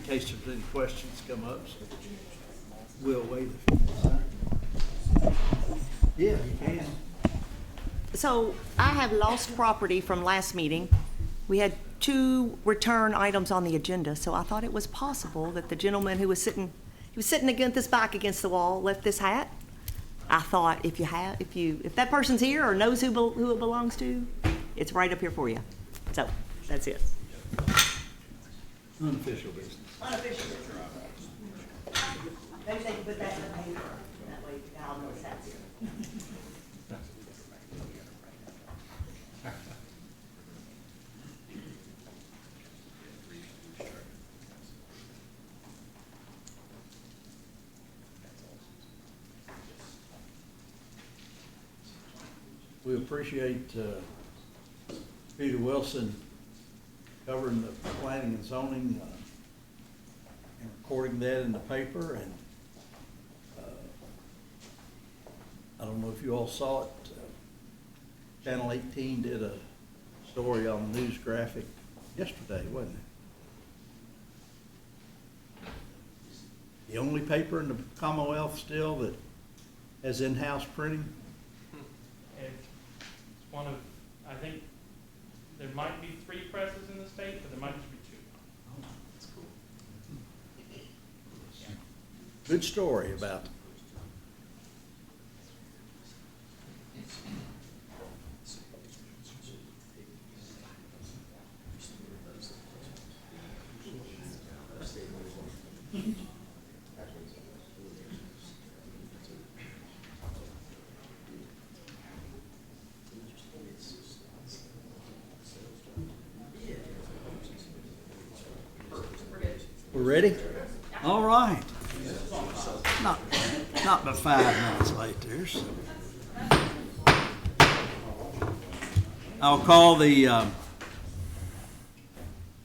case there's any questions come up, so we'll wait a few minutes. Yeah, you can. So I have lost property from last meeting. We had 2 return items on the agenda, so I thought it was possible that the gentleman who was sitting, he was sitting against his back against the wall, left this hat. I thought if that person's here or knows who it belongs to, it's right up here for you. So that's it. Unofficial business. Unofficial. Maybe they can put that in the paper. That way I'll know it's out here. We appreciate Peter Wilson covering the planning and zoning and recording that in the paper. And I don't know if you all saw it. Channel 18 did a story on the news graphic yesterday, wasn't it? The only paper in the Commonwealth still that has in-house printing. It's one of, I think, there might be 3 presses in the state, but there might just be 2. That's cool. Good story about We're ready? All right. Not but 5 minutes late there. So. I'll call the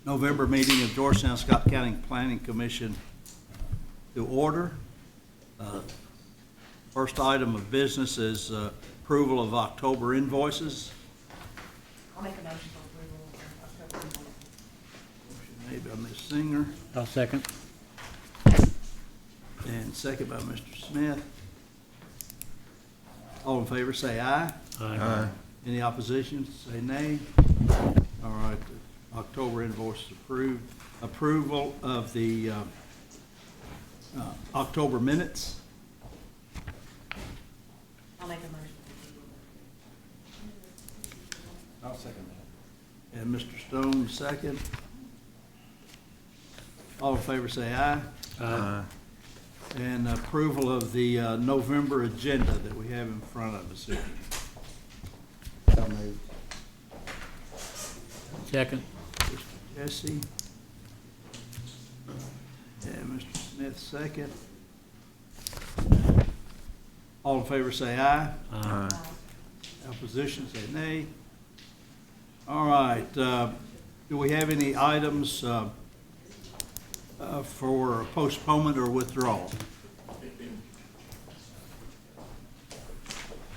November meeting of Georgetown-Scott County Planning Commission to order. First item of business is approval of October invoices. I'll make a motion for approval of October. Motion made by Ms. Singer. I'll second. And second by Mr. Smith. All in favor say aye. Aye. Any opposition, say nay. All right, the October invoice is approved. Approval of the October minutes. I'll make a motion. I'll second that. And Mr. Stone, second. All in favor say aye. Aye. And approval of the November agenda that we have in front of us here. So moved. Second. Mr. Jesse. And Mr. Smith, second. All in favor say aye. Aye. Opposition say nay. All right, do we have any items for postponement or withdrawal?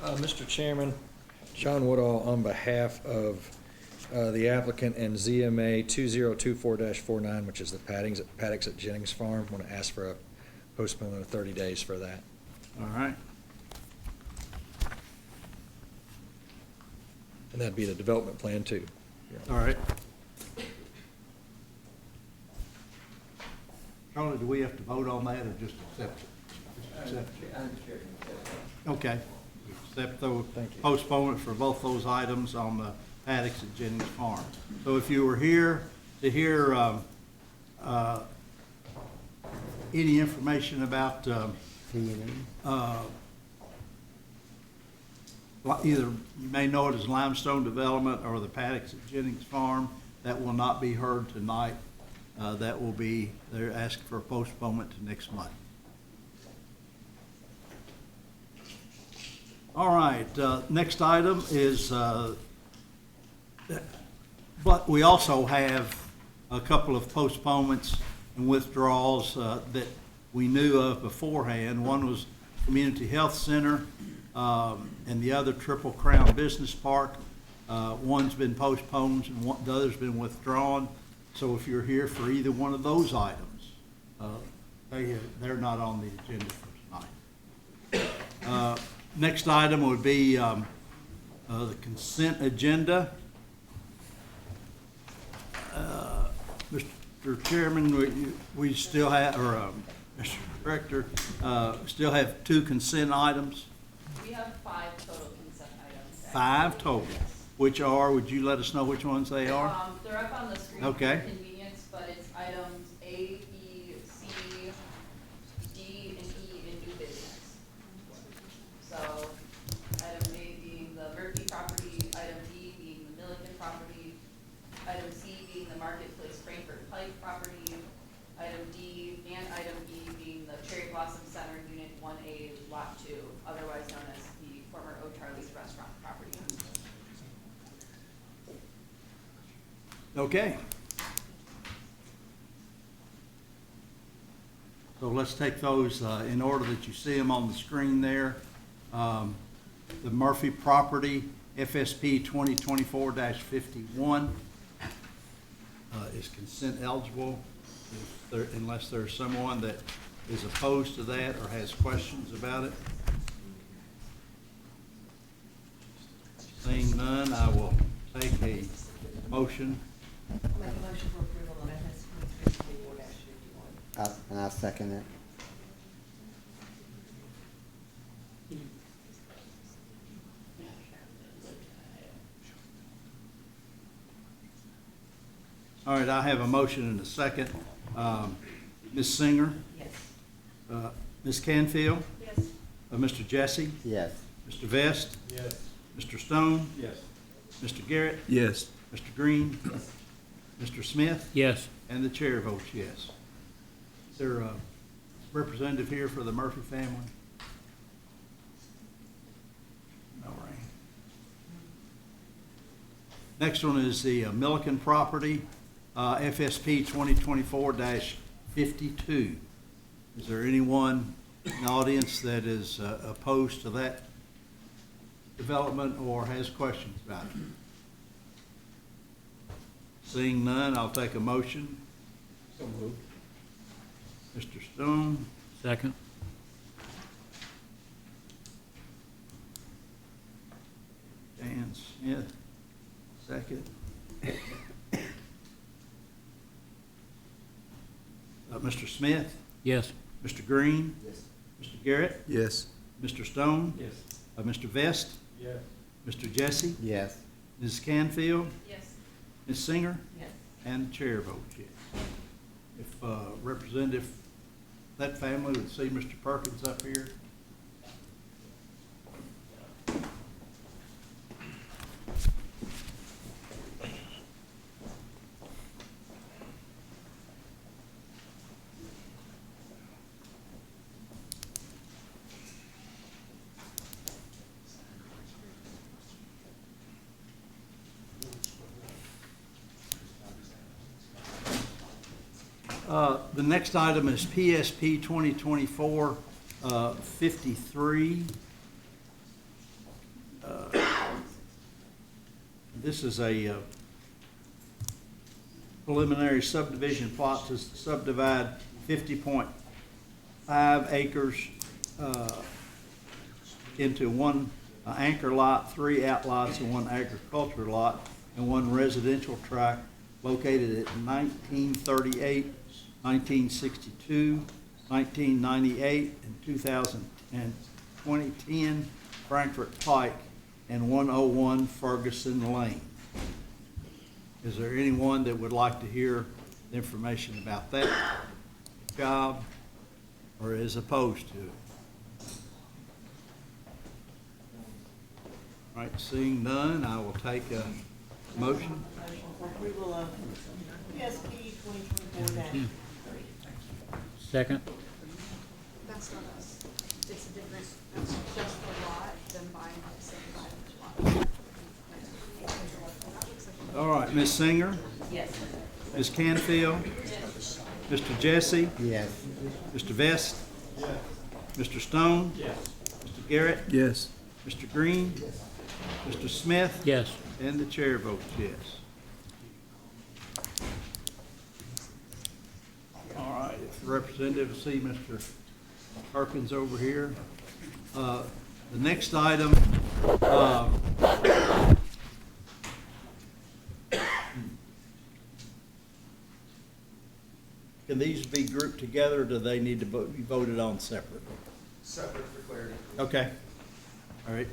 Mr. Chairman, John Woodall, on behalf of the applicant and ZMA 2024-49, which is the paddocks at Jennings Farm, want to ask for a postponement of 30 days for that. All right, And that'd be the development plan too. all right. Charlie, do we have to vote on that or just accept it? Just accept it. Okay. Accept the Thank you. postponement for both those items on the paddocks at Jennings Farm. So if you were here to hear any information about either you may know it as limestone development or the paddocks at Jennings Farm, that will not be heard tonight. That will be, they're asking for a postponement to next month. All right, next item is, but we also have a couple of postponements and withdrawals that we knew of beforehand. One was Community Health Center and the other Triple Crown Business Park. One's been postponed and the other's been withdrawn. So if you're here for either one of those items, they're not on the agenda for tonight. Next item would be the consent agenda. Mr. Chairman, we still have, or Mr. Director, still have 2 consent items. We have 5 total consent items. 5 total, which are, would you let us know which ones they are? They're up on the screen Okay. for convenience, but it's items A, B, C, D, and E in new business. So, item A being the Murphy property, item B being the Milliken property, item C being the Marketplace Frankfurt Pike property, item D and item E being the Cherry Blossom Center Unit 1A, Lot 2, otherwise known as the former O'Charlie's Restaurant property. Okay. So let's take those in order that you see them on the screen there. The Murphy property, FSP 2024-51, is consent eligible unless there's someone that is opposed to that or has questions about it. Seeing none, I will take a motion. Make a motion for approval on FS 23-51. And I'll second it. All right, I have a motion and a second. Ms. Singer, Yes. Ms. Canfield, Yes. Mr. Jesse, Yes. Mr. Vest, Yes. Mr. Stone, Yes. Mr. Garrett, Yes. Mr. Green, Mr. Smith, Yes. and the chair votes yes. Is there a representative here for the Murphy family? No, right. Next one is the Milliken property, FSP 2024-52. Is there anyone in the audience that is opposed to that development or has questions about it? Seeing none, I'll take a motion. So moved. Mr. Stone, Second. Dan Smith, second. Mr. Smith, Yes. Mr. Green, Yes. Mr. Garrett, Yes. Mr. Stone, Yes. Mr. Vest, Yes. Mr. Jesse, Yes. Ms. Canfield, Yes. Ms. Singer, Yes. and the chair votes yes. If Representative, that family would see Mr. Perkins up here. The next item is PSP 2024-53. This is a preliminary subdivision plot to subdivide 50.5 acres into one anchor lot, 3 outlots, and 1 agricultural lot, and 1 residential tract located at 1938, 1962, 1998, and 2010 Frankfurt Pike, and 101 Ferguson Lane. Is there anyone that would like to hear information about that job or is opposed to it? All right, seeing none, I will take a motion. Motion for approval of PSP 2024-3. Second. That's not us. It's a different, that's just the lot, then buying the subdivided lot. All right, Ms. Singer, Yes. Ms. Canfield, Mr. Jesse, Yes. Mr. Vest, Mr. Stone, Yes. Mr. Garrett, Yes. Mr. Green, Mr. Smith, Yes. and the chair votes yes. All right, if representative. See Mr. Perkins over here. The next item, can these be grouped together, or do they need to be voted on separately? Separate for clarity. Okay, all right.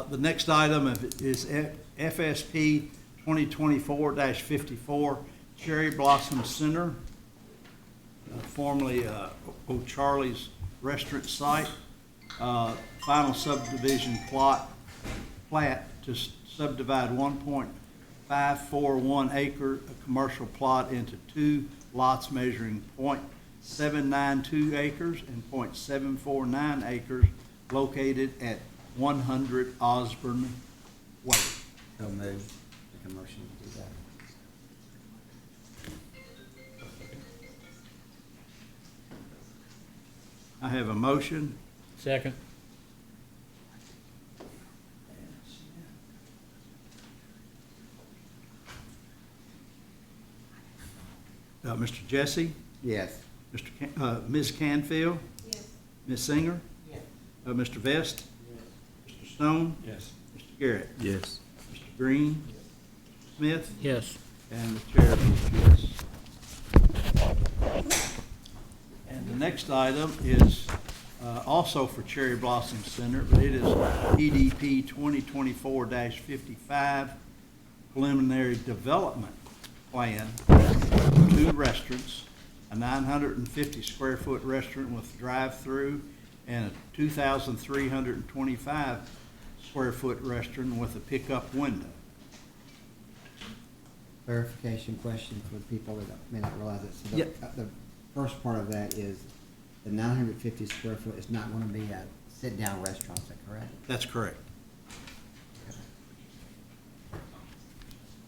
The next item is FSP 2024-54, Cherry Blossom Center, formerly O'Charlie's Restaurant Site. Final subdivision plat to subdivide 1.541 acre commercial plot into 2 lots measuring .792 acres and .749 acres located at 100 Osborne Way. So moved. Make a motion to do that. I have a motion. Second. Mr. Jesse, Yes. Ms. Canfield, Yes. Ms. Singer, Yes. Mr. Vest, Mr. Stone, Yes. Mr. Garrett, Yes. Mr. Green, Smith, Yes. and the chair votes yes. And the next item is also for Cherry Blossom Center, but it is PDP 2024-55 preliminary development plan, 2 restaurants, a 950 square foot restaurant with drive-through, and a 2,325 square foot restaurant with a pickup window. Clarification question for people that may not realize it. So Yep. the first part of that is the 950 square foot is not going to be a sit-down restaurant, is that correct? That's correct.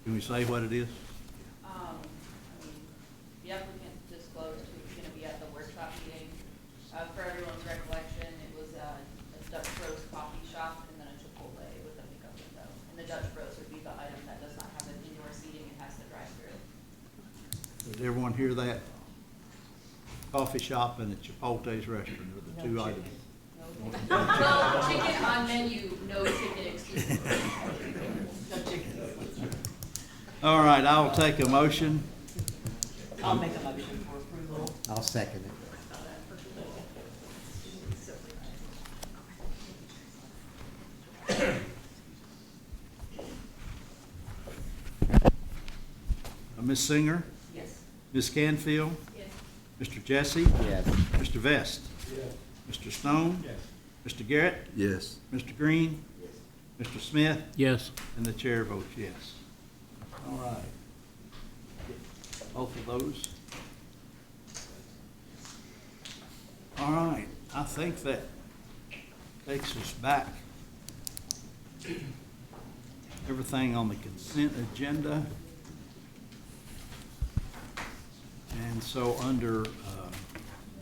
Can we say what it is? The applicant disclosed who's gonna be at the workshop meeting. For everyone's recollection, it was a Dutch Bros coffee shop and then a Chipotle with a pickup window. And the Dutch Bros would be the item that does not have an indoor seating and has the drive-through. Did everyone hear that? Coffee shop and a Chipotle's restaurant are the 2 items. Well, chicken on menu, no chicken exclusive. All right, I will take a motion. I'll make a motion for approval. I'll second it. Ms. Singer, Yes. Ms. Canfield, Yes. Mr. Jesse, Yes. Mr. Vest, Mr. Stone, Mr. Garrett, Yes. Mr. Green, Mr. Smith, Yes. and the chair votes yes. All right. Both of those. All right, I think that takes us back. Everything on the consent agenda. And so under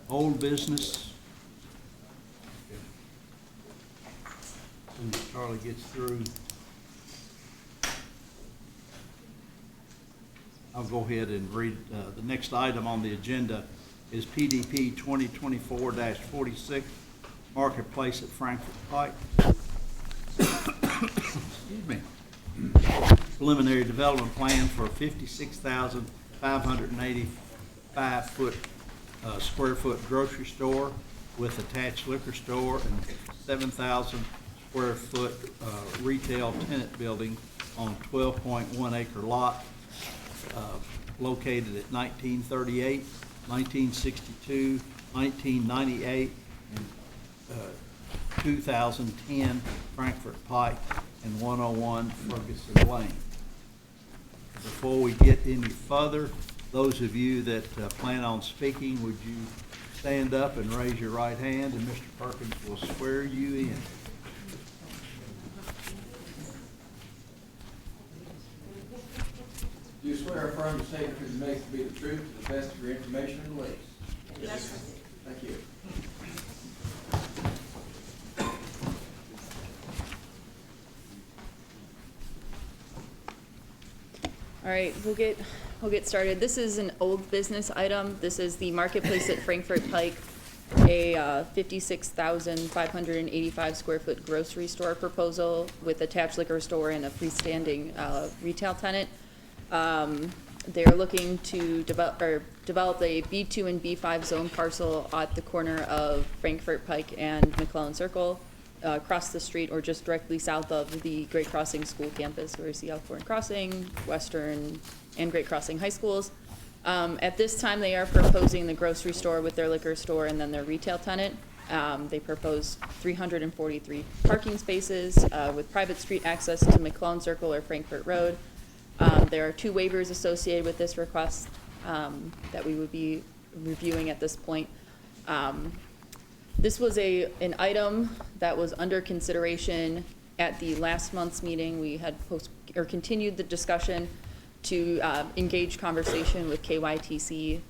old business, as soon as Charlie gets through, I'll go ahead and read, the next item on the agenda is PDP 2024-46, Marketplace at Frankfurt Pike. Excuse me. Preliminary development plan for a 56,585 square foot grocery store with attached liquor store and 7,000 square foot retail tenant building on 12.1 acre lot located at 1938, 1962, 1998, and 2010 Frankfurt Pike and 101 Ferguson Lane. Before we get any further, those of you that plan on speaking, would you stand up and raise your right hand, and Mr. Perkins will swear you in. Do you swear or affirm the statement you're making to be the truth to the best of your information and beliefs? Yes. Thank you. All right, we'll get started. This is an old business item. This is the Marketplace at Frankfurt Pike, a 56,585 square foot grocery store proposal with attached liquor store and a freestanding retail tenant. They're looking to develop a B2 and B5 zone parcel at the corner of Frankfurt Pike and McClellan Circle, across the street or just directly south of the Great Crossing School campus, where you see Elkhorn Crossing, Western, and Great Crossing High Schools. At this time, they are proposing the grocery store with their liquor store and then their retail tenant. They propose 343 parking spaces with private street access to McClellan Circle or Frankfurt Road. There are 2 waivers associated with this request that we would be reviewing at this point. This was an item that was under consideration at the last month's meeting. We had continued the discussion to engage conversation with KYTC.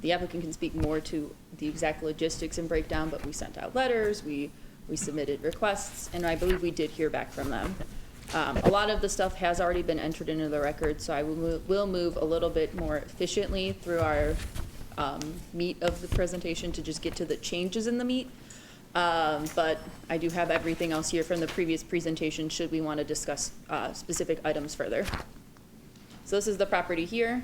The applicant can speak more to the exact logistics and breakdown, but we sent out letters, we submitted requests, and I believe we did hear back from them. A lot of the stuff has already been entered into the record, so I will move a little bit more efficiently through our meat of the presentation to just get to the changes in the meat. But I do have everything else here from the previous presentation should we want to discuss specific items further. So this is the property here.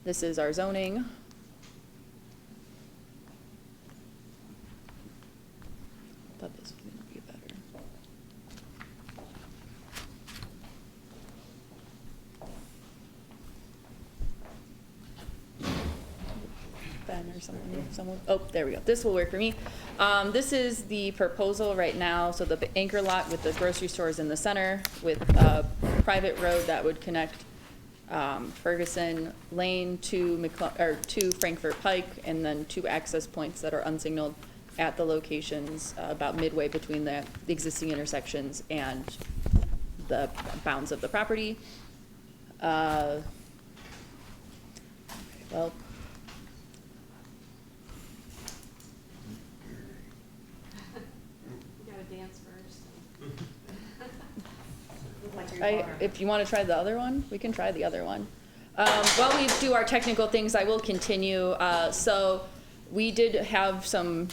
This is our zoning. Thought this was going to be better. Ben or someone. Oh, there we go. This will work for me. This is the proposal right now. So the anchor lot with the grocery stores in the center with a private road that would connect Ferguson Lane to Frankfurt Pike, and then 2 access points that are unsignaled at the locations about midway between the existing intersections and the bounds of the property. Well, We gotta dance first. If you want to try the other one, we can try the other one. While we do our technical things, I will continue. So we did have some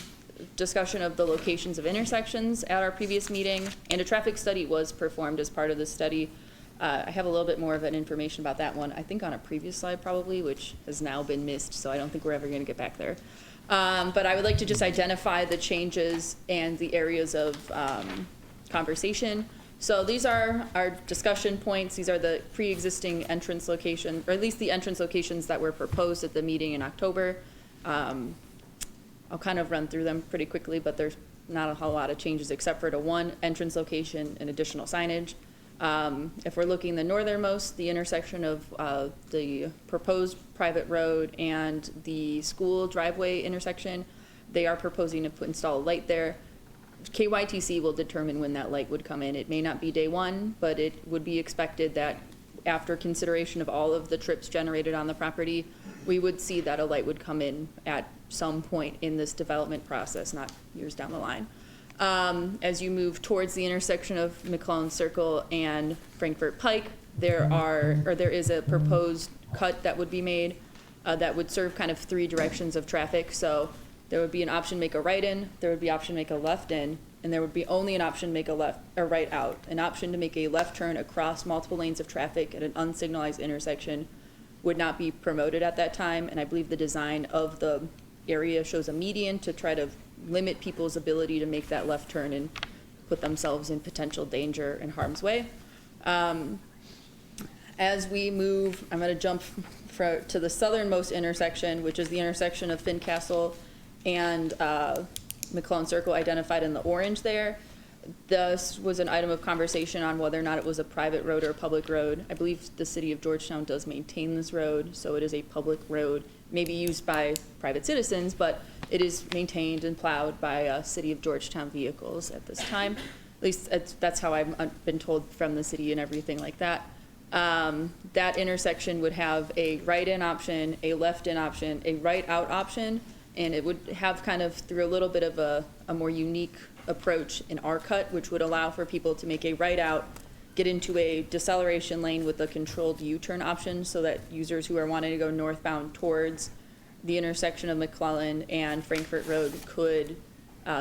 discussion of the locations of intersections at our previous meeting, and a traffic study was performed as part of the study. I have a little bit more of an information about that one, I think on a previous slide probably, which has now been missed, so I don't think we're ever going to get back there. But I would like to just identify the changes and the areas of conversation. So these are our discussion points. These are the pre-existing entrance locations, or at least the entrance locations that were proposed at the meeting in October. I'll kind of run through them pretty quickly, but there's not a whole lot of changes except for the 1 entrance location and additional signage. If we're looking the northernmost, the intersection of the proposed private road and the school driveway intersection, they are proposing to install a light there. KYTC will determine when that light would come in. It may not be day 1, but it would be expected that after consideration of all of the trips generated on the property, we would see that a light would come in at some point in this development process, not years down the line. As you move towards the intersection of McClellan Circle and Frankfurt Pike, there is a proposed cut that would be made that would serve kind of 3 directions of traffic. So there would be an option to make a right in, there would be an option to make a left in, and there would be only an option to make a right out. An option to make a left turn across multiple lanes of traffic at an unsignalized intersection would not be promoted at that time, and I believe the design of the area shows a median to try to limit people's ability to make that left turn and put themselves in potential danger and harm's way. As we move, I'm going to jump to the southernmost intersection, which is the intersection of Fincastle and McClellan Circle, identified in the orange there. This was an item of conversation on whether or not it was a private road or a public road. I believe the city of Georgetown does maintain this road, so it is a public road, maybe used by private citizens, but it is maintained and plowed by city of Georgetown vehicles at this time. At least that's how I've been told from the city and everything like that. That intersection would have a right-in option, a left-in option, a right-out option, and it would have kind of through a little bit of a more unique approach in our cut, which would allow for people to make a right out get into a deceleration lane with a controlled U-turn option so that users who are wanting to go northbound towards the intersection of McClellan and Frankfurt Road could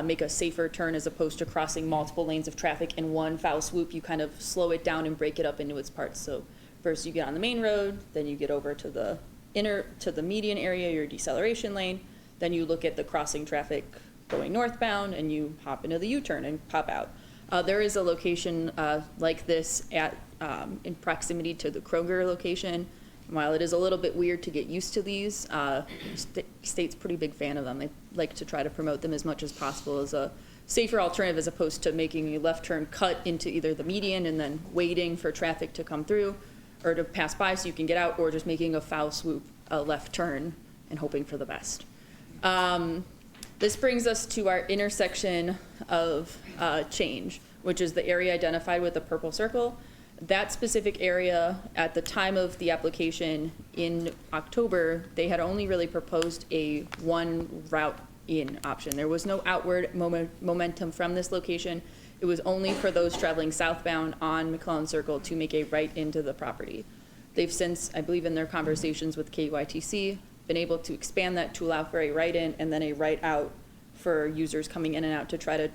make a safer turn as opposed to crossing multiple lanes of traffic in one foul swoop. You kind of slow it down and break it up into its parts. So first you get on the main road, then you get over to the median area, your deceleration lane, then you look at the crossing traffic going northbound and you hop into the U-turn and pop out. There is a location like this in proximity to the Kroger location. While it is a little bit weird to get used to these, state's pretty big fan of them. They like to try to promote them as much as possible as a safer alternative as opposed to making a left turn cut into either the median and then waiting for traffic to come through or to pass by so you can get out, or just making a foul swoop, a left turn, and hoping for the best. This brings us to our intersection of change, which is the area identified with the purple circle. That specific area, at the time of the application in October, they had only really proposed a one route in option. There was no outward momentum from this location. It was only for those traveling southbound on McClellan Circle to make a right into the property. They've since, I believe in their conversations with KYTC, been able to expand that to allow for a right in and then a right out for users coming in and out to try to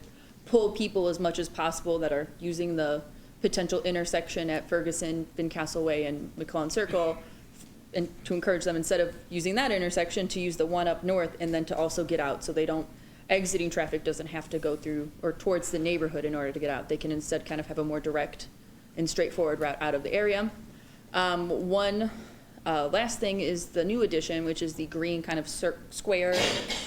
pull people as much as possible that are using the potential intersection at Ferguson, Fincastle Way, and McClellan Circle, and to encourage them, instead of using that intersection, to use the one up north and then to also get out, so they don't, exiting traffic doesn't have to go through or towards the neighborhood in order to get out. They can instead kind of have a more direct and straightforward route out of the area. One last thing is the new addition, which is the green kind of square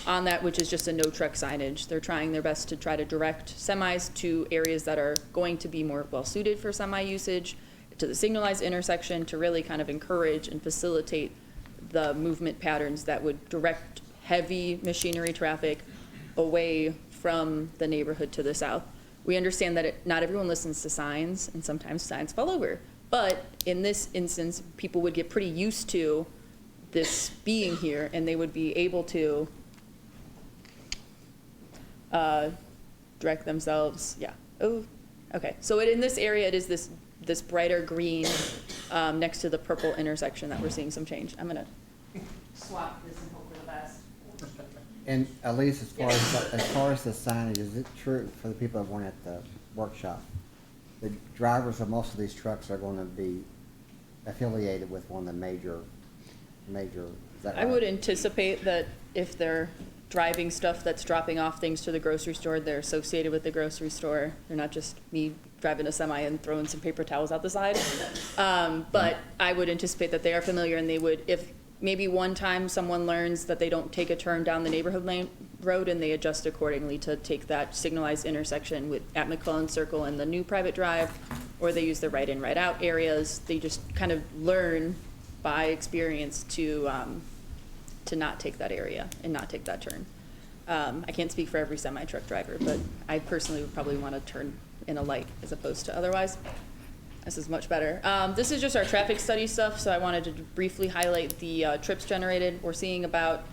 on that, which is just a no truck signage. They're trying their best to try to direct semis to areas that are going to be more well suited for semi usage, to the signalized intersection, to really kind of encourage and facilitate the movement patterns that would direct heavy machinery traffic away from the neighborhood to the south. We understand that not everyone listens to signs, and sometimes signs fall over. But in this instance, people would get pretty used to this being here, and they would be able to direct themselves. Yeah. Oh, okay. So in this area, it is this brighter green next to the purple intersection that we're seeing some change. I'm gonna swap this and hope for the best. And at least as far as the signage, is it true for the people that weren't at the workshop? The drivers of most of these trucks are going to be affiliated with one of the major, is that right? I would anticipate that if they're driving stuff that's dropping off things to the grocery store, they're associated with the grocery store. They're not just me driving a semi and throwing some paper towels out the side. But I would anticipate that they are familiar, and they would, if maybe one time someone learns that they don't take a turn down the neighborhood lane road, and they adjust accordingly to take that signalized intersection at McClellan Circle and the new private drive, or they use the right in, right out areas. They just kind of learn by experience to not take that area and not take that turn. I can't speak for every semi-truck driver, but I personally would probably want to turn in a light as opposed to otherwise. This is much better. This is just our traffic study stuff, so I wanted to briefly highlight the trips generated. We're seeing about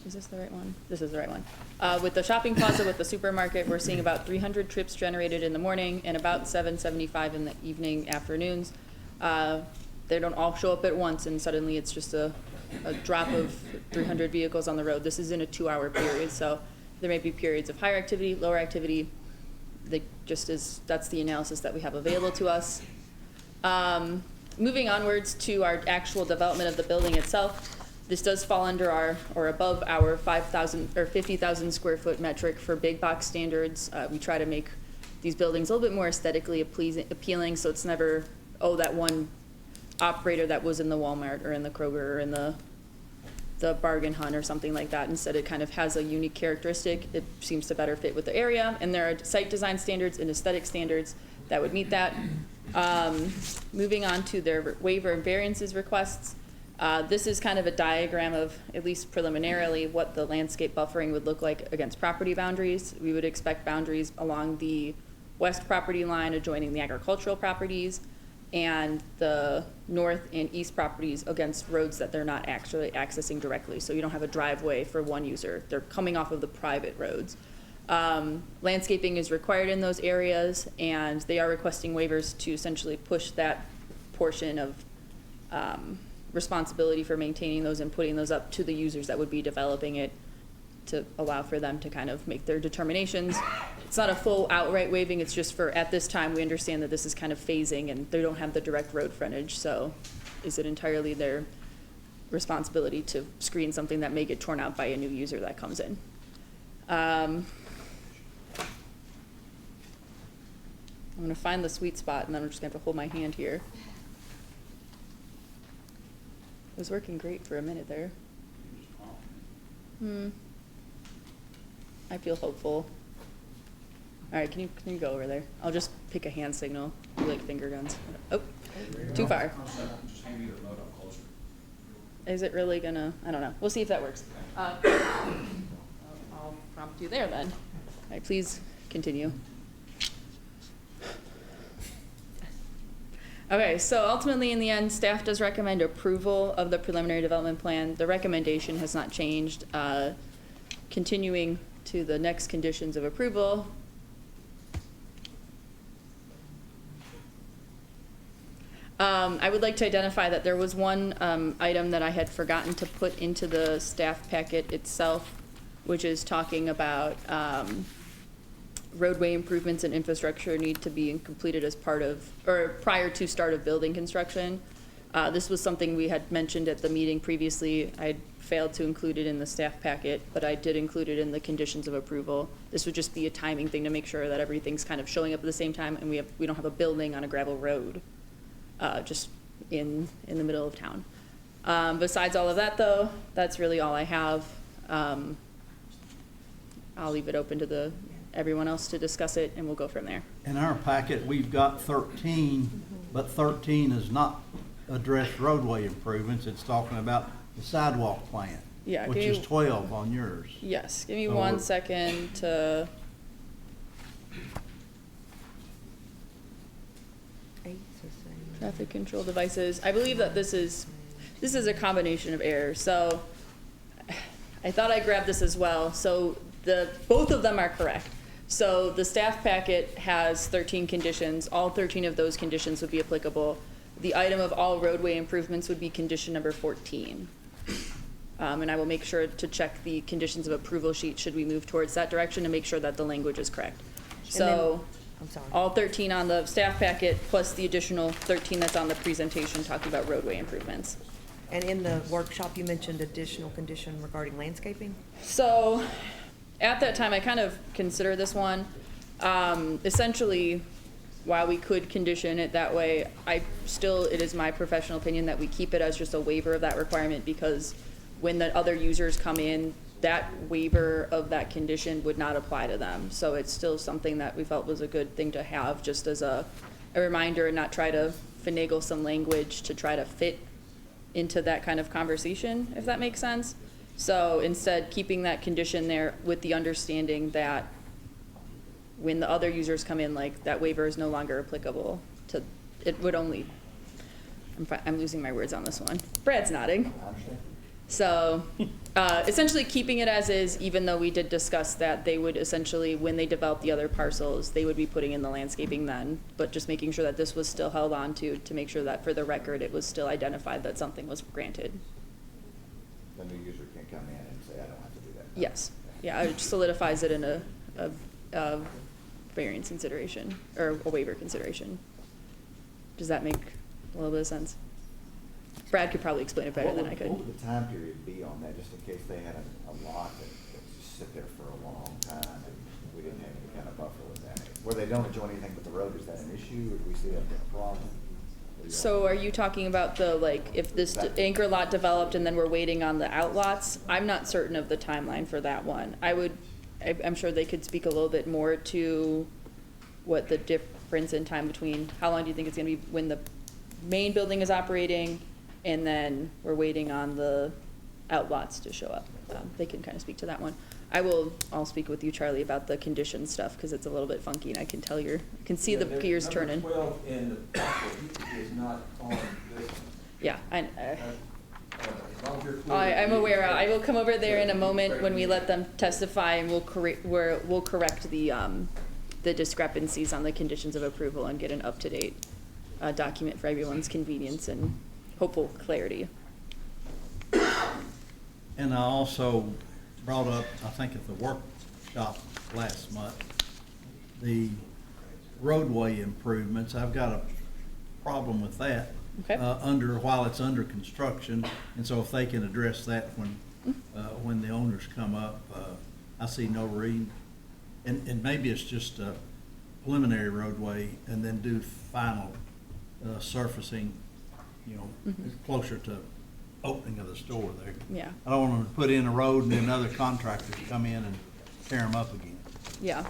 is this the right one? This is the right one. With the shopping plaza, with the supermarket, we're seeing about 300 trips generated in the morning and about 775 in the evening, afternoons. They don't all show up at once, and suddenly it's just a drop of 300 vehicles on the road. This is in a 2-hour period, so there may be periods of higher activity, lower activity. That's the analysis that we have available to us. Moving onwards to our actual development of the building itself, this does fall under or above our 5,000 or 50,000 square foot metric for big box standards. We try to make these buildings a little bit more aesthetically appealing, so it's never, oh, that one operator that was in the Walmart or in the Kroger or in the Bargain Hunt or something like that. Instead, it kind of has a unique characteristic. It seems to better fit with the area, and there are site design standards and aesthetic standards that would meet that. Moving on to their waiver and variances requests. This is kind of a diagram of, at least preliminarily, what the landscape buffering would look like against property boundaries. We would expect boundaries along the west property line adjoining the agricultural properties, and the north and east properties against roads that they're not actually accessing directly. So you don't have a driveway for one user. They're coming off of the private roads. Landscaping is required in those areas, and they are requesting waivers to essentially push that portion of responsibility for maintaining those and putting those up to the users that would be developing it, to allow for them to kind of make their determinations. It's not a full outright waiving, it's just for, at this time, we understand that this is kind of phasing and they don't have the direct road frontage, so is it entirely their responsibility to screen something that may get torn out by a new user that comes in? I'm gonna find the sweet spot and then I'm just gonna have to hold my hand here. It was working great for a minute there. I feel hopeful. All right, can you go over there? I'll just pick a hand signal, do like finger guns. Oh, too far. Just hand me the remote up closer. Is it really gonna, I don't know. We'll see if that works. I'll prompt you there then. All right, please continue. Okay, so ultimately, in the end, staff does recommend approval of the preliminary development plan. The recommendation has not changed. Continuing to the next conditions of approval. I would like to identify that there was one item that I had forgotten to put into the staff packet itself, which is talking about roadway improvements and infrastructure need to be completed as part of, or prior to start of building construction. This was something we had mentioned at the meeting previously. I failed to include it in the staff packet, but I did include it in the conditions of approval. This would just be a timing thing to make sure that everything's kind of showing up at the same time and we don't have a building on a gravel road, just in the middle of town. Besides all of that though, that's really all I have. I'll leave it open to everyone else to discuss it and we'll go from there. In our packet, we've got 13, but 13 is not address roadway improvements. It's talking about the sidewalk plan, Yeah, which give is me- 12 on yours. Yes, give me So 1 we're- second to, traffic control devices. I believe that this is a combination of errors. So I thought I grabbed this as well. So both of them are correct. So the staff packet has 13 conditions. All 13 of those conditions would be applicable. The item of all roadway improvements would be condition number 14. And I will make sure to check the conditions of approval sheet should we move towards that direction to make sure that the language is correct. So I'm sorry. all 13 on the staff packet plus the additional 13 that's on the presentation talking about roadway improvements. And in the workshop, you mentioned additional condition regarding landscaping? So at that time, I kind of consider this one. Essentially, while we could condition it that way, it is my professional opinion that we keep it as just a waiver of that requirement, because when the other users come in, that waiver of that condition would not apply to them. So it's still something that we felt was a good thing to have, just as a reminder, and not try to finagle some language to try to fit into that kind of conversation, if that makes sense. So instead, keeping that condition there with the understanding that when the other users come in, like, that waiver is no longer applicable to, it would only, I'm losing my words on this one. Brad's nodding. So essentially keeping it as is, even though we did discuss that they would essentially, when they develop the other parcels, they would be putting in the landscaping then, but just making sure that this was still held on to make sure that for the record, it was still identified that something was granted. The new user can come in and say, I don't have to do that. Yes. Yeah, it solidifies it in a variance consideration, or a waiver consideration. Does that make a little bit of sense? Brad could probably explain it better than I could. What would the time period be on that, just in case they had a lot that just sit there for a long time and we didn't have any kind of buffer with that? Where they don't enjoy anything but the road, is that an issue, or do we see that as a problem? So are you talking about if this anchor lot developed and then we're waiting on the outlots? I'm not certain of the timeline for that one. I'm sure they could speak a little bit more to what the difference in time between, how long do you think it's gonna be when the main building is operating and then we're waiting on the outlots to show up? They can kind of speak to that one. I'll speak with you, Charlie, about the condition stuff, because it's a little bit funky and I can see the gears turning. Number 12 in the packet is not on this one. Yeah, As long as you're clear. I'm aware. I will come over there in a moment when we let them testify, and we'll correct the discrepancies on the conditions of approval and get an up-to-date document for everyone's convenience and hopeful clarity. And I also brought up, I think at the workshop last month, the roadway improvements. I've got a problem with that. Okay. While it's under construction, and so if they can address that when the owners come up, I see no reason. And maybe it's just a preliminary roadway and then do final surfacing, closer to opening of the store there. Yeah. I don't want them to put in a road and then other contractors come in and tear them up again. Yeah.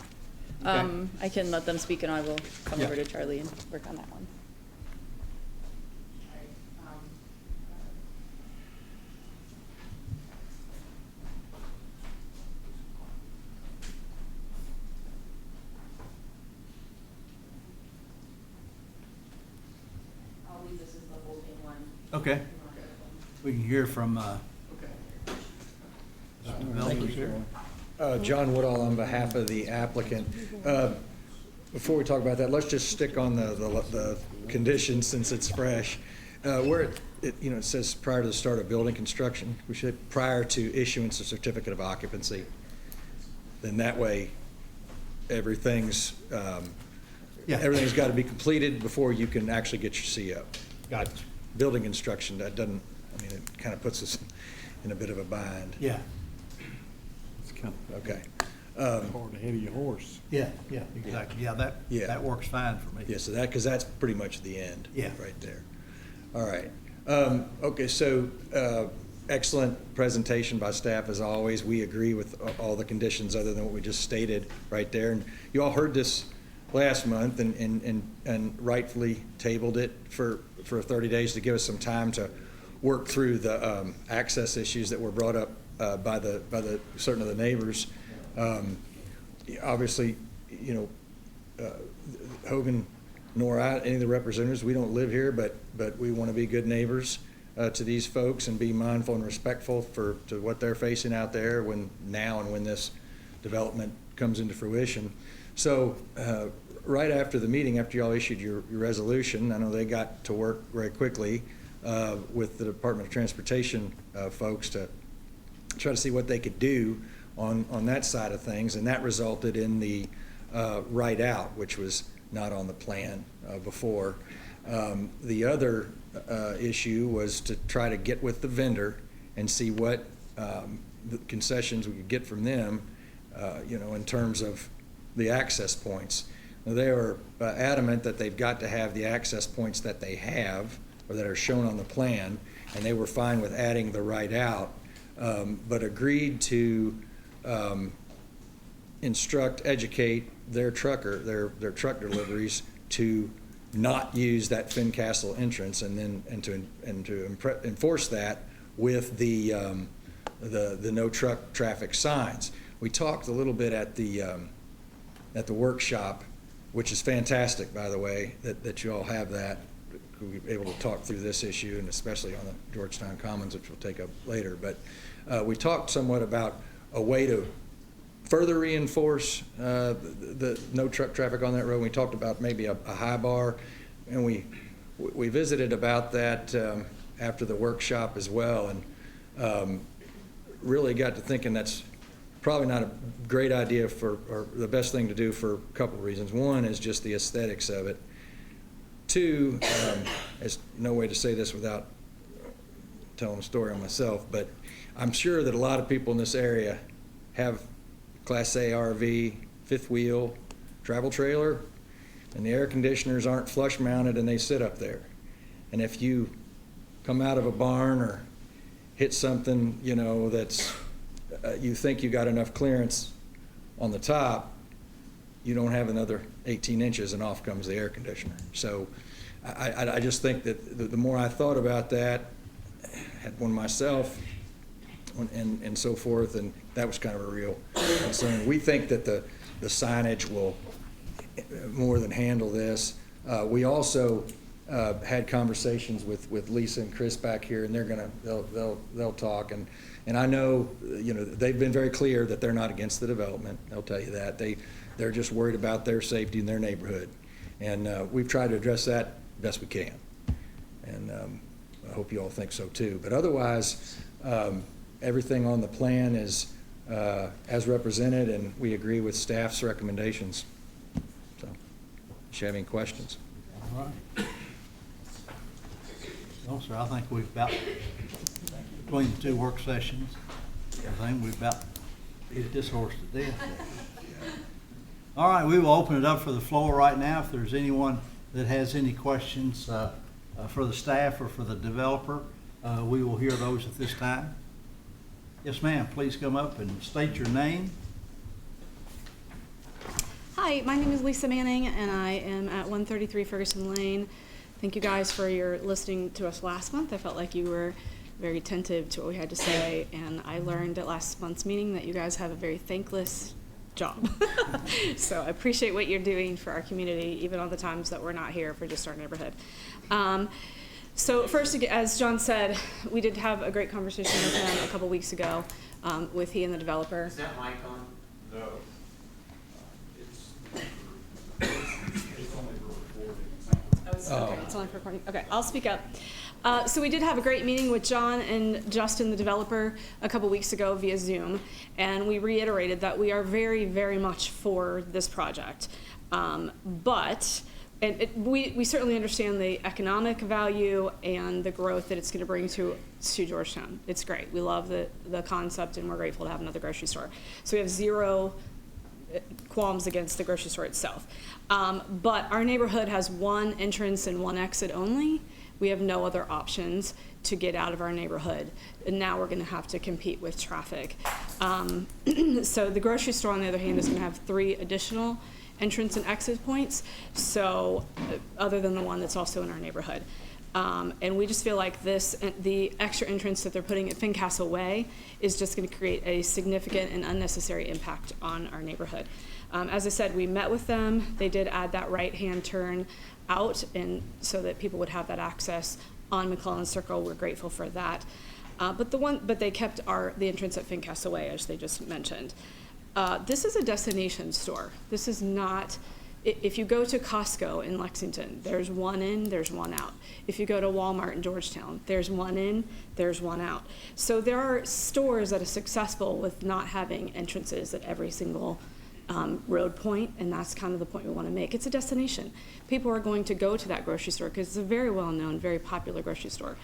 Okay. I can let them speak, and I will come Yeah. over to Charlie and work on that one. I'll leave this as the holding one. Okay. We can hear from, developers here. John Woodall on behalf of the applicant. Before we talk about that, let's just stick on the conditions since it's fresh. Where it says prior to the start of building construction, we should prior to issuance of certificate of occupancy. Then that way, everything's everything's got to be completed before you can actually get your CO. Gotcha. Building construction, that doesn't, it kind of puts us in a bit of a bind. Yeah, It's kind Okay. of hard ahead of your horse. yeah, exactly. Yeah, that works fine for me. Yeah, so because that's pretty much the end. Yeah. Right there. All right. Okay, so excellent presentation by staff as always. We agree with all the conditions other than what we just stated right there. And you all heard this last month and rightfully tabled it for 30 days to give us some time to work through the access issues that were brought up by the certain of the neighbors. Obviously, Hogan nor I, any of the representatives, we don't live here, but we want to be good neighbors to these folks and be mindful and respectful to what they're facing out there when this development comes into fruition. So right after the meeting, after y'all issued your resolution, I know they got to work very quickly with the Department of Transportation folks to try to see what they could do on that side of things, and that resulted in the right out, which was not on the plan before. The other issue was to try to get with the vendor and see what the concessions we could get from them, in terms of the access points. Now, they are adamant that they've got to have the access points that they have or that are shown on the plan, and they were fine with adding the right out, but agreed to educate their trucker, their truck deliveries to not use that Fincastle entrance, and to enforce that with the no truck traffic signs. We talked a little bit at the workshop, which is fantastic, by the way, that you all have that. We'll be able to talk through this issue, and especially on the Georgetown Commons, which we'll take up later. But we talked somewhat about a way to further reinforce the no truck traffic on that road. We talked about maybe a high bar, and we visited about that after the workshop as well, and really got to thinking that's probably not a great idea or the best thing to do for a couple of reasons. One is just the aesthetics of it. Two, there's no way to say this without telling a story on myself, but I'm sure that a lot of people in this area have Class A RV, fifth wheel, travel trailer, and the air conditioners aren't flush mounted and they sit up there. And if you come out of a barn or hit something, that's, you think you got enough clearance on the top, you don't have another 18 inches and off comes the air conditioner. So I just think that the more I thought about that, had one myself and so forth, and that was kind of a real concern. We think that the signage will more than handle this. We also had conversations with Lisa and Chris back here, and they'll talk. And I know, they've been very clear that they're not against the development. They'll tell you that. They're just worried about their safety in their neighborhood. And we've tried to address that best we can. And I hope you all think so too. But otherwise, everything on the plan is as represented, and we agree with staff's recommendations. So, if you have any questions? All right. No, sir, I think we've about, between the two work sessions, I think we've about beat this horse to death. All right, we will open it up for the floor right now. If there's anyone that has any questions for the staff or for the developer, we will hear those at this time. Yes, ma'am, please come up and state your name. Hi, my name is Lisa Manning, and I am at 133 Ferguson Lane. Thank you guys for your listening to us last month. I felt like you were very attentive to what we had to say, and I learned at last month's meeting that you guys have a very thankless job. So I appreciate what you're doing for our community, even on the times that we're not here for just our neighborhood. So first, as John said, we did have a great conversation with him a couple weeks ago with he and the developer. Is that mic on? No. Okay, it's only for recording. Okay, I'll speak up. So we did have a great meeting with John and Justin, the developer, a couple weeks ago via Zoom, and we reiterated that we are very, very much for this project. We certainly understand the economic value and the growth that it's going to bring to Georgetown. It's great. We love the concept, and we're grateful to have another grocery store. So we have zero qualms against the grocery store itself. But our neighborhood has one entrance and one exit only. We have no other options to get out of our neighborhood. And now we're going to have to compete with traffic. So the grocery store, on the other hand, is going to have 3 additional entrance and exit points, so other than the one that's also in our neighborhood. And we just feel like the extra entrance that they're putting at Fincastle Way is just going to create a significant and unnecessary impact on our neighborhood. As I said, we met with them. They did add that right-hand turn out, and so that people would have that access on McClellan Circle. We're grateful for that. But they kept the entrance at Fincastle Way, as they just mentioned. This is a destination store. This is not. If you go to Costco in Lexington, there's one in, there's one out. If you go to Walmart in Georgetown, there's one in, there's one out. So there are stores that are successful with not having entrances at every single road point, and that's kind of the point we want to make. It's a destination. People are going to go to that grocery store because it's a very well-known, very popular grocery store.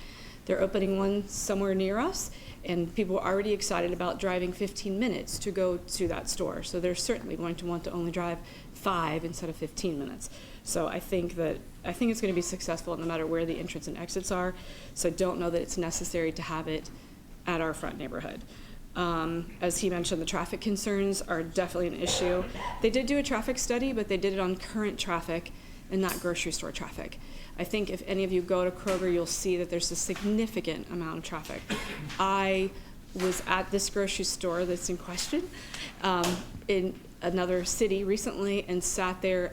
They're opening one somewhere near us, and people are already excited about driving 15 minutes to go to that store. So they're certainly going to want to only drive 5 instead of 15 minutes. So I think it's going to be successful no matter where the entrance and exits are. So I don't know that it's necessary to have it at our front neighborhood. As he mentioned, the traffic concerns are definitely an issue. They did do a traffic study, but they did it on current traffic and not grocery store traffic. I think if any of you go to Kroger, you'll see that there's a significant amount of traffic. I was at this grocery store that's in question in another city recently and sat there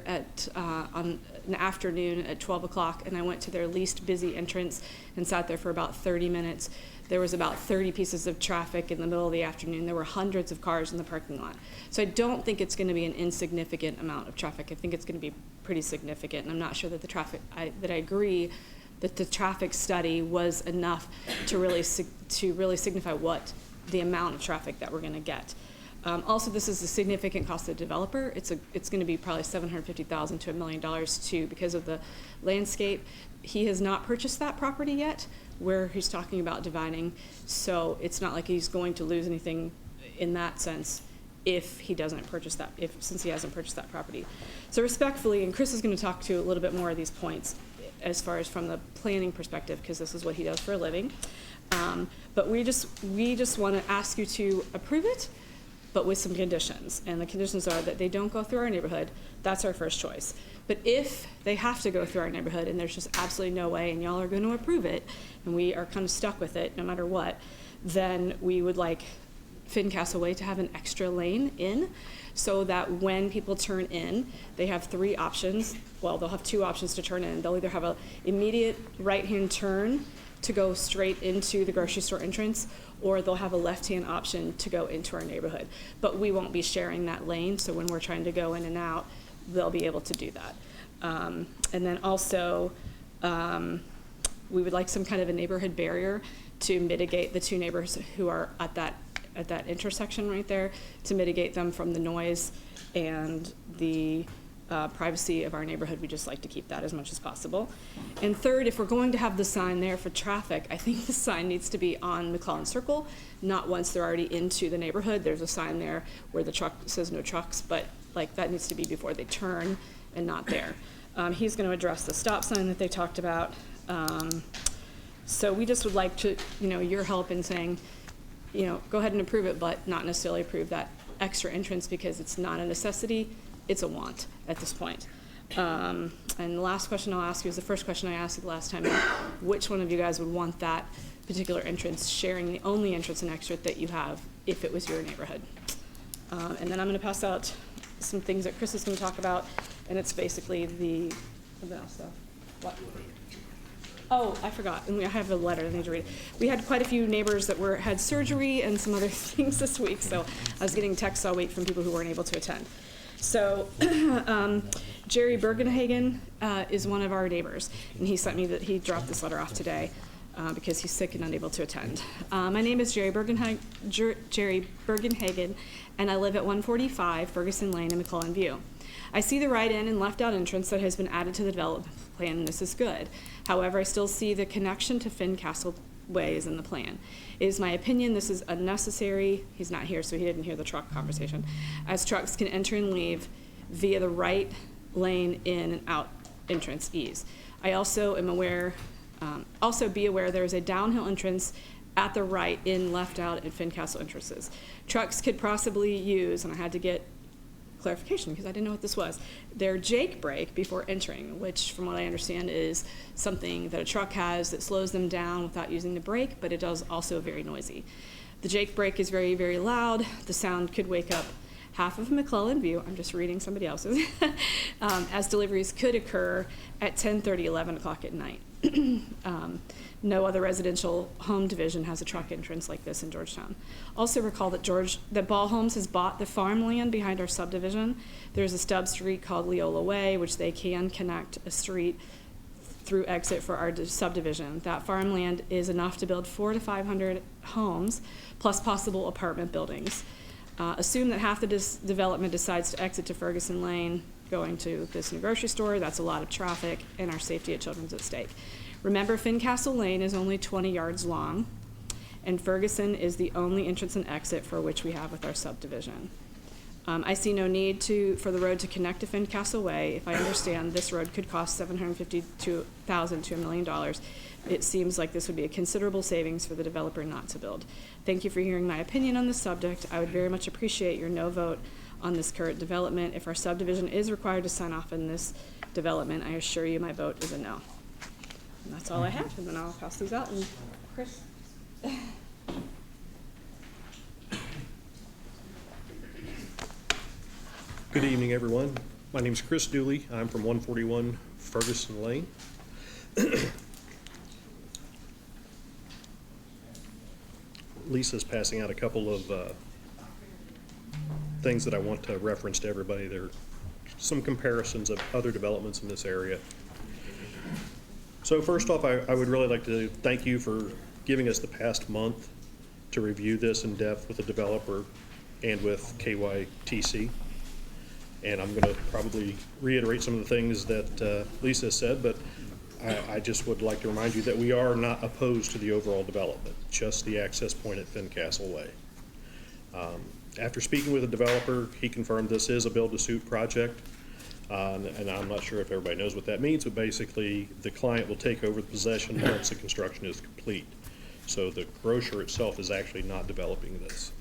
on an afternoon at 12 o'clock, and I went to their least busy entrance and sat there for about 30 minutes. There was about 30 pieces of traffic in the middle of the afternoon. There were hundreds of cars in the parking lot. So I don't think it's going to be an insignificant amount of traffic. I think it's going to be pretty significant. And I'm not sure that I agree that the traffic study was enough to really signify what the amount of traffic that we're going to get. Also, this is a significant cost to the developer. It's going to be probably $750,000 to $1 million because of the landscape. He has not purchased that property yet, where he's talking about dividing. So it's not like he's going to lose anything in that sense if he doesn't purchase that, since he hasn't purchased that property. So respectfully, and Chris is going to talk to a little bit more of these points as far as from the planning perspective, because this is what he does for a living. But we just want to ask you to approve it, but with some conditions. And the conditions are that they don't go through our neighborhood. That's our first choice. But if they have to go through our neighborhood and there's just absolutely no way, and y'all are going to approve it, and we are kind of stuck with it no matter what, then we would like Fincastle Way to have an extra lane in, so that when people turn in, they have 3 options. Well, they'll have 2 options to turn in. They'll either have a immediate right-hand turn to go straight into the grocery store entrance, or they'll have a left-hand option to go into our neighborhood. But we won't be sharing that lane, so when we're trying to go in and out, they'll be able to do that. And then also, we would like some kind of a neighborhood barrier to mitigate the 2 neighbors who are at that intersection right there, to mitigate them from the noise and the privacy of our neighborhood. We just like to keep that as much as possible. And third, if we're going to have the sign there for traffic, I think the sign needs to be on McClellan Circle, not once they're already into the neighborhood. There's a sign there where the truck says no trucks, but like that needs to be before they turn and not there. He's going to address the stop sign that they talked about. So we just would like to, your help in saying, go ahead and approve it, but not necessarily approve that extra entrance, because it's not a necessity, it's a want at this point. And the last question I'll ask you is the first question I asked you the last time. Which one of you guys would want that particular entrance, sharing the only entrance and exit that you have if it was your neighborhood? And then I'm going to pass out some things that Chris is going to talk about, and it's basically the stuff. What? Oh, I forgot, and I have a letter I need to read. We had quite a few neighbors that had surgery and some other things this week, so I was getting texts all week from people who weren't able to attend. So Jerry Bergenhagen is one of our neighbors, and he sent me he dropped this letter off today because he's sick and unable to attend. My name is Jerry Bergenhagen, and I live at 145 Ferguson Lane in McClellan View. I see the right in and left out entrance that has been added to the development plan, and this is good. However, I still see the connection to Fincastle Way is in the plan. It is my opinion this is unnecessary. He's not here, so he didn't hear the truck conversation, as trucks can enter and leave via the right lane in and out entrance ease. I also am aware, be aware there is a downhill entrance at the right in, left out, and Fincastle entrances. Trucks could possibly use, and I had to get clarification because I didn't know what this was, their Jake brake before entering, which from what I understand is something that a truck has that slows them down without using the brake, but it does also very noisy. The Jake brake is very, very loud. The sound could wake up half of McClellan View, I'm just reading somebody else's, as deliveries could occur at 10:30, 11 o'clock at night. No other residential home division has a truck entrance like this in Georgetown. Also recall that Ball Homes has bought the farmland behind our subdivision. There's a stub street called Leola Way, which they can connect a street through exit for our subdivision. That farmland is enough to build 400 to 500 homes, plus possible apartment buildings. Assume that half the development decides to exit to Ferguson Lane, going to this new grocery store. That's a lot of traffic, and our safety at children's at stake. Remember, Fincastle Lane is only 20 yards long, and Ferguson is the only entrance and exit for which we have with our subdivision. I see no need for the road to connect to Fincastle Way. If I understand, this road could cost $750,000 to $1 million. It seems like this would be a considerable savings for the developer not to build. Thank you for hearing my opinion on this subject. I would very much appreciate your no vote on this current development. If our subdivision is required to sign off on this development, I assure you my vote is a no. And that's all I have, and then I'll pass these out. And Chris? Good evening, everyone. My name is Chris Dooley. I'm from 141 Ferguson Lane. Lisa's passing out a couple of things that I want to reference to everybody. There are some comparisons of other developments in this area. So first off, I would really like to thank you for giving us the past month to review this in depth with the developer and with KYTC. And I'm going to probably reiterate some of the things that Lisa said, but I just would like to remind you that we are not opposed to the overall development, just the access point at Fincastle Way. After speaking with the developer, he confirmed this is a build-to-suit project, and I'm not sure if everybody knows what that means, but basically the client will take over the possession once the construction is complete. So the grocer itself is actually not developing this.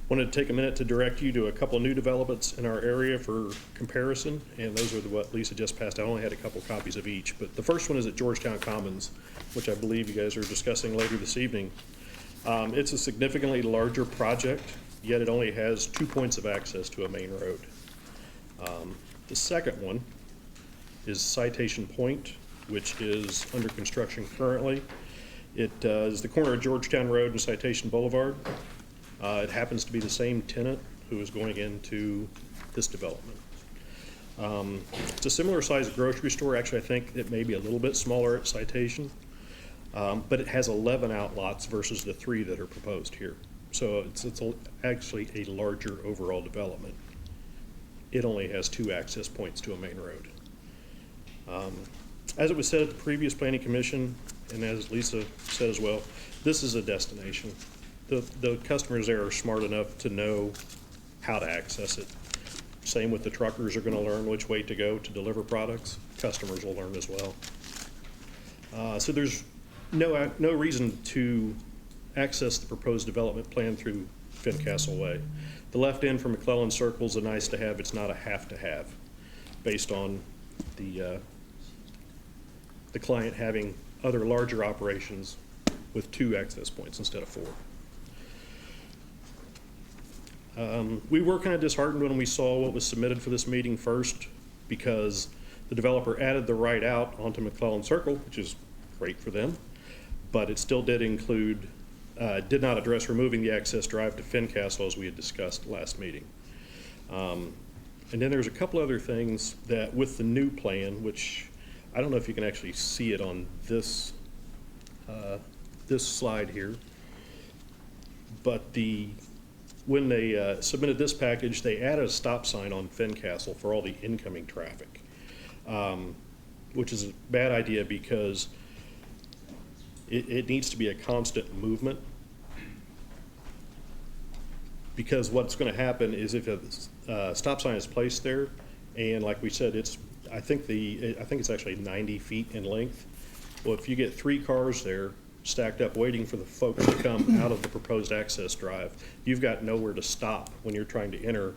Wanted to take a minute to direct you to a couple new developments in our area for comparison, and those are what Lisa just passed. I only had a couple copies of each, but the first one is at Georgetown Commons, which I believe you guys are discussing later this evening. It's a significantly larger project, yet it only has 2 points of access to a main road. The second one is Citation Point, which is under construction currently. It is the corner of Georgetown Road and Citation Boulevard. It happens to be the same tenant who is going into this development. It's a similar sized grocery store. Actually, I think it may be a little bit smaller at Citation, but it has 11 outlots versus the 3 that are proposed here. So it's actually a larger overall development. It only has 2 access points to a main road. As it was said at the previous planning commission, and as Lisa said as well, this is a destination. The customers there are smart enough to know how to access it. Same with the truckers are gonna learn which way to go to deliver products. Customers will learn as well. So there's no reason to access the proposed development plan through Fincastle Way. The left end from McClellan Circle is a nice to have, it's not a have to have, based on the client having other larger operations with 2 access points instead of 4. We were kind of disheartened when we saw what was submitted for this meeting first, because the developer added the right out onto McClellan Circle, which is great for them, but it still did include, did not address removing the access drive to Fincastle as we had discussed last meeting. And then there's a couple other things that with the new plan, which I don't know if you can actually see it on this, this slide here, but when they submitted this package, they added a stop sign on Fincastle for all the incoming traffic, which is a bad idea because it needs to be a constant movement. Because what's going to happen is if a stop sign is placed there, and like we said, I think it's actually 90 feet in length. Well, if you get 3 cars there stacked up waiting for the folks to come out of the proposed access drive, you've got nowhere to stop when you're trying to enter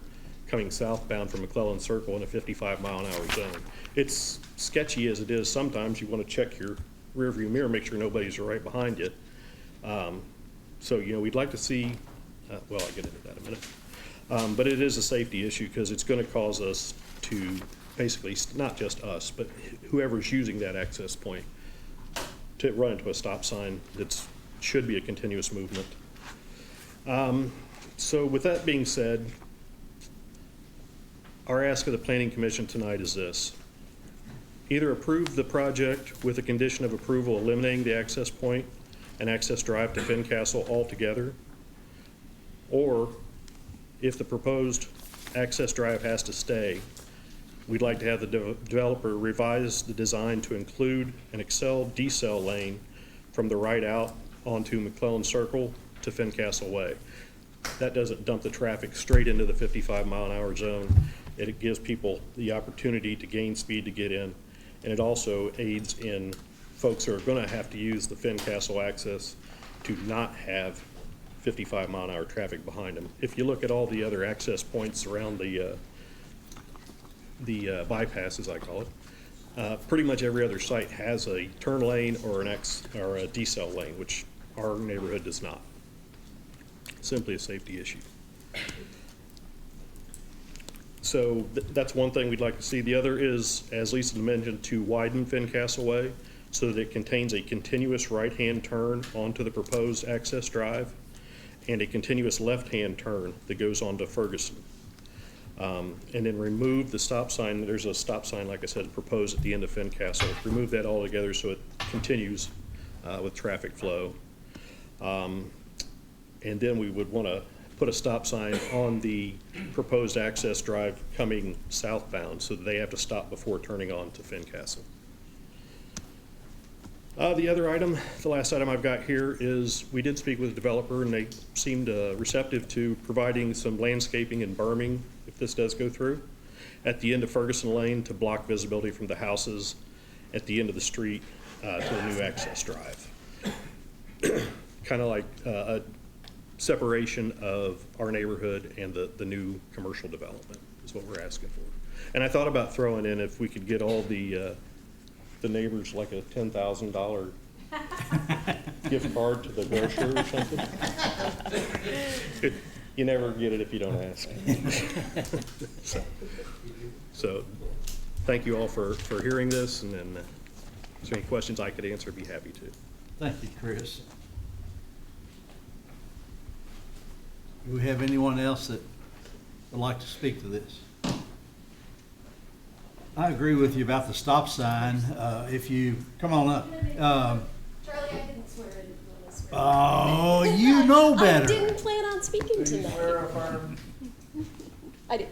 coming southbound from McClellan Circle in a 55-mile-an-hour zone. It's sketchy as it is. Sometimes you want to check your rearview mirror, make sure nobody's right behind you. So, we'd like to see, well, I'll get into that in a minute. But it is a safety issue because it's going to cause us to basically, not just us, but whoever's using that access point, to run into a stop sign that should be a continuous movement. So with that being said, our ask of the Planning Commission tonight is this. Either approve the project with a condition of approval eliminating the access point and access drive to Fincastle altogether, or if the proposed access drive has to stay, we'd like to have the developer revise the design to include an decel lane from the right out onto McClellan Circle to Fincastle Way. That doesn't dump the traffic straight into the 55-mile-an-hour zone. It gives people the opportunity to gain speed to get in, and it also aids in folks who are going to have to use the Fincastle access to not have 55-mile-an-hour traffic behind them. If you look at all the other access points around the bypass, as I call it, pretty much every other site has a turn lane or a decel lane, which our neighborhood does not. Simply a safety issue. So that's one thing we'd like to see. The other is, as Lisa mentioned, to widen Fincastle Way so that it contains a continuous right-hand turn onto the proposed access drive and a continuous left-hand turn that goes onto Ferguson. And then remove the stop sign. There's a stop sign, like I said, proposed at the end of Fincastle. Remove that altogether so it continues with traffic flow. And then we would want to put a stop sign on the proposed access drive coming southbound so that they have to stop before turning on to Fincastle. The other item, the last item I've got here is we did speak with the developer and they seemed receptive to providing some landscaping and berming if this does go through at the end of Ferguson Lane to block visibility from the houses at the end of the street to the new access drive. Kind of like a separation of our neighborhood and the new commercial development is what we're asking for. And I thought about throwing in if we could get all the neighbors like a $10,000 Gift card to the grocer or something? You never get it if you don't ask. So, thank you all for hearing this, and then if there's any questions I could answer, I'd be happy to. Thank you, Chris. Do we have anyone else that would like to speak to this? I agree with you about the stop sign. If you, come on up. Charlie, I didn't swear, I didn't want to swear. Oh, you know I better. didn't plan on speaking tonight. I did.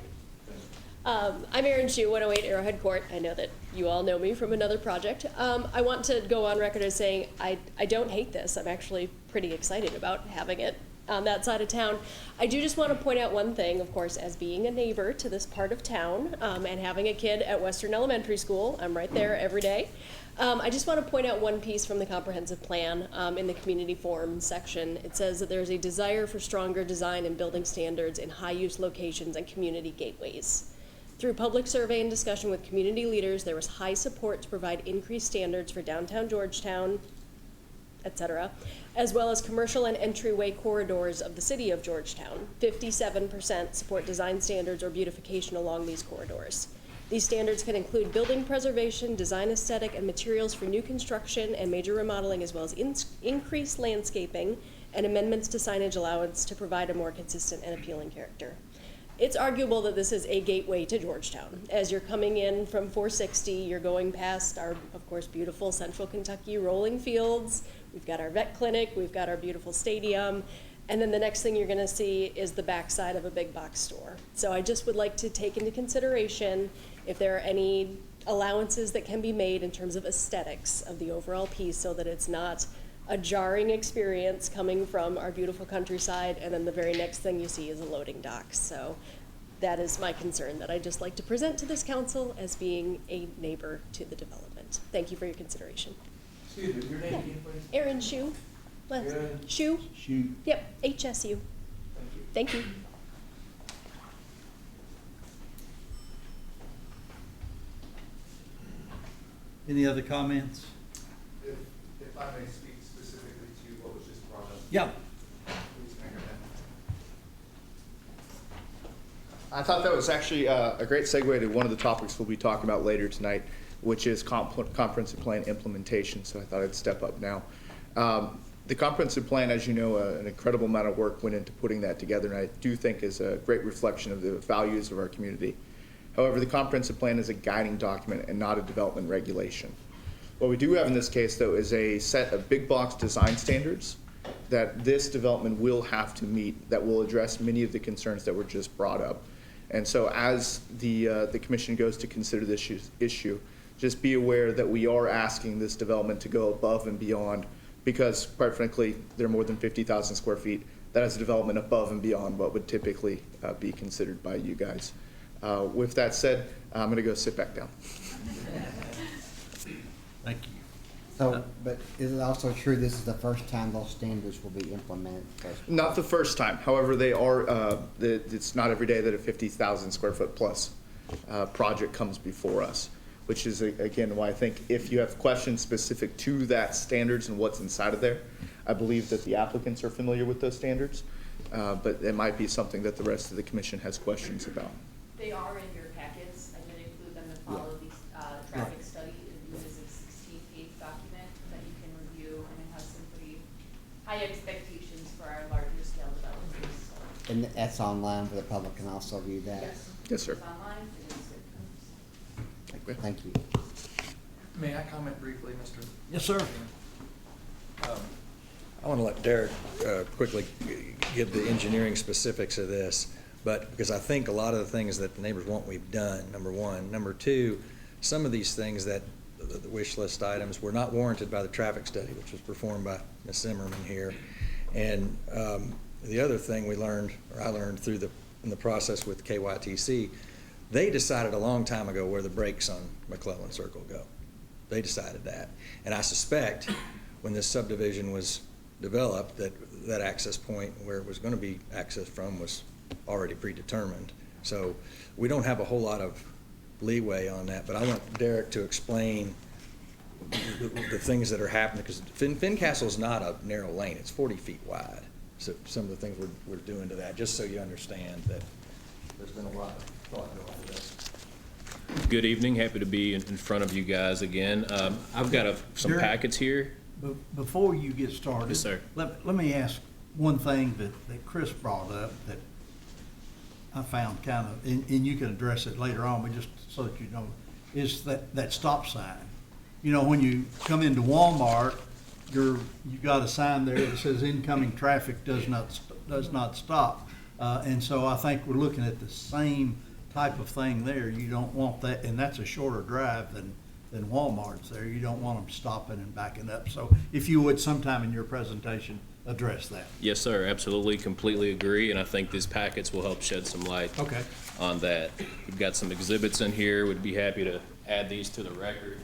I'm Erin Shue, 108 Arrowhead Court. I know that you all know me from another project. I want to go on record as saying I don't hate this. I'm actually pretty excited about having it on that side of town. I do just want to point out one thing, of course, as being a neighbor to this part of town and having a kid at Western Elementary School. I'm right there every day. I just want to point out one piece from the comprehensive plan in the community forum section. It says that there's a desire for stronger design and building standards in high-use locations and community gateways. Through public survey and discussion with community leaders, there was high support to provide increased standards for downtown Georgetown, etc., as well as commercial and entryway corridors of the city of Georgetown. 57% support design standards or beautification along these corridors. These standards can include building preservation, design aesthetic, and materials for new construction and major remodeling, as well as increased landscaping and amendments to signage allowance to provide a more consistent and appealing character. It's arguable that this is a gateway to Georgetown. As you're coming in from 460, you're going past our, of course, beautiful Central Kentucky rolling fields. We've got our vet clinic, we've got our beautiful stadium, and then the next thing you're gonna see is the backside of a big box store. So I just would like to take into consideration if there are any allowances that can be made in terms of aesthetics of the overall piece so that it's not a jarring experience coming from our beautiful countryside, and then the very next thing you see is a loading dock. So that is my concern that I just like to present to this council as being a neighbor to the development. Thank you for your consideration. Excuse me, your name again, please? Erin Shue. Erin. Shue? Shoot. Yep, HSU. Thank you. Thank you. Any other comments? If I may speak specifically to what was just brought up. Yeah. Please, Mayor. I thought that was actually a great segue to one of the topics we'll be talking about later tonight, which is comprehensive plan implementation, so I thought I'd step up now. The comprehensive plan, as you know, an incredible amount of work went into putting that together, and I do think is a great reflection of the values of our community. However, the comprehensive plan is a guiding document and not a development regulation. What we do have in this case, though, is a set of big box design standards that this development will have to meet that will address many of the concerns that were just brought up. And so as the commission goes to consider this issue, just be aware that we are asking this development to go above and beyond because, quite frankly, they're more than 50,000 square feet. That is a development above and beyond what would typically be considered by you guys. With that said, I'm going to go sit back down. Thank you. So, but is it also true this is the first time those standards will be implemented? Not the first time. However, they are. It's not every day that a 50,000 square foot plus project comes before us, which is again why I think if you have questions specific to that standards and what's inside of there, I believe that the applicants are familiar with those standards, but it might be something that the rest of the commission has questions about. They are in your packets. I did include them to follow the traffic study. It is a 16-page document that you can review, and it has some pretty high expectations for our larger scale developments. So, And that's online where the public can also view that? yes. Yes, sir. It's online. It is. Thank you. Thank you. May I comment briefly, Mr.? Yes, sir. I want to let Derek quickly give the engineering specifics of this, but because I think a lot of the things that the neighbors want, we've done, number one. Number two, some of these things that the wish list items were not warranted by the traffic study, which was performed by Ms. Zimmerman here. And the other thing we learned, or I learned in the process with KYTC, they decided a long time ago where the brakes on McClellan Circle go. They decided that. And I suspect when this subdivision was developed that access point where it was going to be accessed from was already predetermined. So we don't have a whole lot of leeway on that, but I want Derek to explain the things that are happening, because Fincastle is not a narrow lane, it's 40 feet wide. So some of the things we're doing to that, just so you understand that there's been a lot of thought going into this. Good evening, happy to be in front of you guys again. I've got some Jerry? packets here. Before you get started. Yes, sir. Let me ask one thing that Chris brought up that I found kind of, and you can address it later on, but just so that you know, is that stop sign. You know, when you come into Walmart, you got a sign there that says incoming traffic does not stop. And so I think we're looking at the same type of thing there. You don't want that, and that's a shorter drive than Walmart's there. You don't want them stopping and backing up. So if you would sometime in your presentation, address that. Yes, sir, absolutely, completely agree, and I think these packets will help shed some light Okay. on that. We've got some exhibits in here, would be happy to add these to the record.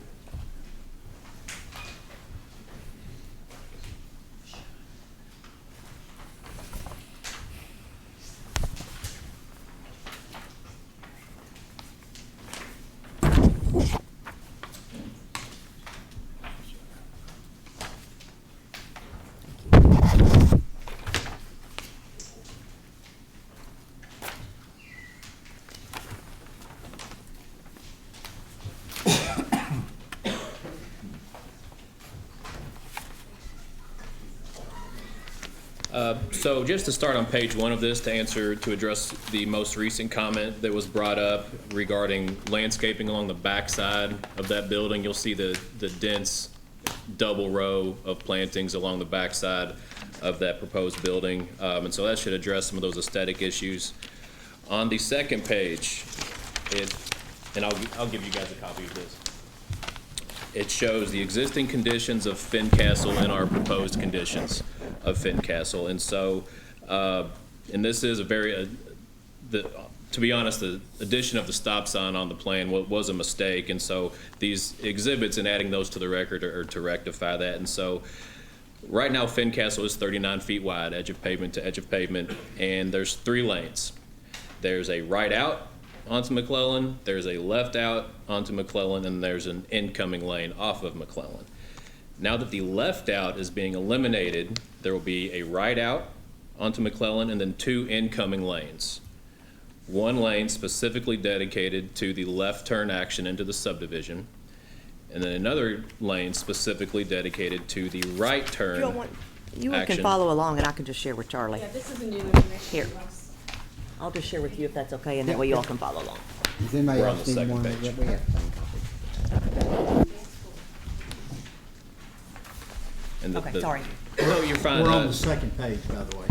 So just to start on page 1 of this, to address the most recent comment that was brought up regarding landscaping along the backside of that building, you'll see the dense double row of plantings along the backside of that proposed building. And so that should address some of those aesthetic issues. On the second page, and I'll give you guys a copy of this. It shows the existing conditions of Fincastle and our proposed conditions of Fincastle. And so, and this is a very, to be honest, the addition of the stop sign on the plan was a mistake. And so these exhibits and adding those to the record are to rectify that. And so right now Fincastle is 39 feet wide, edge of pavement to edge of pavement, and there's 3 lanes. There's a right out onto McClellan, there's a left out onto McClellan, and there's an incoming lane off of McClellan. Now that the left out is being eliminated, there will be a right out onto McClellan and then 2 incoming lanes. 1 lane specifically dedicated to the left turn action into the subdivision, and then another lane specifically dedicated to the right turn You can action. follow along and I can just share with Charlie. Yeah, this is a new information. Here. I'll just share with you if that's okay, and that way you all can follow along. Does anybody We're on else the need second one? page. Yeah, we have the same copy. And Okay, sorry. No, you're fine. We're on the second page, by the way.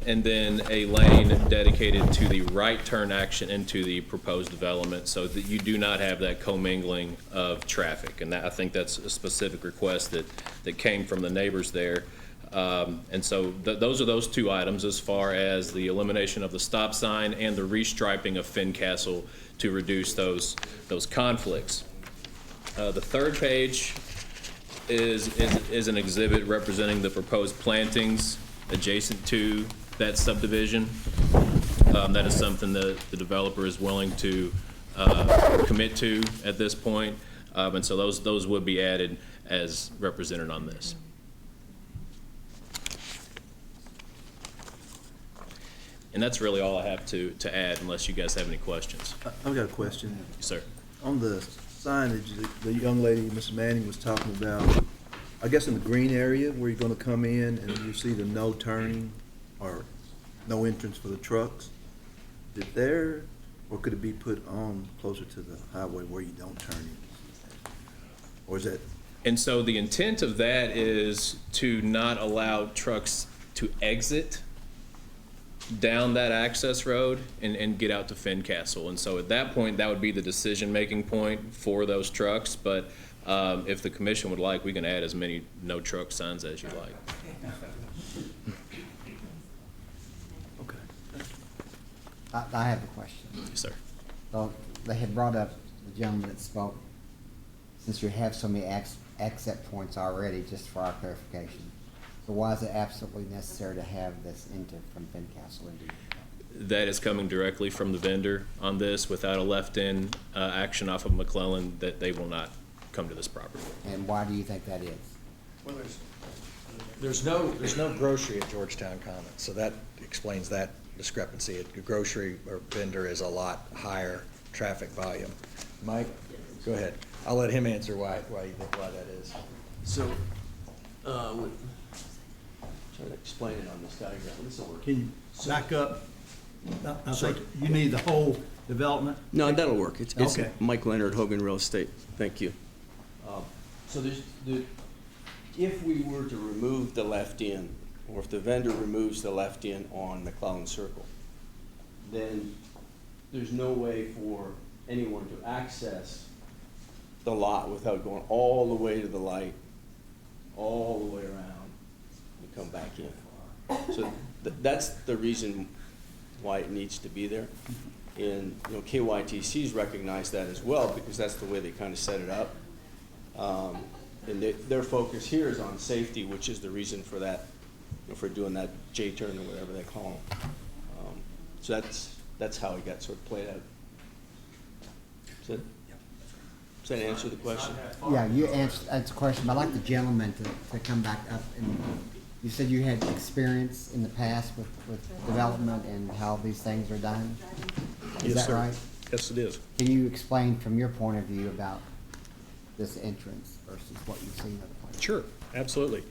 And then a lane dedicated to the right turn action into the proposed development so that you do not have that commingling of traffic. And that, I think that's a specific request that came from the neighbors there. And so those are those 2 items as far as the elimination of the stop sign and the restriping of Fincastle to reduce those conflicts. The third page is an exhibit representing the proposed plantings adjacent to that subdivision. That is something that the developer is willing to commit to at this point. And so those would be added as represented on this. And that's really all I have to add, unless you guys have any questions. I've got a question. Yes, sir. On the signage, the young lady, Mrs. Manning, was talking about, I guess in the green area where you're gonna come in and you see the no turning or no entrance for the trucks. Is it there, or could it be put on closer to the highway where you don't turn in? Or is that? And so the intent of that is to not allow trucks to exit down that access road and get out to Fincastle. And so at that point, that would be the decision-making point for those trucks. But if the commission would like, we can add as many no truck signs as you like. Okay. I have a question. Yes, sir. So they had brought up, the gentleman that spoke, since you have so many exit points already, just for our clarification, so why is it absolutely necessary to have this from Fincastle into? That is coming directly from the vendor on this. Without a left-in action off of McClellan, that they will not come to this property. And why do you think that is? Well, there's no grocery at Georgetown Commons, so that explains that discrepancy. A grocery or vendor is a lot higher traffic volume. Mike, go ahead. I'll let him answer why you think why that is. So, try to explain it on this diagram. This will work. Can you back up? I think you need the whole development. No, that'll work. It's Okay. Mike Leonard, Hogan Real Estate. Thank you. So if we were to remove the left in, or if the vendor removes the left in on McClellan Circle, then there's no way for anyone to access the lot without going all the way to the light, all the way around, and come back in. So that's the reason why it needs to be there. And, you know, KYTC's recognize that as well, because that's the way they kind of set it up. And their focus here is on safety, which is the reason for that, you know, for doing that J-turn or whatever they call them. So that's how it got sort of played out. Does that answer the question? Yeah, you answered that's a question, but I'd like the gentleman to come back up. And you said you had experience in the past with development and how these things are done. Is Yes, that sir. right? Yes, it is. Can you explain from your point of view about this entrance versus what you've seen other places? Sure, absolutely.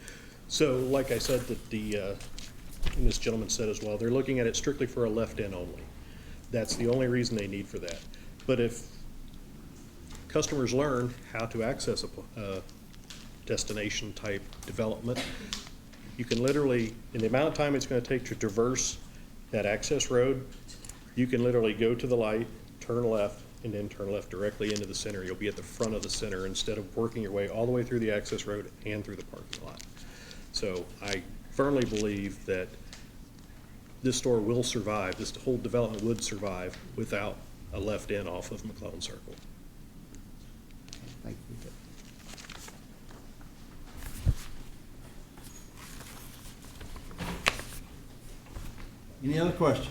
So like I said, that and this gentleman said as well, they're looking at it strictly for a left-in only. That's the only reason they need for that. But if customers learn how to access a destination-type development, you can literally, in the amount of time it's going to take to traverse that access road, you can literally go to the light, turn left, and then turn left directly into the center. You'll be at the front of the center instead of working your way all the way through the access road and through the parking lot. So I firmly believe that this store will survive, this whole development would survive without a left in off of McClellan Circle. Thank you. Any other questions?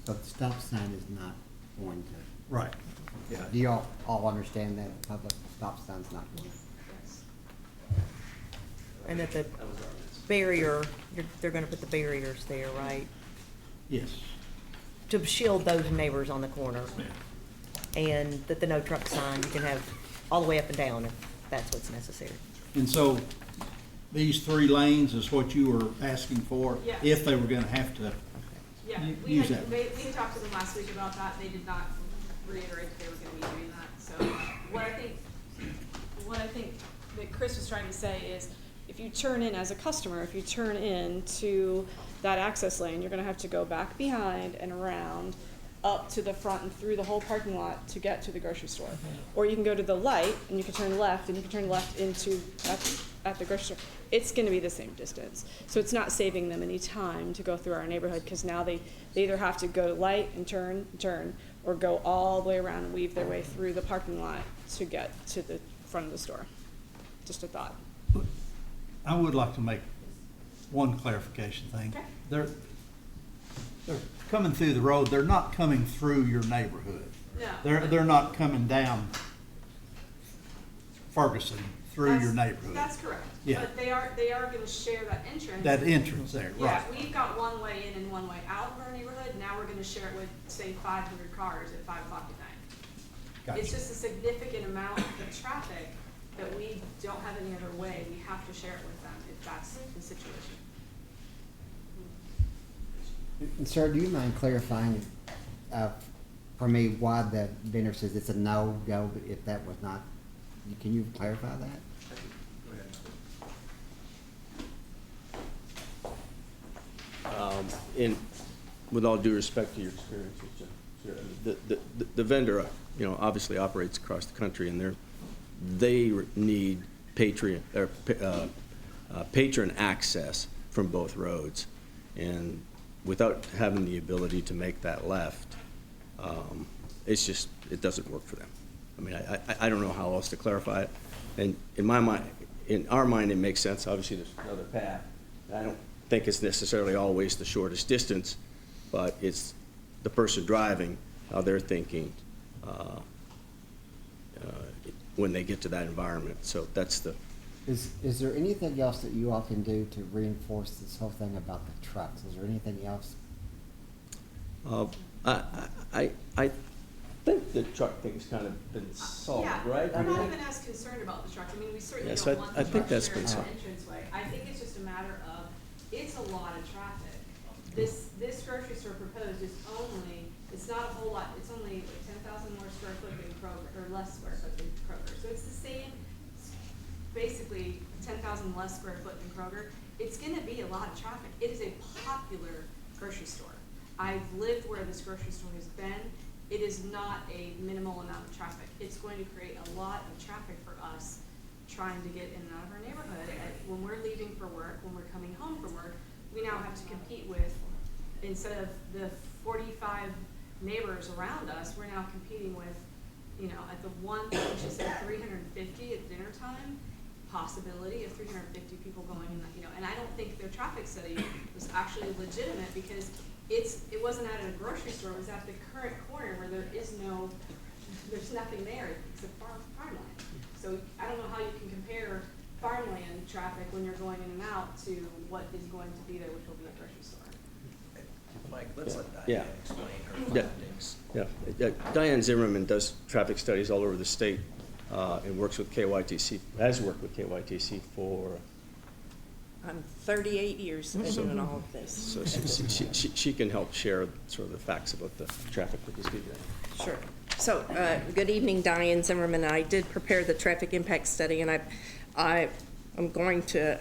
So the stop sign is not going to. Right. Yeah. Do you all understand that the public stop sign's not going? And that the barrier, they're gonna put the barriers there, right? Yes. To shield those neighbors on the corner. And that the no truck sign, you can have all the way up and down if that's what's necessary. And so these 3 lanes is what you were asking for? Yes. If they were gonna have to Yeah, we use had, that. we talked to them last week about that, they did not reiterate that they were gonna be doing that, so what I think that Chris was trying to say is, if you turn in as a customer, if you turn in to that access lane, you're gonna have to go back behind and around, up to the front and through the whole parking lot to get to the grocery store. Or you can go to the light, and you can turn left, and you can turn left into, at the grocery store. It's gonna be the same distance. So it's not saving them any time to go through our neighborhood, because now they either have to go light and turn, or go all the way around and weave their way through the parking lot to get to the front of the store. Just a thought. I would like to make one clarification thing. Okay. They're coming through the road, they're not coming through your neighborhood. No. They're not coming down Ferguson through your neighborhood. That's correct. Yeah. But they are gonna share that entrance. That entrance there, Yeah, right. we've got one way in and one way out of our neighborhood, now we're gonna share it with, say, 500 cars at 5 o'clock at night. Gotcha. It's just a significant amount of traffic that we don't have any other way, we have to share it with them if that's the situation. And sir, do you mind clarifying for me why the vendor says it's a no-go if that was not, can you clarify that? With all due respect to your experience, the vendor, you know, obviously operates across the country, and they need patron access from both roads, and without having the ability to make that left, it's just, it doesn't work for them. I mean, I don't know how else to clarify it, and in my mind, in our mind, it makes sense. Obviously, there's another path. I don't think it's necessarily always the shortest distance, but it's the person driving, how they're thinking when they get to that environment. So that's the, Is there anything else that you all can do to reinforce this whole thing about the trucks? Is there anything else? I think the truck thing's kind of been solved, right? We're not even as concerned about the trucks. I mean, we certainly Yeah, so don't want I the think trucks that's been sharing solved. the entranceway. I think it's just a matter of, it's a lot of traffic. This grocery store proposed is only, it's not a whole lot, it's only like 10,000 more square foot than Kroger, or less square foot than Kroger. So it's the same, basically 10,000 less square foot than Kroger. It's gonna be a lot of traffic. It is a popular grocery store. I've lived where this grocery store has been. It is not a minimal amount of traffic. It's going to create a lot of traffic for us trying to get in and out of our neighborhood. When we're leaving for work, when we're coming home from work, we now have to compete with, instead of the 45 neighbors around us, we're now competing with, you know, at the one thing she said 350 at dinner time, possibility of 350 people going in, you know, and I don't think their traffic study was actually legitimate because it wasn't at a grocery store, it was at the current corner where there's nothing there except farmland. So I don't know how you can compare farmland traffic when you're going in and out to what is going to be there, which will be a grocery store. Mike, let's let Yeah. Diane explain her findings. Yeah, Diane Zimmerman does traffic studies all over the state and works with KYTC, has worked with KYTC for, 38 years of doing all of this. so she can help share sort of the facts about the traffic with these people. Sure. So, good evening, Diane Zimmerman. I did prepare the traffic impact study, and I'm going to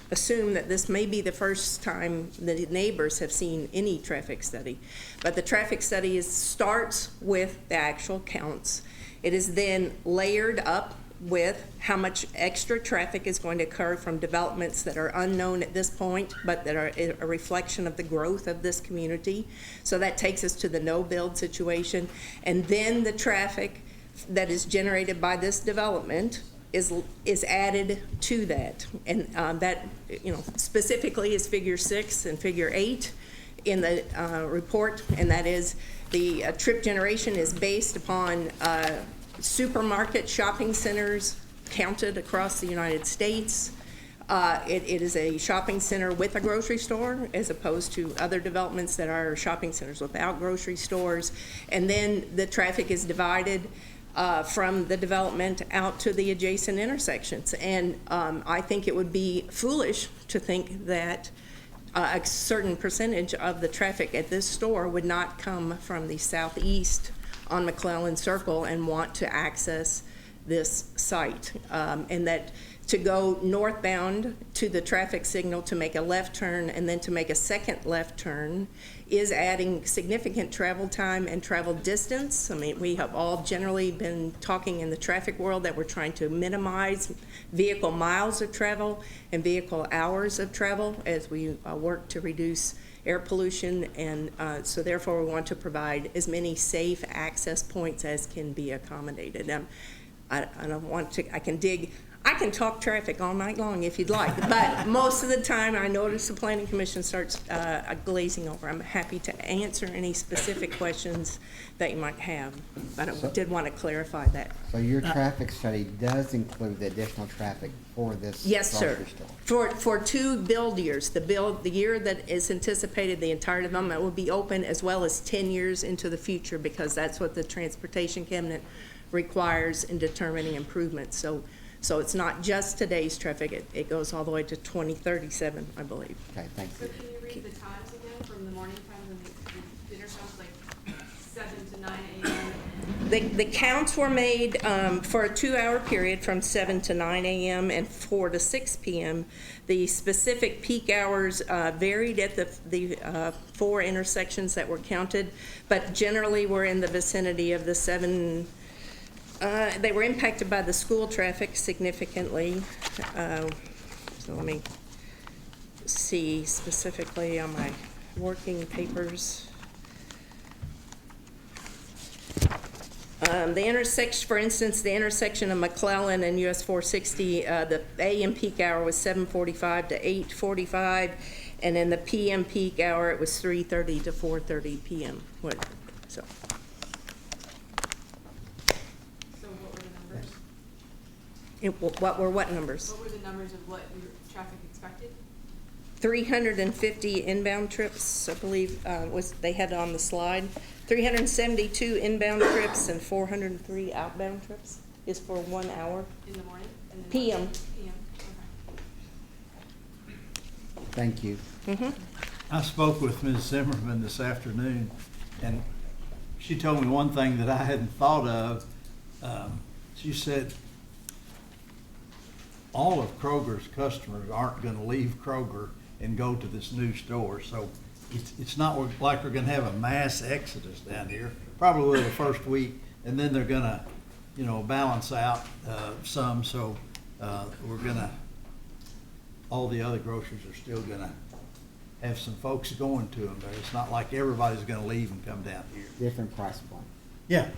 assume that this may be the first time the neighbors have seen any traffic study. But the traffic study starts with the actual counts. It is then layered up with how much extra traffic is going to occur from developments that are unknown at this point, but that are a reflection of the growth of this community. So that takes us to the no-build situation. And then the traffic that is generated by this development is added to that. And that, you know, specifically is figure 6 and figure 8 in the report, and that is the trip generation is based upon supermarket shopping centers counted across the United States. It is a shopping center with a grocery store as opposed to other developments that are shopping centers without grocery stores. And then the traffic is divided from the development out to the adjacent intersections. And I think it would be foolish to think that a certain percentage of the traffic at this store would not come from the southeast on McClellan Circle and want to access this site. And that to go northbound to the traffic signal to make a left turn and then to make a second left turn is adding significant travel time and travel distance. I mean, we have all generally been talking in the traffic world that we're trying to minimize vehicle miles of travel and vehicle hours of travel as we work to reduce air pollution, and so therefore we want to provide as many safe access points as can be accommodated. I don't want to, I can talk traffic all night long if you'd like, but most of the time I notice the Planning Commission starts glazing over. I'm happy to answer any specific questions that you might have, but I did want to clarify that. So your traffic study does include the additional traffic for this Yes, sir. grocery store? For 2 build years. The year that is anticipated, the entire development will be open, as well as 10 years into the future, because that's what the Transportation Cabinet requires in determining improvements. So it's not just today's traffic, it goes all the way to 2037, I believe. Okay, thank So you. can you read the times again from the morning times and the dinner times, like 7 to 9 a.m.? The counts were made for a 2-hour period from 7 to 9 a.m. and 4 to 6 p.m. The specific peak hours varied at the 4 intersections that were counted, but generally we're in the vicinity of the 7. They were impacted by the school traffic significantly. So let me see specifically on my working papers. The intersection, for instance, the intersection of McClellan and US 460, the AM peak hour was 7:45 to 8:45, And in the PM peak hour, it was 3:30 to 4:30 PM. So, So what were the numbers? what numbers? What were the numbers of what your traffic expected? 350 inbound trips, I believe, they had it on the slide. 372 inbound trips and 403 outbound trips is for 1 hour. In the morning? And then PM. PM, okay. Thank you. I spoke with Ms. Zimmerman this afternoon, and she told me one thing that I hadn't thought of. She said, all of Kroger's customers aren't gonna leave Kroger and go to this new store, so it's not like we're gonna have a mass exodus down here, probably will the first week, and then they're gonna, balance out, some, so, we're gonna, all the other groceries are still gonna have some folks going to them there. It's not like everybody's gonna leave and come down here. Different price point. Yeah,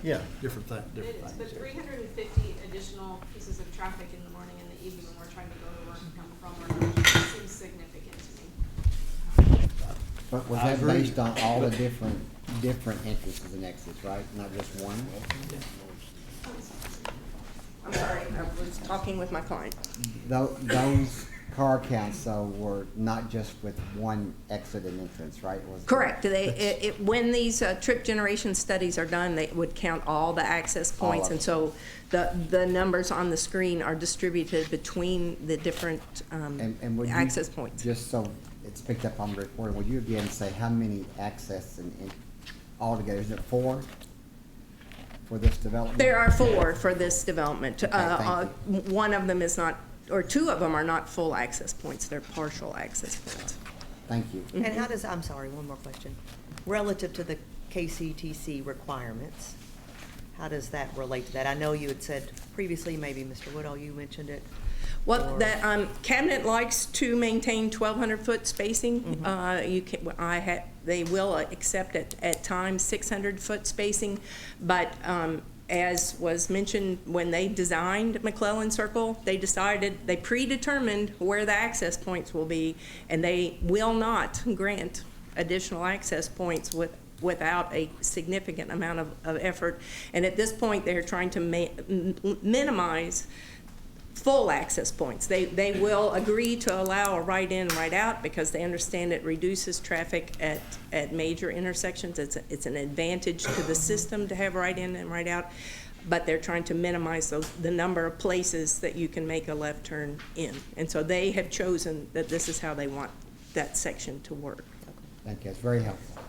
different It is, things. but 350 additional pieces of traffic in the morning and the evening when we're trying to go to work and come from work seems significant to me. But was I that agree. based on all the different entrances and exits, right? Not just one? I'm sorry, I was talking with my client. Those car counts, though, were not just with one exit and entrance, right? Correct. When these trip generation studies are done, they would count all the access points, and so the numbers on the screen are distributed between the different And would you- access points. Just so it's picked up on the recording, would you again say how many access and altogether? Is it 4 for this development? There are 4 for this development. thank One of them is not, or 2 of them are not full access points, they're partial access points. Thank you. And how does, I'm sorry, one more question. Relative to the KCTC requirements, how does that relate to that? I know you had said previously, maybe Mr. Woodall, you mentioned it. Well, or- the cabinet likes to maintain 1,200-foot spacing. They will accept at times 600-foot spacing, but as was mentioned, when they designed McClellan Circle, they predetermined where the access points will be, and they will not grant additional access points without a significant amount of effort. And at this point, they're trying to minimize full access points. They will agree to allow a right in, right out because they understand it reduces traffic at major intersections. It's an advantage to the system to have right in and right out, but they're trying to minimize the number of places that you can make a left turn in. And so they have chosen that this is how they want that section to work. Thank you. It's very helpful.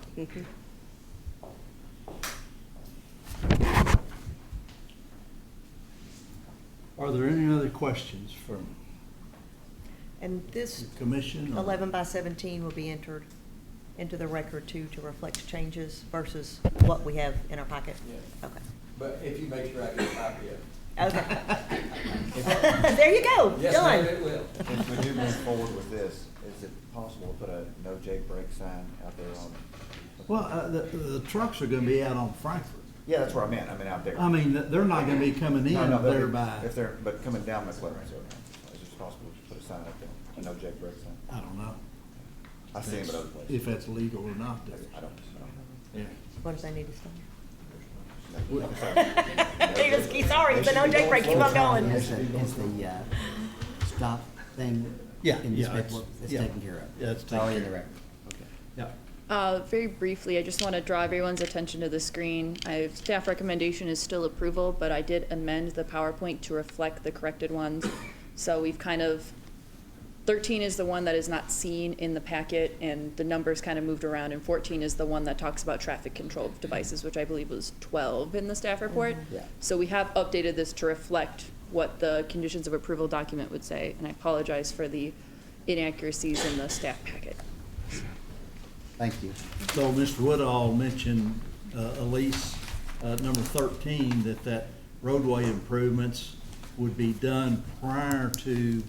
Are there any other questions from And this the commission? or- 11 by 17 will be entered into the record too to reflect changes versus what we have in our packet? Yes. Okay. But if you make sure I get a copy of it. Okay. There you go, Yes, done. ma'am, it will. If we do move forward with this, is it possible to put a no Jake brake sign out there on? Well, the trucks are gonna be out on Frankfurt. Yeah, that's where I meant, out there. I mean, they're not gonna be coming in No, but there by, if they're, but coming down McLaren, so is it possible to put a sign out there, a no Jake brake sign? I don't know. I see them at other places. If that's legal or not there. I don't know. Yeah. What does that need to say? No Sorry, it's a no Jake break, keep on going. Is the stop thing Yeah, in this yeah, paperwork? It's yeah. taken care of? Yeah, it's It's already in taken the care record? Okay. Yeah. Very briefly, I just want to draw everyone's attention to the screen. Staff recommendation is still approval, but I did amend the PowerPoint to reflect the corrected ones. So we've 13 is the one that is not seen in the packet, and the numbers kind of moved around, and 14 is the one that talks about traffic control devices, which I believe was 12 in the staff report. Yeah. So we have updated this to reflect what the conditions of approval document would say, and I apologize for the inaccuracies in the staff packet. Thank you. So Mr. Woodall mentioned, Elise, number 13, that roadway improvements would be done prior to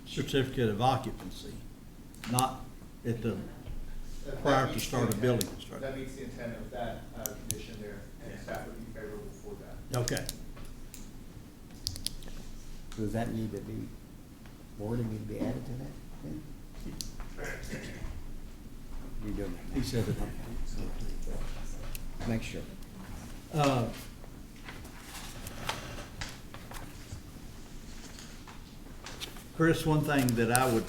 certificate of occupancy, not at the, prior to start of building construction. That meets the intent of that condition there, and staff would be favorable for that. Okay. Does that need to be, wording need to be added to that then? You doing He said it. it? Make sure. Chris, one thing that I would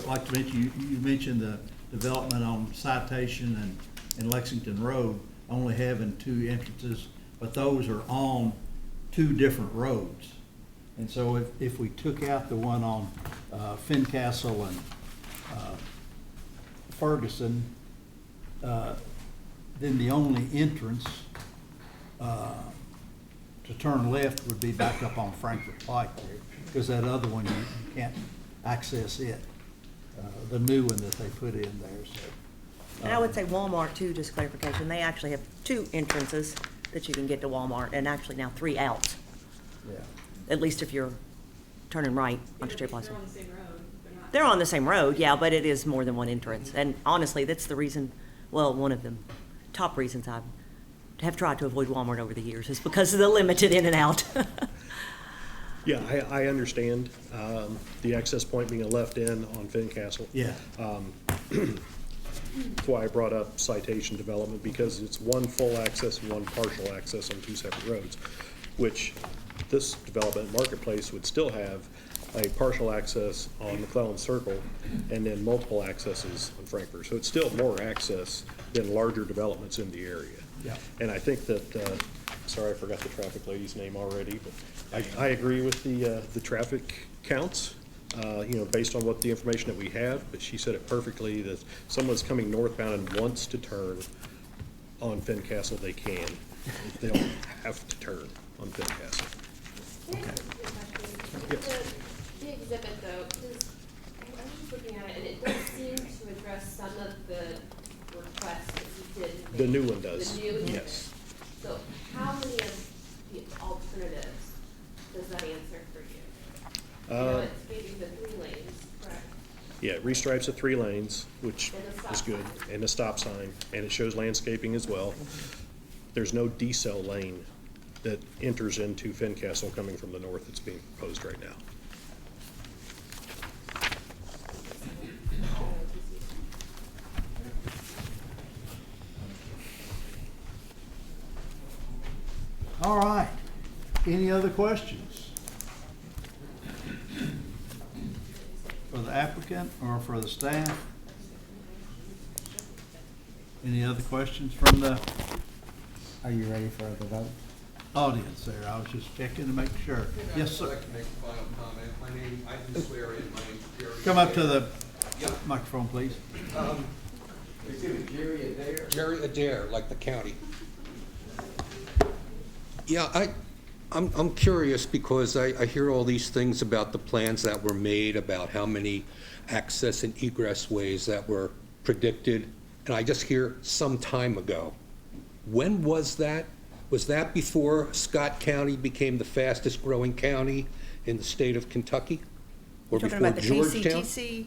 like to mention, you mentioned the development on Citation and Lexington Road only having 2 entrances, but those are on 2 different roads. And so if we took out the one on Fincastle and Ferguson, then the only entrance to turn left would be back up on Frankfurt Pike there, because that other one, you can't access it, the new one that they put in there, so. And I would say Walmart too, just clarification, they actually have 2 entrances that you can get to Walmart, and actually now 3 outs, Yeah. at least if you're turning right on Strip Plaza. They're on the same road. They're not. They're on the same road, yeah, but it is more than one entrance. And honestly, that's the reason, well, one of the top reasons I have tried to avoid Walmart over the years is because of the limited in and out. Yeah, I understand the access point being a left in on Fincastle. Yeah. That's why I brought up Citation Development, because it's one full access and one partial access on 2 separate roads, which this development Marketplace would still have a partial access on McClellan Circle and then multiple accesses on Frankfurt. So it's still more access than larger developments in the area. Yeah. And I think that, sorry, I forgot the traffic lady's name already, but I agree with the traffic counts, based on what the information that we have, but she said it perfectly, that someone's coming northbound and wants to turn on Fincastle, they can. They don't have to turn on Fincastle. Can I ask a question? Yes. The exhibit though, I was just looking at it, and it does seem to address some of the requests that you did make. The new one does. The new exhibit. Yes. So how many of the alternatives does that answer for you? It's maybe the 3 lanes, correct? Yeah, it restripes the 3 lanes, which And the stop is good, sign. and the stop sign, and it shows landscaping as well. There's no decel lane that enters into Fincastle coming from the north that's being proposed right now. All right. Any other questions? For the applicant or for the staff? Any other questions from the Are you ready for the vote? audience there? I was just checking to make sure. Yes, sir. I'd like to make a final comment. My name, I can swear in, my name's Jerry. Come up to the Yeah. microphone, please. Is it Jerry Adair? Jerry Adair, like the county. Yeah, I'm curious because I hear all these things about the plans that were made, about how many access and egress ways that were predicted, and I just hear some time ago. When was that? Was that before Scott County became the fastest growing county in the state of Kentucky? Or You're talking before about the Georgetown? KCTC?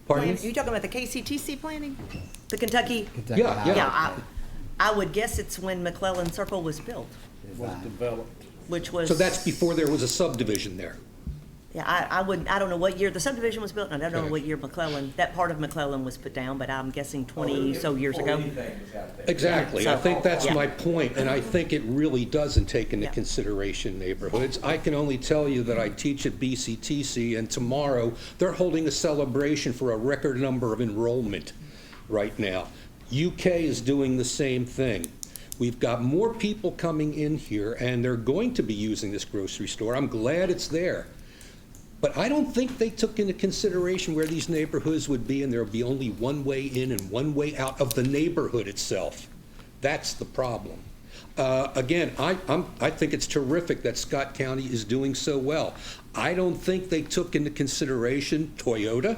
Pardon plan? me? You talking about the KCTC planning? The Kentucky? Kentucky Yeah, Highway. Yeah, I would guess it's when McClellan Circle was built, Design. which was. So that's before there was a subdivision there? Yeah, I don't know what year the subdivision was built, and I don't know Okay. what year McClellan, that part of McClellan was put down, but I'm guessing 20-so years ago. Exactly. I think that's Yeah. my point, and I think it really doesn't take into Yeah. consideration neighborhoods. I can only tell you that I teach at BCTC, and tomorrow, they're holding a celebration for a record number of enrollment right now. UK is doing the same thing. We've got more people coming in here, and they're going to be using this grocery store. I'm glad it's there. But I don't think they took into consideration where these neighborhoods would be, and there would be only one way in and one way out of the neighborhood itself. That's the problem. Again, I think it's terrific that Scott County is doing so well. I don't think they took into consideration Toyota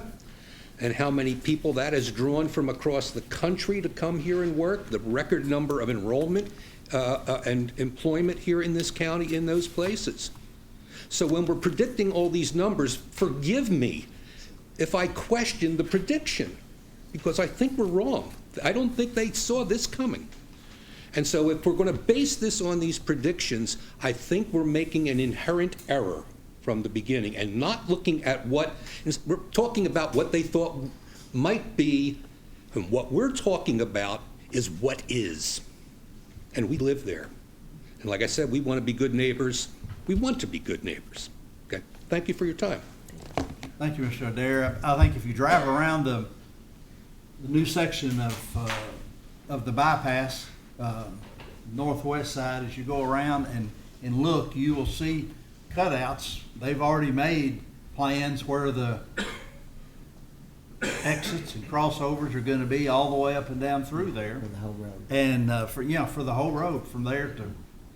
and how many people that has drawn from across the country to come here and work, the record number of enrollment and employment here in this county in those places. So when we're predicting all these numbers, forgive me if I question the prediction, because I think we're wrong. I don't think they saw this coming. And so if we're going to base this on these predictions, I think we're making an inherent error from the beginning and not looking at what, we're talking about what they thought might be, and what we're talking about is what is. And we live there. And like I said, we want to be good neighbors. We want to be good neighbors. Okay? Thank you for your time. Thank you, Mr. Adair. I think if you drive around the new section of the bypass, northwest side, as you go around and look, you will see cutouts. They've already made plans where the exits and crossovers are gonna be all the way up and down through there. For the whole road. And for the whole road, from there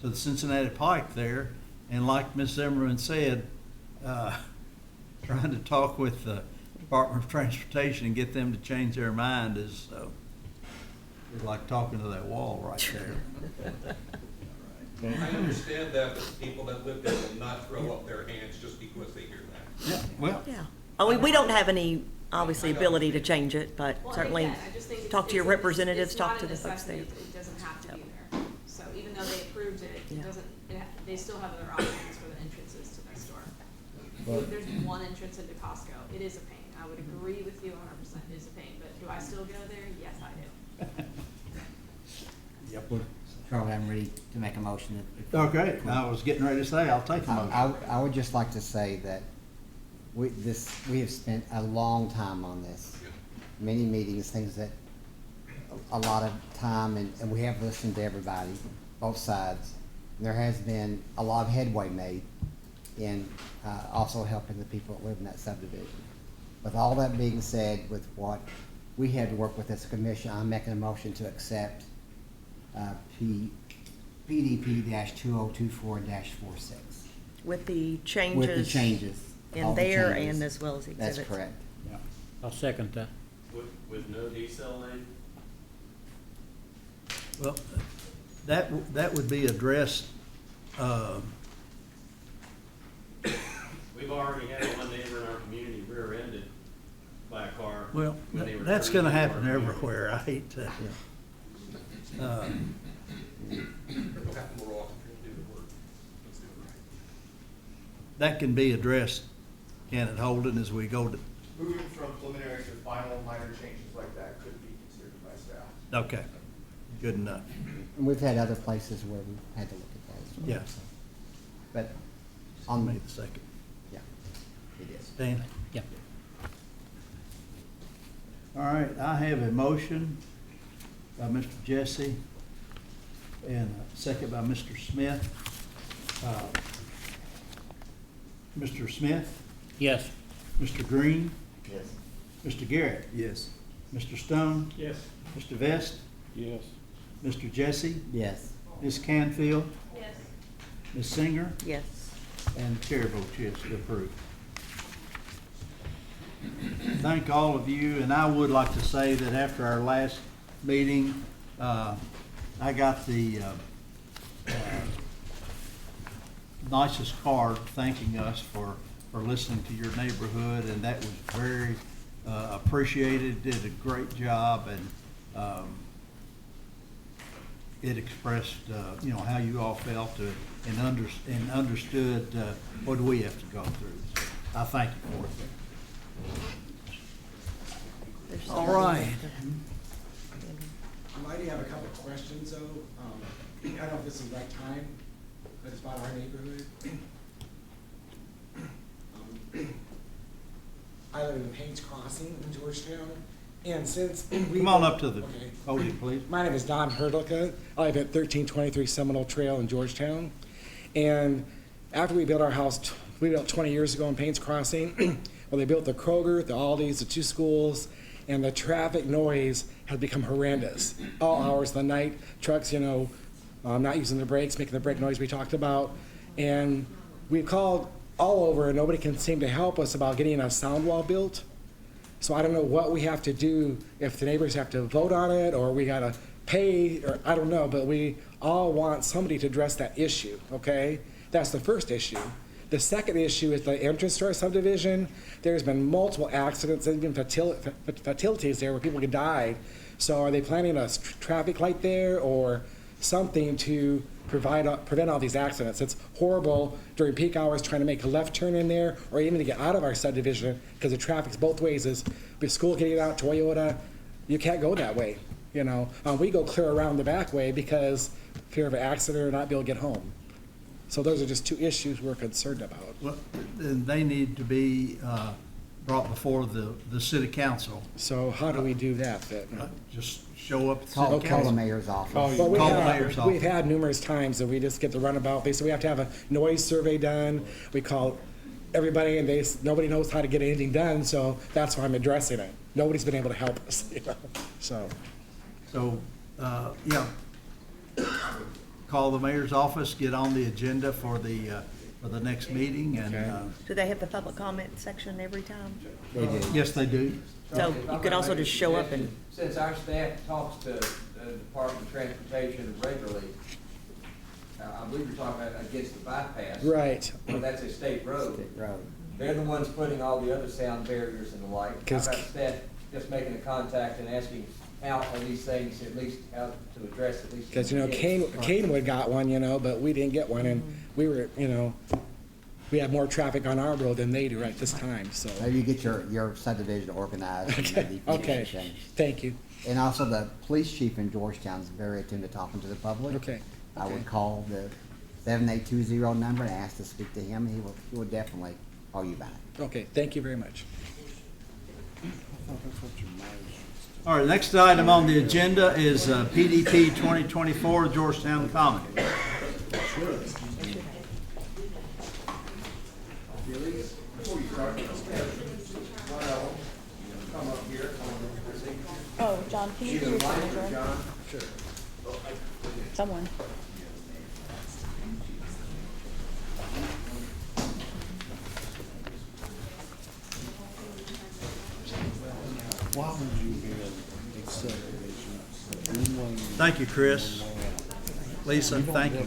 to the Cincinnati Pike there. And like Ms. Zimmerman said, trying to talk with the Department of Transportation and get them to change their mind is like talking to that wall right there. I understand that, but the people that live there will not throw up their hands just because they hear that. Yeah, well, Yeah. Oh, we don't have any, obviously, ability to change it, but Well, certainly again, I just think talk to your it's- representatives, it's talk not to a the folks there. necessity. It doesn't have to be there. So even though they approved it, Yeah. it doesn't, they still have other options for the entrances to their store. But- There's one entrance into Costco. It is a pain. I would agree with you 100%. It is a pain, but do I still go there? Yes, I do. Yep. Charlie, I'm ready to make a motion. Okay, I was getting ready to say, I'll take a motion. I would just like to say that we have spent a long time on this. Many meetings, things that, a lot of time, and we have listened to everybody, both sides. And there has been a lot of headway made in also helping the people that live in that subdivision. With all that being said, with what we had to work with as a commission, I'm making a motion to accept PDP-2024-46. With the changes. With the changes. all In the there changes. and as well as exhibits. That's correct. I'll second that. With no decel lane? Well, that would be addressed, We've already had one neighbor in our community rear-ended by a car. well, when they were that's turning gonna into happen our community. everywhere. I hate to. It'll happen more often if you do the work. Let's do it right. That can be addressed, can it, Holden, as we go to, Moving from preliminary to final minor changes like that could be considered by staff. okay, good enough. And we've had other places where we've had to look at that as well. Yeah. so. But I'll on, make the second. yeah, it is. Dan? Yeah. All right, I have a motion by Mr. Jesse and a second by Mr. Smith. Mr. Smith? Yes. Mr. Green? Yes. Mr. Garrett? Yes. Mr. Stone? Yes. Mr. Vest? Yes. Mr. Jesse? Yes. Ms. Canfield? Yes. Ms. Singer? Yes. And the chair votes yes to approve. Thank all of you, and I would like to say that after our last meeting, I got the nicest card thanking us for listening to your neighborhood, and that was very appreciated, did a great job, and it expressed, how you all felt and understood what we have to go through. So I thank you for it. All right. I do have a couple of questions, though. I don't know if this is the right time, but it's about our neighborhood. I live in Payne's Crossing in Georgetown, and since we... Come on up to the Okay. podium, please. My name is Don Herdlicka. I live at 1323 Seminole Trail in Georgetown. And after we built our house, we built 20 years ago in Payne's Crossing, well, they built the Kroger, the Aldi's, the two schools, and the traffic noise has become horrendous. All hours of the night, trucks, not using the brakes, making the brake noise we talked about. And we've called all over, and nobody can seem to help us about getting a sound wall built. So I don't know what we have to do, if the neighbors have to vote on it, or we gotta pay, or I don't know, but we all want somebody to address that issue, okay? That's the first issue. The second issue is the entrance to our subdivision. There's been multiple accidents and even fatalities there where people have died. So are they planning a traffic light there, or something to prevent all these accidents. It's horrible during peak hours trying to make a left turn in there, or even to get out of our subdivision, because the traffic's both ways. Is with school getting out, Toyota, you can't go that way, you know. We go clear around the back way because fear of an accident or not be able to get home. So those are just two issues we're concerned about. Well, then they need to be brought before the city council. So how do we do that then? Just show up at the Call city the council. mayor's office. Well, Call the mayor's office. we've had numerous times that we just get the runabout. They say we have to have a noise survey done. We call everybody and nobody knows how to get anything done, so that's why I'm addressing it. Nobody's been able to help us, you know, so. So, yeah, call the mayor's office, get on the agenda for the next meeting, and, Do they have the public comment section every time? yes, they do. So you could also just show up and, Since our staff talks to the Department of Transportation regularly, I believe you're talking about against the bypass. Right. Well, that's a state road. State road. They're the ones putting all the other sound barriers and the like. How 'Cause- about staff just making a contact and asking out on these things, at least how to address at least. Because, you know, Canewood got one, you know, but we didn't get one, and we were, you know, we have more traffic on our road than they do right this time, so. Maybe you get your subdivision organized and maybe things Okay, can change. thank you. And also the police chief in Georgetown is very attuned to talking to the public. Okay. I would call the 7820 number and ask to speak to him. He will definitely call you back. Okay, thank you very much. All right, next item on the agenda is PDP 2024 Georgetown Common. Oh, John, can you do your signature? Sure. Someone. Why would you accept Thank you, Chris. Lisa, thank you.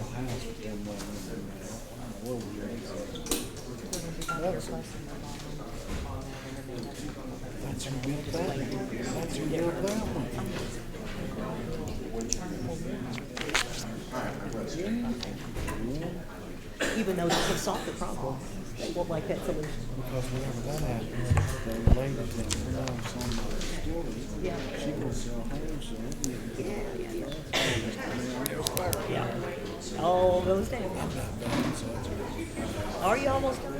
That's who built that. That's who built that one. even though this will solve the problem, they won't like that solution. Because whenever that happens, the lady that runs on the distillery, Yeah. she gonna sell homes, so Yeah. All goes down. Are you almost done?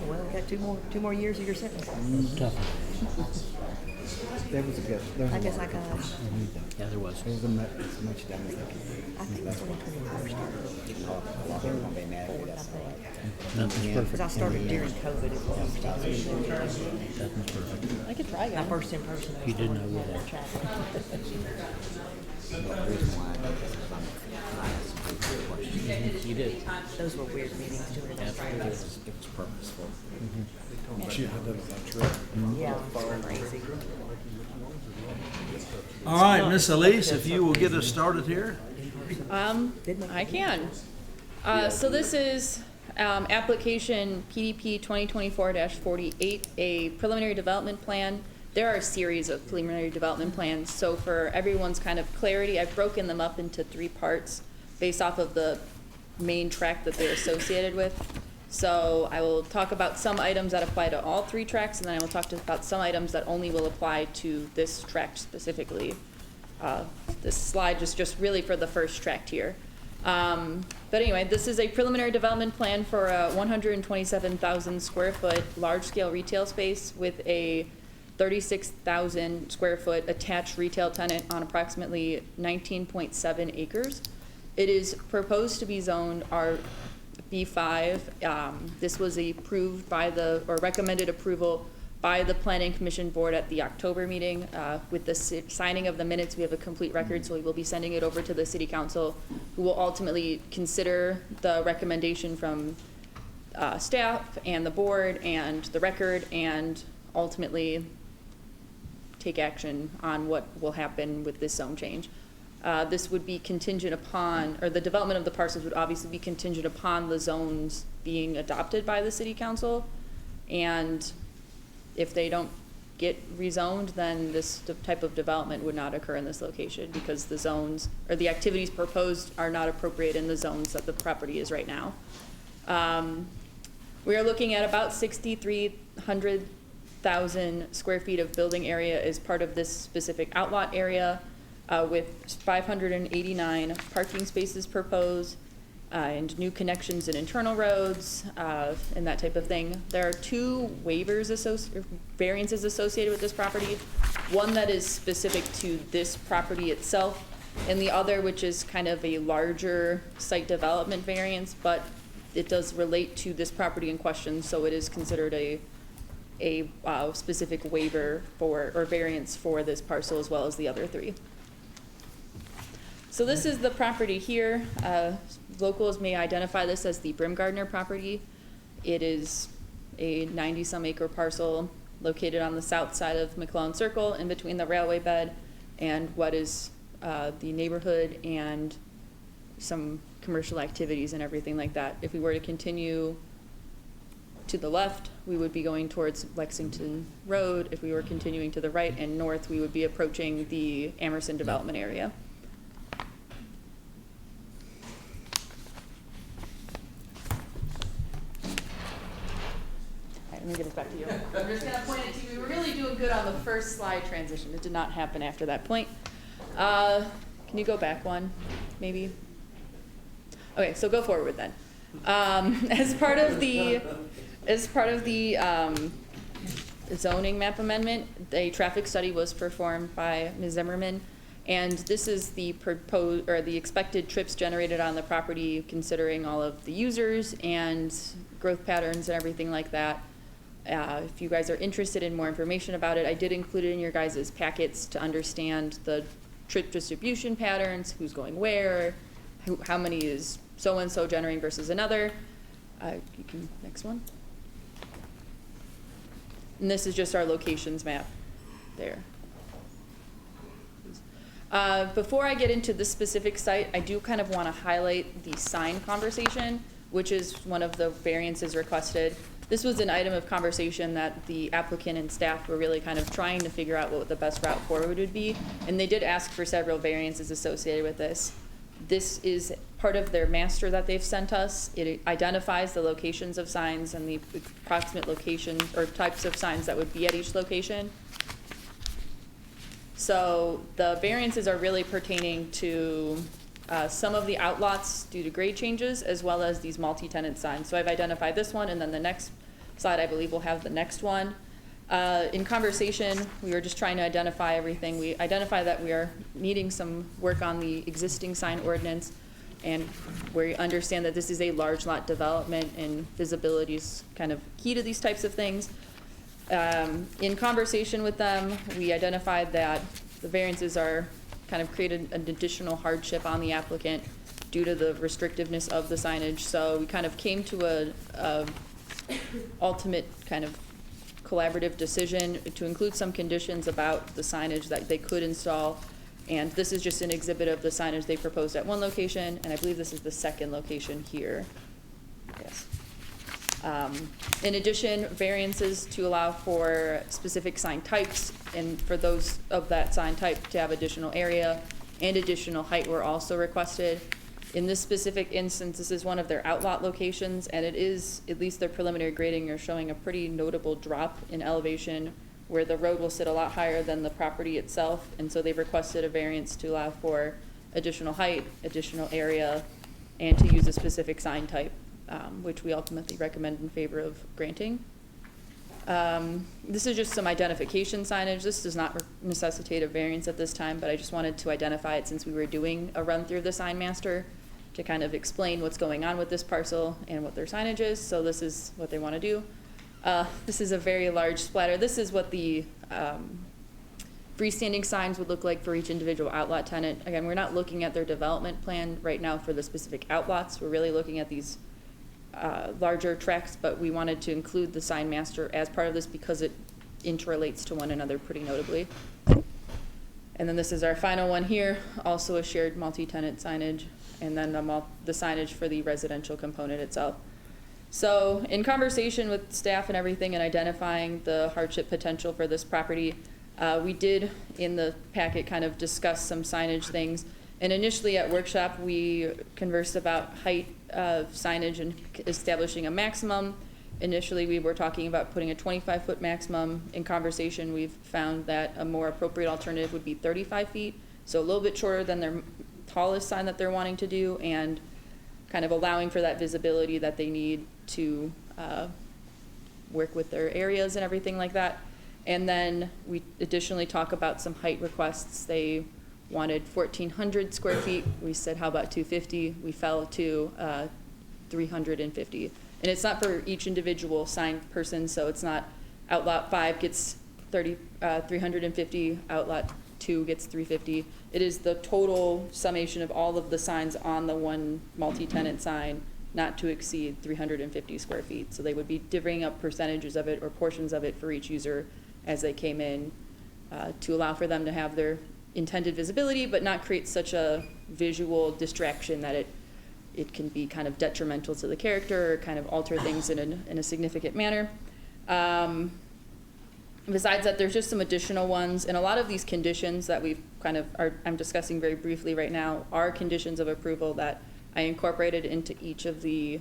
Well, we got two more years of your sentence. There was a good, there was I a guess lot I of got, Yeah, there was. There was as much done as they could do. I think 2024 started. A lot of them are gonna be mad at me, that's all right. Nothing's perfect. Because I started during COVID. Nothing's perfect. I could try My again. first in-person. You didn't know that. The reason why I did this is I asked some people questions. You did. Those were weird meetings doing it. Absolutely. It was purposeful. She had that about truck. Yeah, it's crazy. All right, Miss Elise, if you will get us started here. I can. So this is application PDP 2024-48, a preliminary development plan. There are a series of preliminary development plans, so for everyone's kind of clarity, I've broken them up into 3 parts based off of the main tract that they're associated with. So I will talk about some items that apply to all 3 tracts, and then I will talk about some items that only will apply to this tract specifically. This slide is just really for the first tract here. But anyway, this is a preliminary development plan for a 127,000 square foot large-scale retail space with a 36,000 square foot attached retail tenant on approximately 19.7 acres. It is proposed to be zoned RB5. This was approved by or recommended approval by the Planning Commission Board at the October meeting. With the signing of the minutes, we have a complete record, so we will be sending it over to the City Council, who will ultimately consider the recommendation from staff and the board and the record, and ultimately take action on what will happen with this zone change. This would be contingent upon, or the development of the parcels would obviously be contingent upon the zones being adopted by the City Council. And if they don't get rezoned, then this type of development would not occur in this location because the zones, or the activities proposed are not appropriate in the zones that the property is right now. We are looking at about 6,300,000 square feet of building area as part of this specific outlot area, with 589 parking spaces proposed, and new connections and internal roads, and that type of thing. There are two waivers variances associated with this property. One that is specific to this property itself, and the other which is kind of a larger site development variance, but it does relate to this property in question, so it is considered a specific waiver for, or variance for this parcel as well as the other three. So this is the property here. Locals may identify this as the Brimgardner property. It is a 90-some acre parcel located on the south side of McClellan Circle in between the railway bed and what is the neighborhood and some commercial activities and everything like that. If we were to continue to the left, we would be going towards Lexington Road. If we were continuing to the right and north, we would be approaching the Amerson development area. Let me get it back to you. I'm just going to point it to you. We were really doing good on the first slide transition. It did not happen after that point. Can you go back one, maybe? Okay, so go forward then. As part of the zoning map amendment, a traffic study was performed by Ms. Zimmerman, and this is the proposed or the expected trips generated on the property, considering all of the users and growth patterns and everything like that. If you guys are interested in more information about it, I did include it in your guys' packets to understand the trip distribution patterns, who's going where, how many is so-and-so generating versus another. You can, next one. And this is just our locations map there. Before I get into this specific site, I do kind of want to highlight the sign conversation, which is one of the variances requested. This was an item of conversation that the applicant and staff were really kind of trying to figure out what the best route forward would be, and they did ask for several variances associated with this. This is part of their master that they've sent us. It identifies the locations of signs and the approximate locations or types of signs that would be at each location. So the variances are really pertaining to some of the outlots due to grade changes, as well as these multi-tenant signs. So I've identified this one, and then the next slide, I believe, will have the next one. In conversation, we were just trying to identify everything. We identify that we are needing some work on the existing sign ordinance, and we understand that this is a large lot development, and visibility is kind of key to these types of things. In conversation with them, we identified that the variances are kind of created an additional hardship on the applicant due to the restrictiveness of the signage. So we kind of came to a ultimate kind of collaborative decision to include some conditions about the signage that they could install. And this is just an exhibit of the signage they proposed at one location, and I believe this is the second location here. Yes. In addition, variances to allow for specific sign types, and for those of that sign type to have additional area and additional height were also requested. In this specific instance, this is one of their outlot locations, and it is, at least their preliminary grading, are showing a pretty notable drop in elevation where the road will sit a lot higher than the property itself, and so they've requested a variance to allow for additional height, additional area, and to use a specific sign type. Which we ultimately recommend in favor of granting. This is just some identification signage. This does not necessitate a variance at this time, but I just wanted to identify it since we were doing a run through the sign master to kind of explain what's going on with this parcel and what their signage is. So this is what they want to do. This is a very large splatter. This is what the freestanding signs would look like for each individual outlot tenant. Again, we're not looking at their development plan right now for the specific outlots. We're really looking at these larger tracks, but we wanted to include the sign master as part of this because it interrelates to one another pretty notably. And then this is our final one here, also a shared multi-tenant signage, and then the signage for the residential component itself. So in conversation with staff and everything and identifying the hardship potential for this property, we did in the packet kind of discuss some signage things. And initially at workshop, we conversed about height of signage and establishing a maximum. Initially, we were talking about putting a 25-foot maximum. In conversation, we've found that a more appropriate alternative would be 35 feet. So a little bit shorter than their tallest sign that they're wanting to do, and kind of allowing for that visibility that they need to work with their areas and everything like that. And then we additionally talk about some height requests. They wanted 1,400 square feet. We said, how about 250? We fell to 350. And it's not for each individual signed person, so it's not outlot 5 gets 350, outlot 2 gets 350. It is the total summation of all of the signs on the one multi-tenant sign, not to exceed 350 square feet. So they would be divvying up percentages of it or portions of it for each user as they came in, to allow for them to have their intended visibility, but not create such a visual distraction that it can be kind of detrimental to the character or kind of alter things in a significant manner. Besides that, there's just some additional ones, and a lot of these conditions that we've kind of I'm discussing very briefly right now are conditions of approval that I incorporated into each of the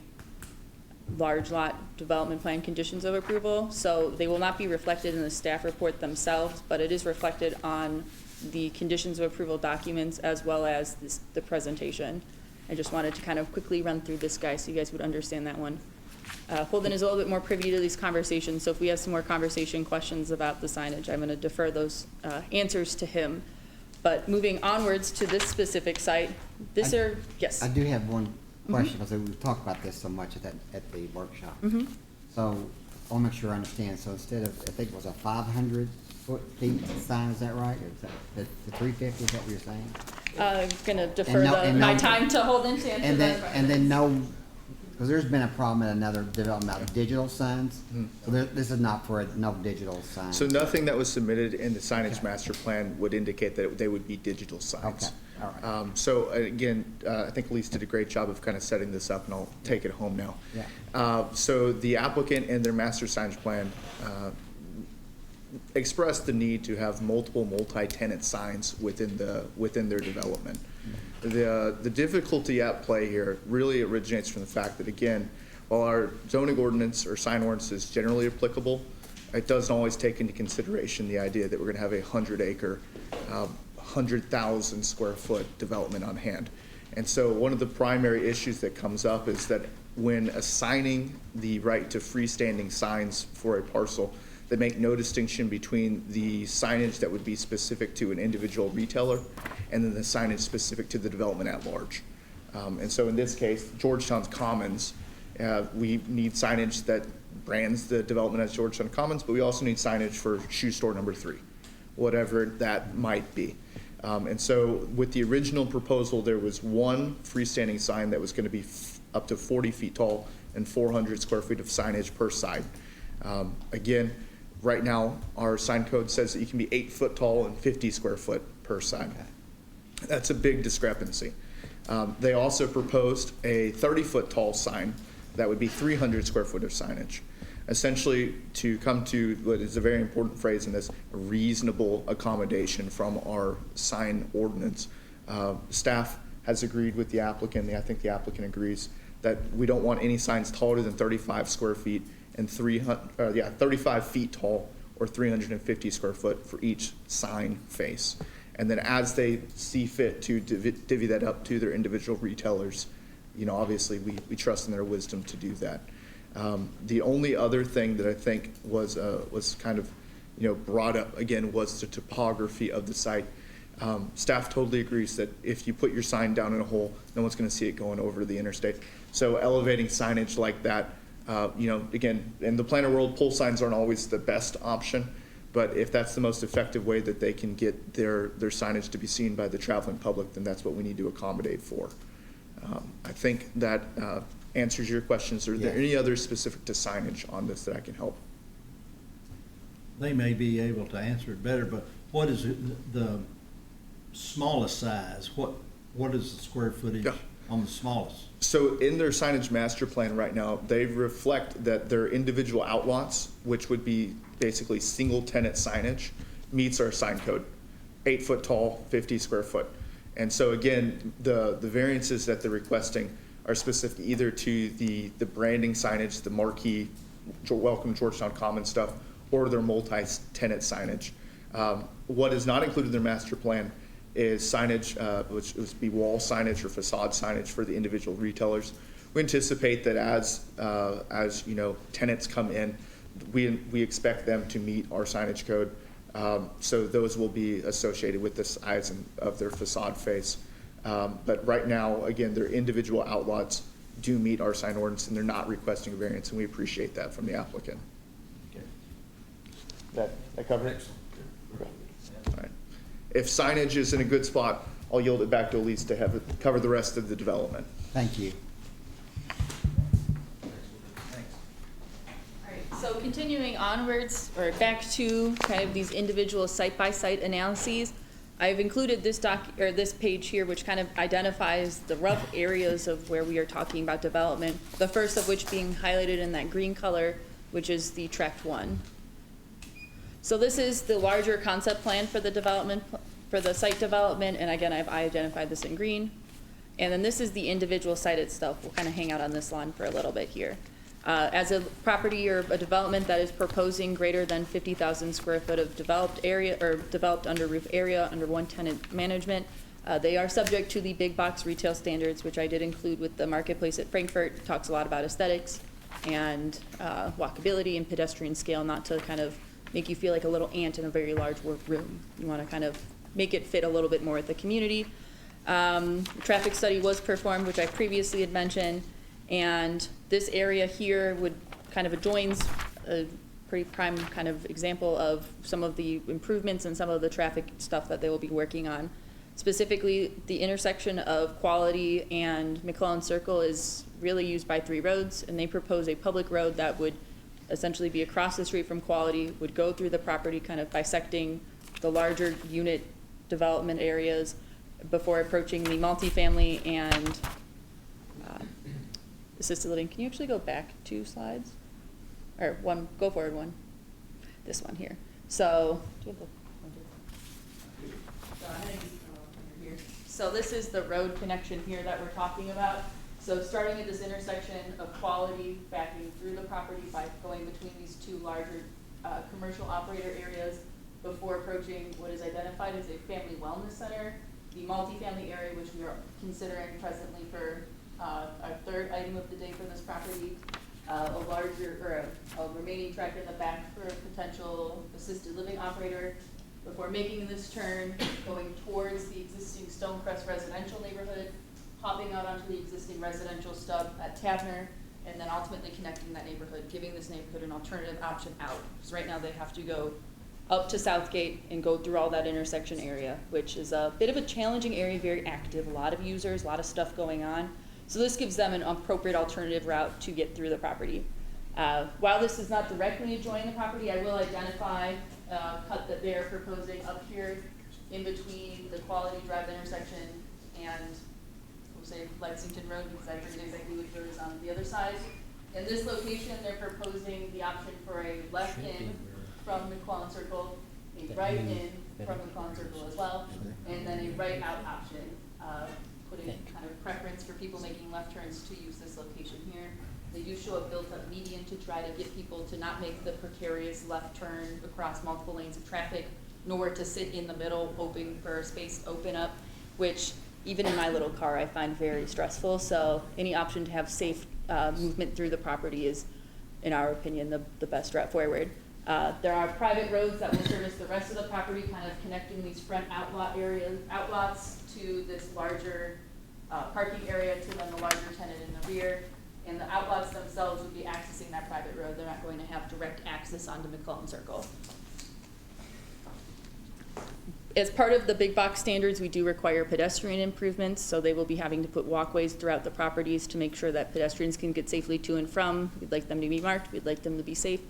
large lot development plan conditions of approval. So they will not be reflected in the staff report themselves, but it is reflected on the conditions of approval documents as well as the presentation. I just wanted to kind of quickly run through this guy so you guys would understand that one. Holden is a little bit more privy to these conversations, so if we have some more conversation questions about the signage, I'm going to defer those answers to him. But moving onwards to this specific site, yes? I do have one question, because we talked about this so much at the workshop. So I want to make sure I understand. So instead of, I think it was a 500-foot sign, is that right? Or is that the 350, is that what you're saying? I'm going to defer my time to Holden to answer that. And then no, because there's been a problem at another development about digital signs. So this is not for no digital signs. So nothing that was submitted in the signage master plan would indicate that they would be digital signs. Okay, all right. So again, I think Elise did a great job of kind of setting this up, and I'll take it home now. Yeah. So the applicant and their master signage plan expressed the need to have multiple multi-tenant signs within their development. The difficulty at play here really originates from the fact that, again, while our zoning ordinance or sign ordinance is generally applicable, it doesn't always take into consideration the idea that we're going to have a 100-acre, 100,000 square foot development on hand. And so one of the primary issues that comes up is that when assigning the right to freestanding signs for a parcel, they make no distinction between the signage that would be specific to an individual retailer and then the signage specific to the development at large. And so in this case, Georgetown's Commons, we need signage that brands the development as Georgetown Commons, but we also need signage for shoe store number 3, whatever that might be. And so with the original proposal, there was one freestanding sign that was going to be up to 40 feet tall and 400 square feet of signage per side. Again, right now, our sign code says that you can be 8 foot tall and 50 square foot per side. Okay. That's a big discrepancy. They also proposed a 30-foot tall sign that would be 300 square foot of signage. Essentially, to come to what is a very important phrase in this, a reasonable accommodation from our sign ordinance. Staff has agreed with the applicant, I think the applicant agrees, that we don't want any signs taller than 35 square feet and 35 feet tall or 350 square foot for each sign face. And then as they see fit to divvy that up to their individual retailers, obviously we trust in their wisdom to do that. The only other thing that I think was kind of, brought up again was the topography of the site. Staff totally agrees that if you put your sign down in a hole, no one's going to see it going over the interstate. So elevating signage like that, again, in the planner world, pole signs aren't always the best option, but if that's the most effective way that they can get their signage to be seen by the traveling public, then that's what we need to accommodate for. I think that answers your questions. Are there any others specific to signage on this that I can help? They may be able to answer it better, but what is the smallest size? What is the square footage? on the smallest? So in their signage master plan right now, they reflect that their individual outlots, which would be basically single tenant signage, meets our sign code, 8 foot tall, 50 square foot. And so again, the variances that they're requesting are specific either to the branding signage, the marquee, welcome Georgetown Common stuff, or their multi-tenant signage. What is not included in their master plan is signage, which would be wall signage or facade signage for the individual retailers. We anticipate that as you know, tenants come in, we expect them to meet our signage code. So those will be associated with the size of their facade face. But right now, again, their individual outlots do meet our sign ordinance, and they're not requesting a variance, and we appreciate that from the applicant. That cover it? Okay. All right. If signage is in a good spot, I'll yield it back to Elise to have it cover the rest of the development. Thank you. So continuing onwards, or back to kind of these individual site-by-site analyses, I've included this page here, which kind of identifies the rough areas of where we are talking about development. The first of which being highlighted in that green color, which is the Tract 1. So this is the larger concept plan for the development, for the site development, and again, I've identified this in green. And then this is the individual site itself. We'll kind of hang out on this lawn for a little bit here. As a property or a development that is proposing greater than 50,000 square foot of developed area or developed under roof area under one tenant management, they are subject to the big box retail standards, which I did include with the marketplace at Frankfurt. It talks a lot about aesthetics and walkability and pedestrian scale, not to kind of make you feel like a little ant in a very large room. You want to kind of make it fit a little bit more with the community. Traffic study was performed, which I previously had mentioned, and this area here would kind of adjoins a pretty prime kind of example of some of the improvements and some of the traffic stuff that they will be working on. Specifically, the intersection of Quality and McClellan Circle is really used by 3 roads, and they propose a public road that would essentially be across the street from Quality, would go through the property, kind of bisecting the larger unit development areas before approaching the multifamily and assisted living. Can you actually go back 2 slides? Or one, go forward one. This one here. So, do you have the here. So this is the road connection here that we're talking about. So starting at this intersection of Quality, backing through the property by going between these 2 larger commercial operator areas before approaching what is identified as a family wellness center, the multifamily area, which we are considering presently for our 3rd item of the day for this property, a larger, or a remaining tract in the back for a potential assisted living operator, before making this turn, going towards the existing Stonecrest residential neighborhood, hopping out onto the existing residential stub at Tavner, and then ultimately connecting that neighborhood, giving this neighborhood an alternative option out. Because right now they have to go up to Southgate and go through all that intersection area, which is a bit of a challenging area, very active, a lot of users, a lot of stuff going on. So this gives them an appropriate alternative route to get through the property. While this is not directly adjoining the property, I will identify a cut that they're proposing up here in between the Quality Drive intersection and, we'll say, Lexington Road, because I forget exactly which road is on the other side. In this location, they're proposing the option for a left in from McClellan Circle, a right in from McClellan Circle as well, and then a right out option, putting kind of preference for people making left turns to use this location here. They do show a built-up median to try to get people to not make the precarious left turn across multiple lanes of traffic, nor to sit in the middle hoping for a space to open up, which even in my little car I find very stressful. So any option to have safe movement through the property is, in our opinion, the best route forward. There are private roads that will service the rest of the property, kind of connecting these front outlots to this larger parking area to then the larger tenant in the rear. And the outlots themselves would be accessing that private road. They're not going to have direct access onto McClellan Circle. As part of the big box standards, we do require pedestrian improvements, so they will be having to put walkways throughout the properties to make sure that pedestrians can get safely to and from. We'd like them to be marked. We'd like them to be safe.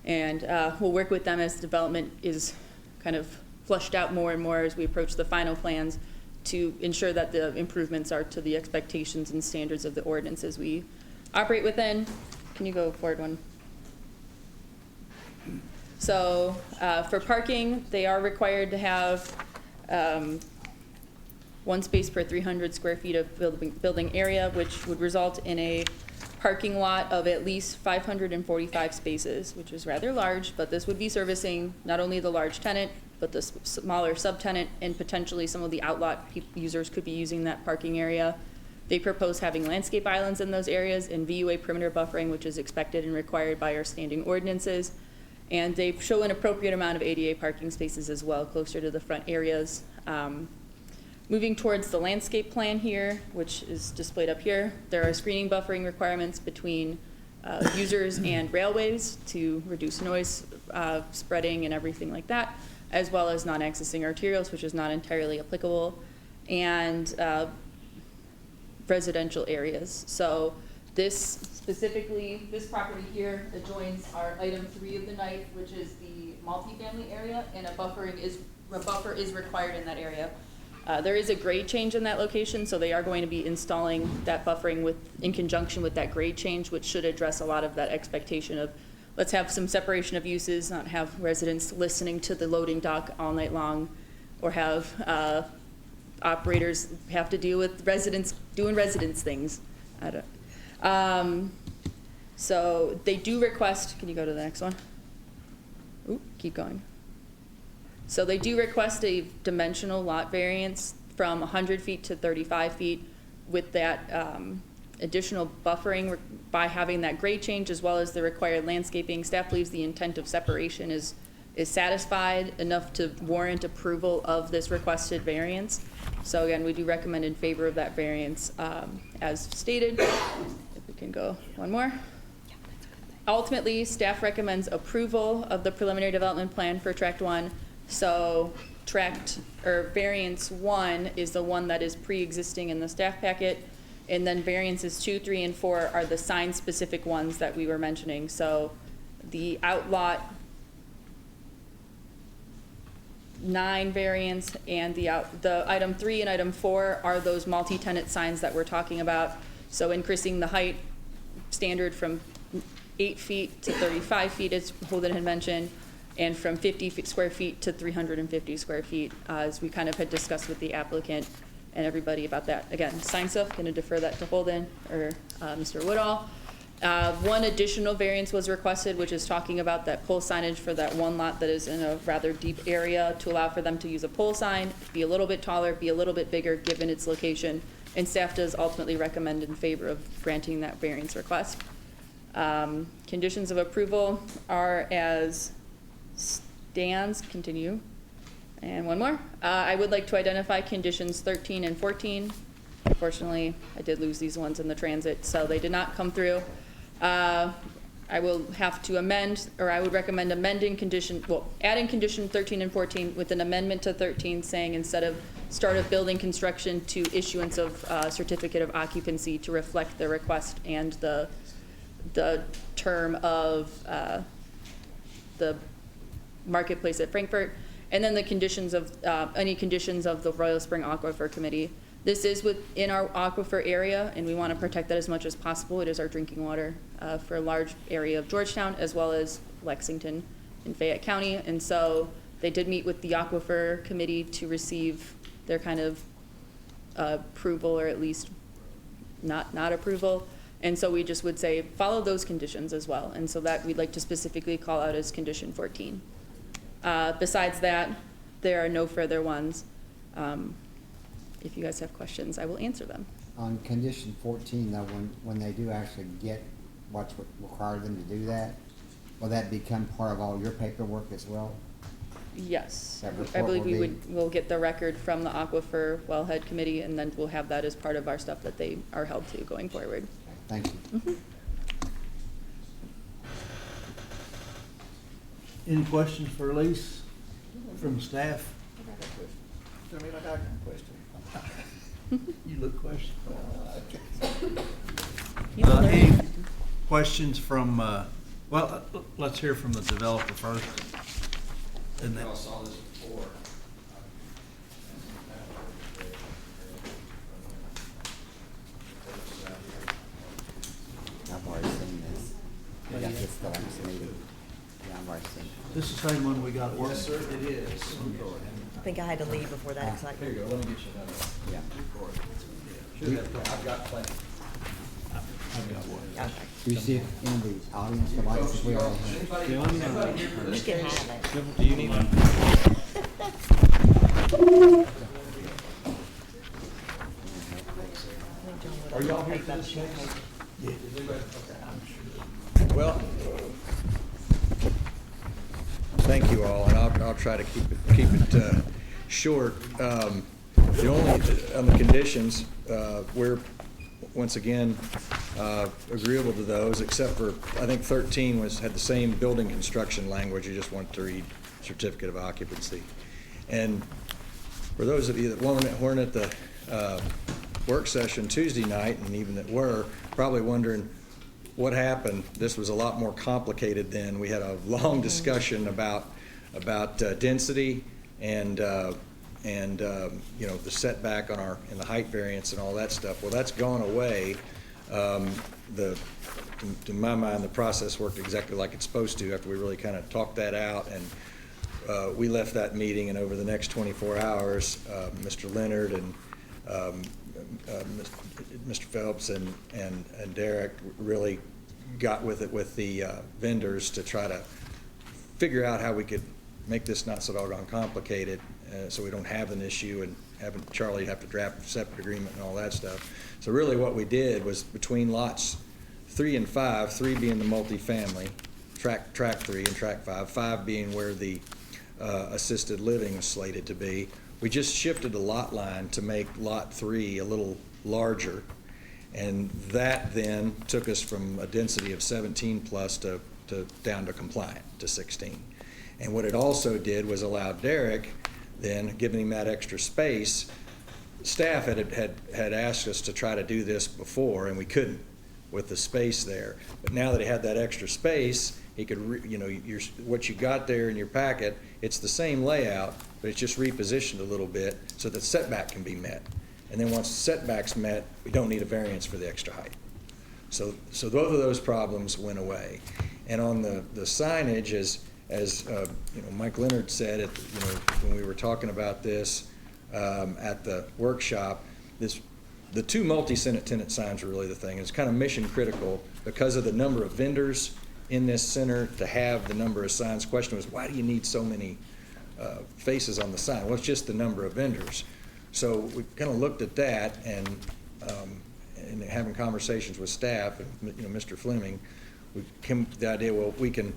And we'll work with them as development is kind of flushed out more and more as we approach the final plans to ensure that the improvements are to the expectations and standards of the ordinances we operate within. Can you go forward one? So for parking, they are required to have 1 space per 300 square feet of building area, which would result in a parking lot of at least 545 spaces, which is rather large, but this would be servicing not only the large tenant, but the smaller subtenant, and potentially some of the outlot users could be using that parking area. They propose having landscape islands in those areas and VUA perimeter buffering, which is expected and required by our standing ordinances. And they show an appropriate amount of ADA parking spaces as well, closer to the front areas. Moving towards the landscape plan here, which is displayed up here, there are screening buffering requirements between users and railways to reduce noise spreading and everything like that, as well as non-accessing arterials, which is not entirely applicable, and residential areas. So this specifically, this property here adjoins our item 3 of the night, which is the multifamily area, and a buffer is required in that area. There is a grade change in that location, so they are going to be installing that buffering in conjunction with that grade change, which should address a lot of that expectation of, let's have some separation of uses, not have residents listening to the loading dock all night long, or have operators have to deal with residents doing residence things. So they do request, can you go to the next one? Ooh, keep going. So they do request a dimensional lot variance from 100 feet to 35 feet with that additional buffering by having that grade change, as well as the required landscaping. Staff believes the intent of separation is satisfied enough to warrant approval of this requested variance. So again, we do recommend in favor of that variance as stated. If we can go one more. Ultimately, staff recommends approval of the preliminary development plan for Tract 1. So variance 1 is the one that is pre-existing in the staff packet, and then variances 2, 3, and 4 are the sign-specific ones that we were mentioning. So the outlot 9 variance and the item 3 and item 4 are those multi-tenant signs that we're talking about. So increasing the height standard from 8 feet to 35 feet, as Holden had mentioned, and from 50 square feet to 350 square feet, as we kind of had discussed with the applicant and everybody about that. Again, sign stuff, going to defer that to Holden or Mr. Woodall. One additional variance was requested, which is talking about that pole signage for that one lot that is in a rather deep area, to allow for them to use a pole sign, be a little bit taller, be a little bit bigger given its location, and staff does ultimately recommend in favor of granting that variance request. Conditions of approval are as stands. Continue. And one more. I would like to identify conditions 13 and 14. Unfortunately, I did lose these ones in the transit, so they did not come through. I will have to amend, or I would recommend adding condition 13 and 14 with an amendment to 13 saying instead of start of building construction to issuance of certificate of occupancy to reflect the request and the term of the marketplace at Frankfurt, and then the conditions of any conditions of the Royal Spring Aquifer Committee. This is within our aquifer area, and we want to protect that as much as possible. It is our drinking water for a large area of Georgetown, as well as Lexington and Fayette County. And so they did meet with the Aquifer Committee to receive their kind of approval, or at least not approval. And so we just would say, follow those conditions as well. And so that we'd like to specifically call out as condition 14. Besides that, there are no further ones. If you guys have questions, I will answer them. On condition 14, though, when they do actually get what's required them to do that, will that become part of all your paperwork as well? Yes, I believe we'll get the record from the Aquifer Wellhead Committee, and then we'll have that as part of our stuff that they are held to going forward. Thank you. Mm-hmm. Any questions for Elise from staff? I mean, I got a question. You look questionable. You will learn. Any questions from, well, let's hear from the developer first. And then, saw this before. This is the same one we got working? Yes, sir, it is. I think I had to leave before that excitement. Here you go, let me get you another. Yeah. I've got plenty. I've got one. Okay. Do you see if any of the audience would like to see we already have? You can have it. Do you need one? Are y'all here for this case? Well, thank you all, and I'll try to keep it short. The only, on the conditions, we're, once again, agreeable to those, except for, I think 13 had the same building construction language. You just want to read certificate of occupancy. And for those of you that weren't at the work session Tuesday night, and even that were, probably wondering what happened. This was a lot more complicated then. We had a long discussion about density and you know, the setback on in the height variance and all that stuff. Well, that's gone away. To my mind, the process worked exactly like it's supposed to after we really kind of talked that out, and we left that meeting, and over the next 24 hours, Mr. Leonard and Mr. Phelps and Derek really got with it with the vendors to try to figure out how we could make this not so doggone complicated, so we don't have an issue and having Charlie have to draft a separate agreement and all that stuff. So really what we did was between lots 3 and 5, 3 being the multifamily, track 3 and track 5, 5 being where the assisted living was slated to be, we just shifted the lot line to make lot 3 a little larger, and that then took us from a density of 17 plus to down to compliant to 16. And what it also did was allow Derek, then giving him that extra space. Staff had asked us to try to do this before, and we couldn't with the space there. But now that he had that extra space, he could, what you got there in your packet, it's the same layout, but it's just repositioned a little bit so that setback can be met. And then once the setback's met, we don't need a variance for the extra height. So both of those problems went away. And on the signage, as Mike Leonard said, when we were talking about this at the workshop, the 2 multi-tenant signs are really the thing. It's kind of mission critical because of the number of vendors in this center to have the number of signs. The question was, why do you need so many faces on the sign? Well, it's just the number of vendors. So we kind of looked at that, and having conversations with staff, and Mr. Fleming, we came to the idea, well, we can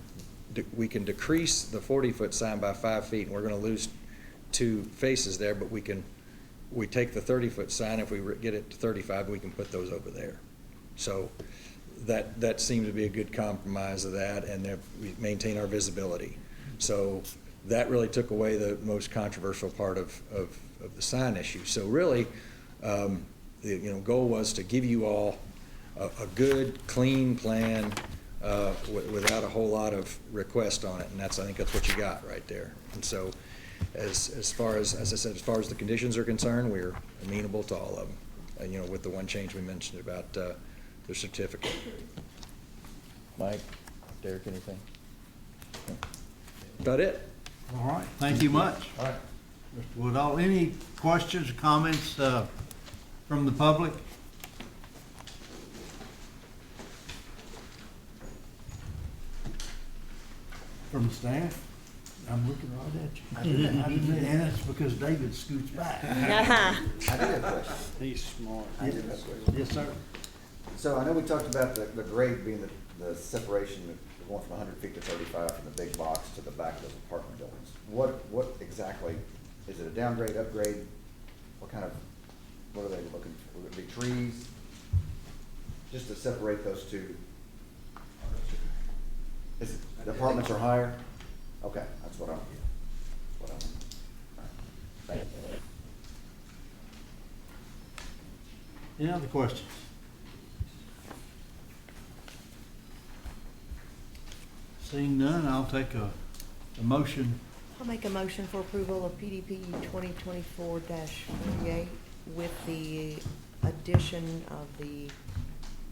decrease the 40-foot sign by 5 feet, and we're going to lose 2 faces there, but we take the 30-foot sign, if we get it to 35, we can put those over there. So that seemed to be a good compromise of that, and we maintain our visibility. So that really took away the most controversial part of the sign issue. So really, the goal was to give you all a good, clean plan without a whole lot of request on it, and I think that's what you got right there. And so, as far as I said, as far as the conditions are concerned, we're amenable to all of them. With the one change we mentioned about the certificate. Mike, Derek, anything? About it. All right, thank you much. All right. Mr. Woodall, any questions or comments from the public? From staff? I'm looking right at you. I didn't, and it's because David scoots back. I do have a question. He's smart. I do have a question. Yes, sir. So I know we talked about the grade being the separation, going from 100 feet to 35 from the big box to the back of those apartment buildings. What exactly, is it a downgrade, upgrade? What are they looking for? Would it be trees? Just to separate those two? The apartments are higher? Okay, that's what I'm. All right. Thank you. Any other questions? Seeing none, I'll take a motion. I'll make a motion for approval of PDP 2024-48 with the addition of the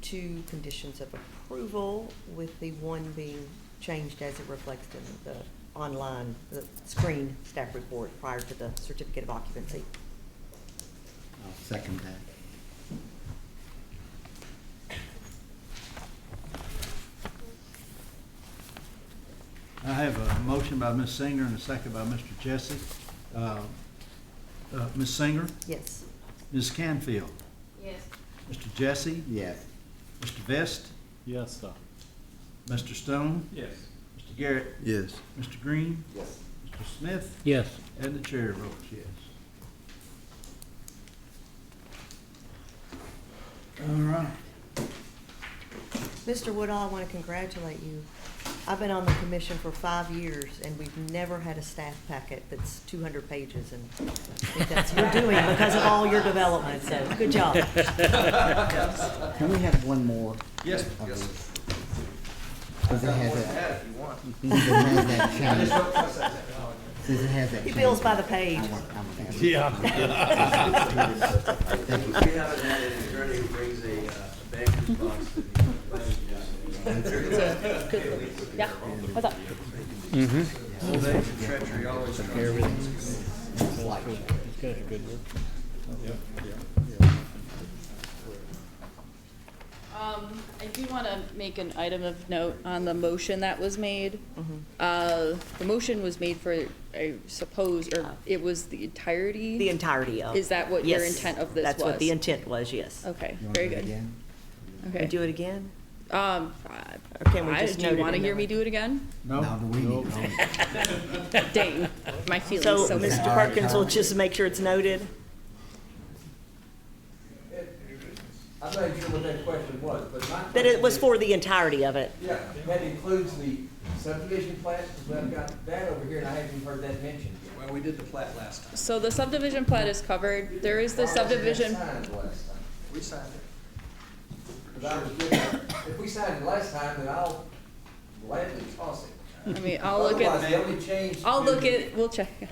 2 conditions of approval, with the one being changed as it reflects in the online, the screen staff report prior to the certificate of occupancy. I'll second that. I have a motion by Ms. Singer and a second by Mr. Jesse. Ms. Singer? Yes. Ms. Canfield? Yes. Mr. Jesse? Yes. Mr. Vest? Yes, sir. Mr. Stone? Yes. Mr. Garrett? Yes. Mr. Green? Yes. Mr. Smith? Yes. And the chair votes yes. All right. Mr. Woodall, I want to congratulate you. I've been on the commission for 5 years, and we've never had a staff packet that's 200 pages, and I think that's you're doing because of all your development, so good job. Can we have one more? Yes. Because it has that, If you want. since it has that I change. just don't trust that. Since it has that He change. bills by the page. I want that. Yeah. We haven't had an attorney who brings a banker's box to the planning commission. Yeah, what's up? Old age and treachery always comes. I do want to make an item of note on the motion that was made. The motion was made for, I suppose, or it was the entirety? The entirety of. Is that what your Yes, intent of this was? That's what the intent was, yes. Okay, You wanna very do it good. again? Can we Okay. do it again? Or can we just do note you it want to in hear there? me do it again? No? No, do we need to? Dang, my feelings So, so Mr. bad. Perkins will just make sure it's noted. I'm not sure what that question was, but my. That it was question for the entirety of it. is- Yeah, that includes the subdivision plat, because I've got that over here and I haven't even heard that mentioned yet. Well, we did the plat last time. So the subdivision plat is covered. There is the Why wasn't that subdivision. signed last time? We signed it. 'Cause I was given- if we signed it last time, then I'll gladly toss it. I mean, I'll look Otherwise, at, the only change. I'll to- look at, we'll check. The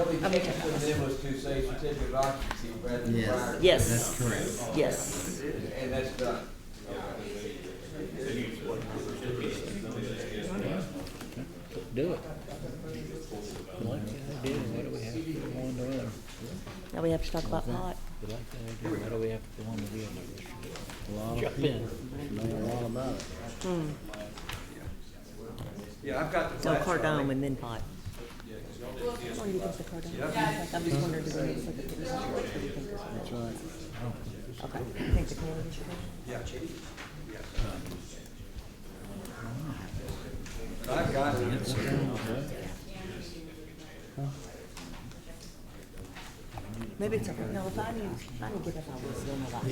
only change to them was to say certificate of occupancy rather than Yes. prior. Yes. That's correct. Yes. And that's done. Do it. You like the idea, why do we have to go on to other? Now we have to talk about pot. You like the idea, why do we have to go on to the other? Jump in. Know a lot about it. Yeah, I've got the No, plat. cardome and then pot. How long do you think the cardome? I'm just wondering, do we need to put the pictures on? What do you think this one is? Okay, you think the candidates should be? Yeah. I've got it. Maybe it's, okay. No, if I need to get up, I will still know that.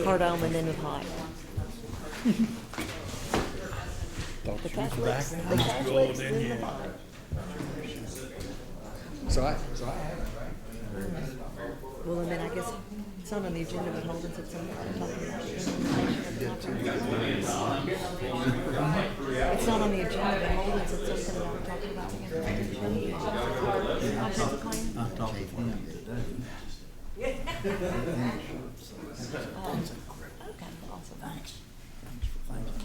Cardome and then the pot. The Catholics, then the pot. So I have it, right? Well, and then I guess it's not on the agenda, but Holden said something about talking about it. It's not on the agenda, but Holden said something about talking about the information. Comprehensive plan? I talked with him today. Okay, awesome. Thanks for thinking.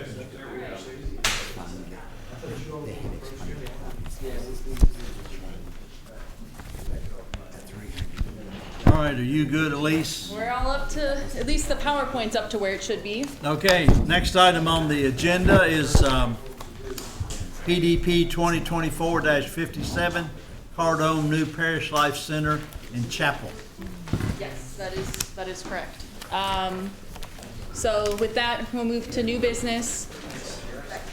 Okay. All right, are you good, Elise? We're all up to, at least the PowerPoint's up to where it should be. Okay, next item on the agenda is PDP 2024-57, Cardome New Parish Life Center in Chapel. Yes, that is correct. So with that, we'll move to new business.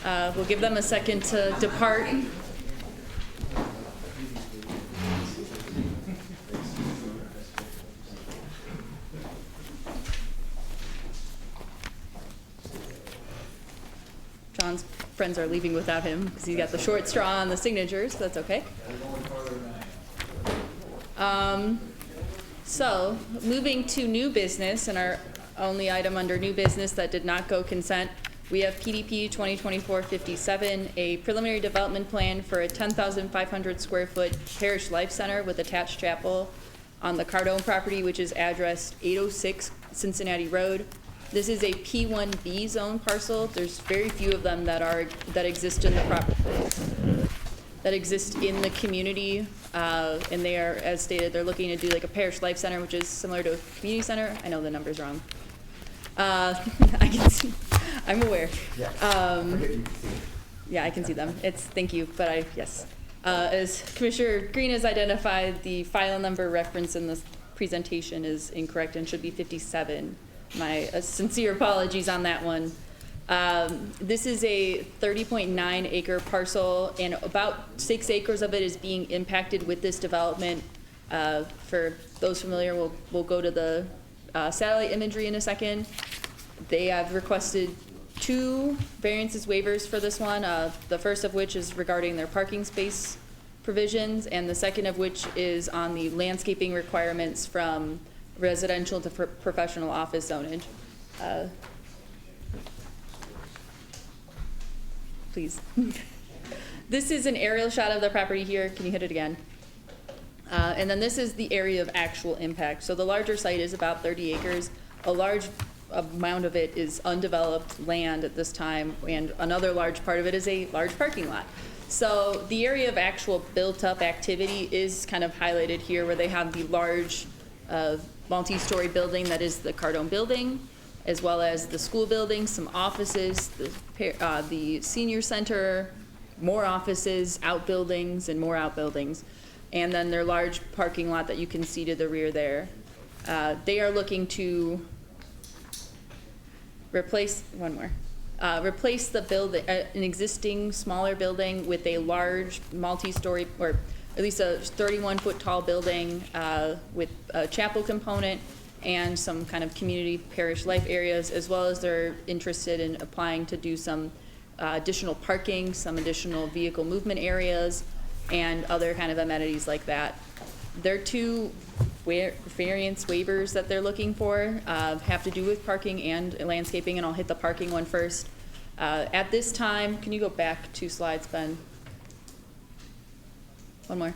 We'll give them a second to depart. John's friends are leaving without him because he got the short straw on the signatures. That's okay. So moving to new business, and our only item under new business that did not go consent. We have PDP 2024-57, a preliminary development plan for a 10,500 square foot parish life center with attached chapel on the Cardone property, which is addressed 806 Cincinnati Road. This is a P1B zone parcel. There's very few of them that exist in the community, and they are, as stated, they're looking to do like a parish life center, which is similar to a community center. I know the number's wrong. I can see, I'm aware. Yeah, I can see them. Thank you, but yes. As Commissioner Green has identified, the file number referenced in this presentation is incorrect and should be 57. My sincere apologies on that one. This is a 30.9 acre parcel, and about 6 acres of it is being impacted with this development. For those familiar, we'll go to the satellite imagery in a second. They have requested 2 variances waivers for this one. The first of which is regarding their parking space provisions, and the second of which is on the landscaping requirements from residential to professional office zonage. Please. This is an aerial shot of the property here. Can you hit it again? And then this is the area of actual impact. So the larger site is about 30 acres. A large amount of it is undeveloped land at this time, and another large part of it is a large parking lot. So the area of actual built-up activity is kind of highlighted here, where they have the large multi-story building that is the Cardone building, as well as the school building, some offices, the senior center, more offices, outbuildings, and more outbuildings. And then their large parking lot that you can see to the rear there. They are looking to replace the building, an existing smaller building with a large multi-story, or at least a 31-foot tall building with a chapel component and some kind of community parish life areas, as well as they're interested in applying to do some additional parking, some additional vehicle movement areas, and other kind of amenities like that. Their 2 variance waivers that they're looking for have to do with parking and landscaping, and I'll hit the parking one first. At this time, can you go back 2 slides, Ben? One more.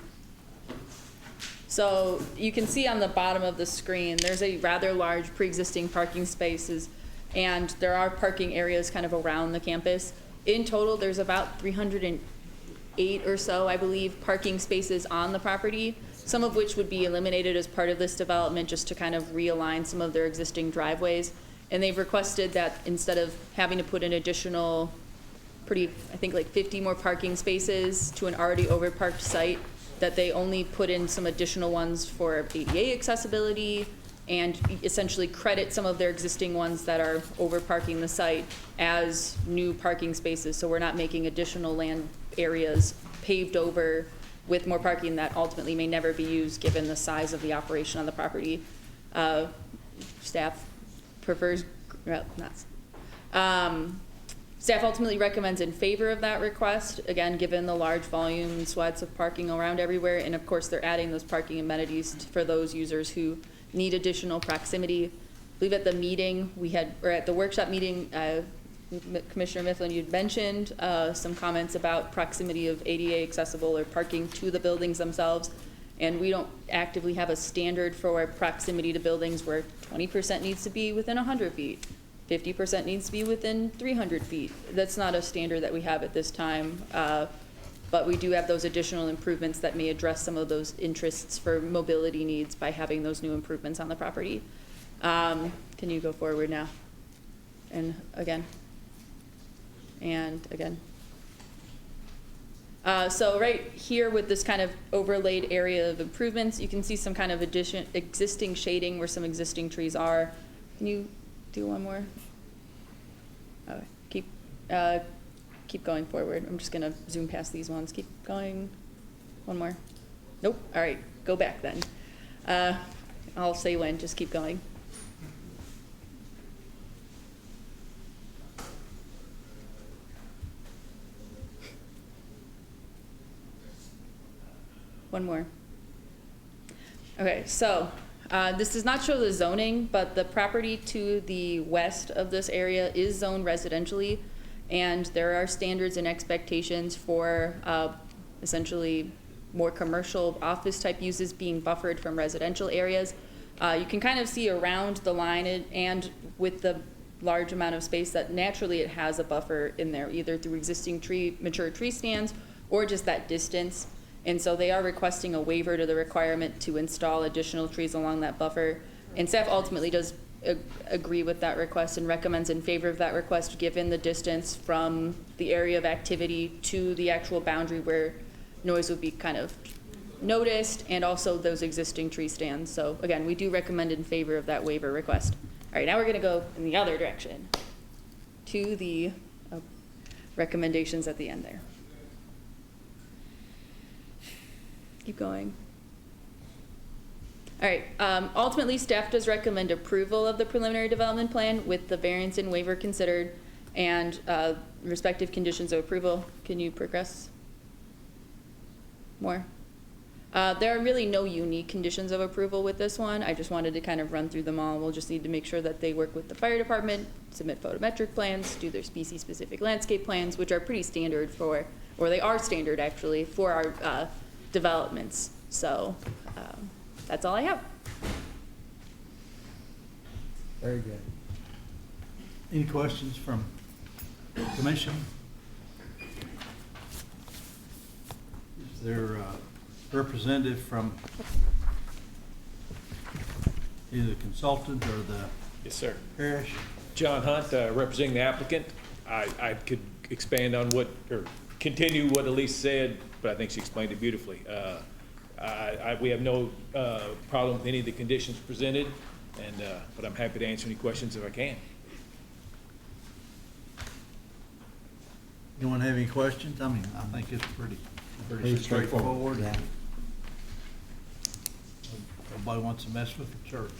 So you can see on the bottom of the screen, there's a rather large pre-existing parking spaces, and there are parking areas kind of around the campus. In total, there's about 308 or so, I believe, parking spaces on the property, some of which would be eliminated as part of this development just to kind of realign some of their existing driveways. And they've requested that instead of having to put an additional I think like 50 more parking spaces to an already overparked site, that they only put in some additional ones for ADA accessibility and essentially credit some of their existing ones that are overparking the site as new parking spaces. So we're not making additional land areas paved over with more parking that ultimately may never be used given the size of the operation on the property. Staff prefers, well, not. Staff ultimately recommends in favor of that request, again, given the large volume and swaths of parking around everywhere, and of course they're adding those parking amenities for those users who need additional proximity. I believe at the meeting or at the workshop meeting, Commissioner Mifflin, you'd mentioned some comments about proximity of ADA accessible or parking to the buildings themselves, and we don't actively have a standard for proximity to buildings where 20% needs to be within 100 feet. 50% needs to be within 300 feet. That's not a standard that we have at this time, but we do have those additional improvements that may address some of those interests for mobility needs by having those new improvements on the property. Can you go forward now? And again. And again. So right here with this kind of overlaid area of improvements, you can see some kind of existing shading where some existing trees are. Can you do one more? Okay, keep going forward. I'm just gonna zoom past these ones. Keep going. One more. Nope. All right, go back then. I'll say when. Just keep going. One more. Okay, so This does not show the zoning, but the property to the west of this area is zoned residentially, and there are standards and expectations for essentially more commercial office-type uses being buffered from residential areas. You can kind of see around the line and with the large amount of space that naturally it has a buffer in there, either through existing mature tree stands or just that distance. And so they are requesting a waiver to the requirement to install additional trees along that buffer. And staff ultimately does agree with that request and recommends in favor of that request, given the distance from the area of activity to the actual boundary where noise would be kind of noticed, and also those existing tree stands. So again, we do recommend in favor of that waiver request. All right, now we're gonna go in the other direction to the recommendations at the end there. Keep going. All right, ultimately staff does recommend approval of the preliminary development plan with the variance and waiver considered and respective conditions of approval. Can you progress more? There are really no unique conditions of approval with this one. I just wanted to kind of run through them all. We'll just need to make sure that they work with the fire department, submit photometric plans, do their species-specific landscape plans, which are pretty standard for, or they are standard actually, for our developments. So that's all I have. Very good. Any questions from the commission? Is there a representative from either the consultant or the Yes, sir. parish? John Hunt, representing the applicant. I could expand on what, or continue what Elise said, but I think she explained it beautifully. We have no problem with any of the conditions presented, and but I'm happy to answer any questions if I can. Anyone have any questions? I mean, I think it's pretty straightforward. Yeah. Nobody wants to mess with the church.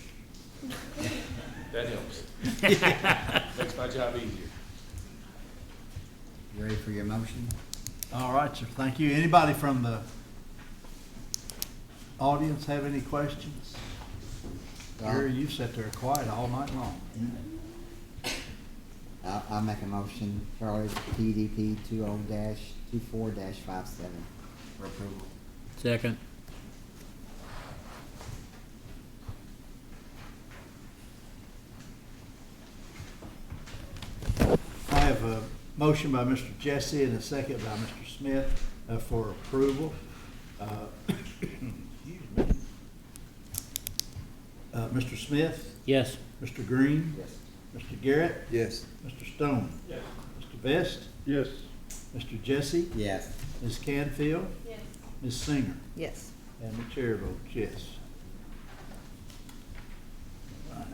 That helps. Makes my job easier. You ready for your motion? All right, sir, thank you. Anybody from the audience have any questions? Gary, you sat there quiet all night long. I'll make a motion, Charlie, PDP 20-24-57 for approval. Second. I have a motion by Mr. Jesse and a second by Mr. Smith for approval. Mr. Smith? Yes. Mr. Green? Yes. Mr. Garrett? Yes. Mr. Stone? Yes. Mr. Vest? Yes. Mr. Jesse? Yes. Ms. Canfield? Yes. Ms. Singer? Yes. And the chair votes yes. Right.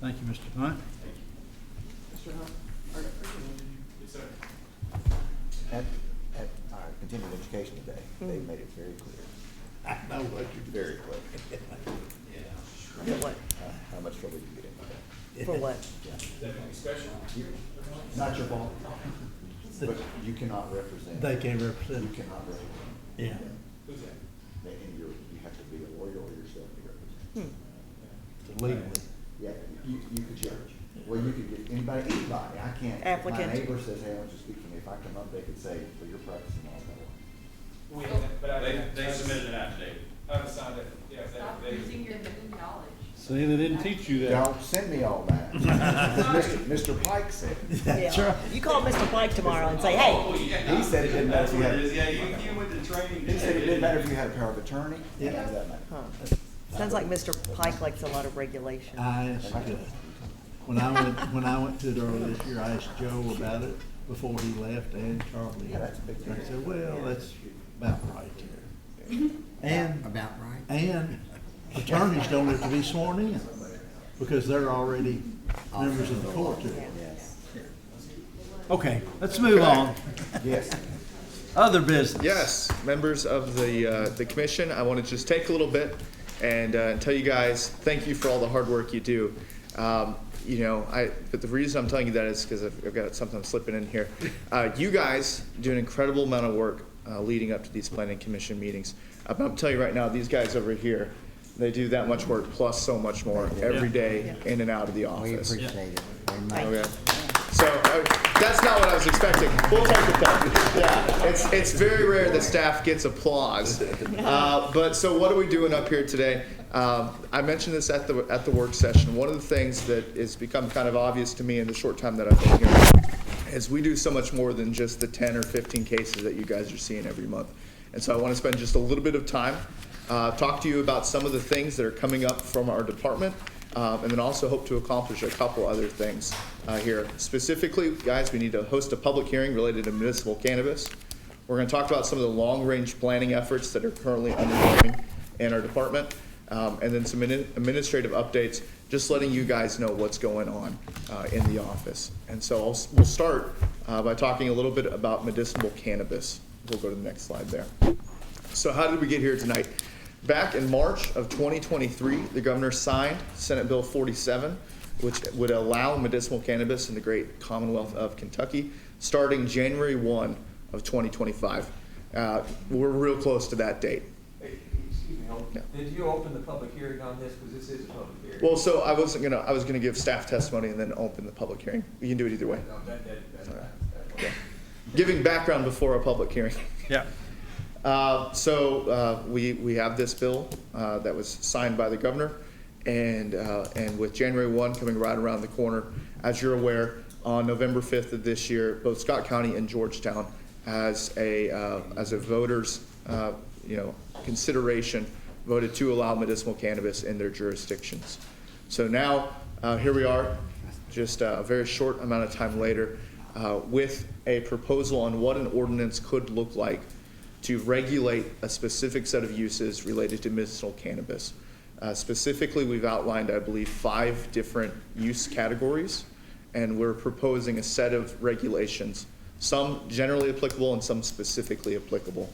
Thank you, Mr. Hunt. Mr. Hunt? Yes, sir. At our continuing education today, they made it very clear. I know what you're Very clear. For what? How much trouble you get in. For what? Not your fault. But you cannot represent. They can't represent. You cannot represent. Yeah. Who's that? And you have to be a lawyer or yourself to represent. Legally. Yeah, you could judge. Well, you could get anybody. I can't. Applicant. If my neighbor says, hey, I want you to speak for me, if I come up, they could say, well, you're practicing all that. They submitted an affidavit. I haven't signed it. Yeah, Stop using your new knowledge. See, they didn't teach you that. Don't send me all that. Mr. Pike said. That's right. You call Mr. Pike tomorrow and say, hey, He said it didn't matter if you had. Yeah, you went to training. He said it didn't matter if you had a power of attorney. Yeah. None of that mattered. huh. Sounds like Mr. Pike likes a lot of regulation. I asked, when I went to it earlier this year, I asked Joe about it before he left and Charlie. Yeah, that's a big deal. I said, well, that's about right there. And, About right. and attorneys don't have to be sworn in because they're already members of the court too. Yes. Okay, let's move on. Yes. Other business. Yes, members of the commission, I want to just take a little bit and tell you guys, thank you for all the hard work you do. But the reason I'm telling you that is because I've got something slipping in here. You guys do an incredible amount of work leading up to these planning commission meetings. I'm telling you right now, these guys over here, They do that much work plus so much more every day in and out of the We office. appreciate it very much. Okay. So that's not what I was expecting. We'll take it though. Yeah, it's very rare that staff gets applause. But so what are we doing up here today? I mentioned this at the work session. One of the things that has become kind of obvious to me in the short time that I've been here is we do so much more than just the 10 or 15 cases that you guys are seeing every month. And so I want to spend just a little bit of time, talk to you about some of the things that are coming up from our department, and then also hope to accomplish a couple other things here. Specifically, guys, we need to host a public hearing related to municipal cannabis. We're going to talk about some of the long-range planning efforts that are currently undergoing in our department, and then some administrative updates, just letting you guys know what's going on in the office. And so we'll start by talking a little bit about medicinal cannabis. We'll go to the next slide there. So how did we get here tonight? Back in March of 2023, the governor signed Senate Bill 47, which would allow medicinal cannabis in the great Commonwealth of Kentucky starting January 1 of 2025. We're real close to that date. Excuse me, did you open the public hearing on this? Because this is a public hearing. Well, so I was gonna give staff testimony and then open the public hearing. We can do it either way. No, that's Okay. Giving background before a public hearing. Yeah. So we have this bill that was signed by the governor, and with January 1 coming right around the corner, as you're aware, on November 5th of this year, both Scott County and Georgetown, as a voters consideration, voted to allow medicinal cannabis in their jurisdictions. So now here we are, just a very short amount of time later, with a proposal on what an ordinance could look like to regulate a specific set of uses related to medicinal cannabis. Specifically, we've outlined, I believe, 5 different use categories, and we're proposing a set of regulations, some generally applicable and some specifically applicable.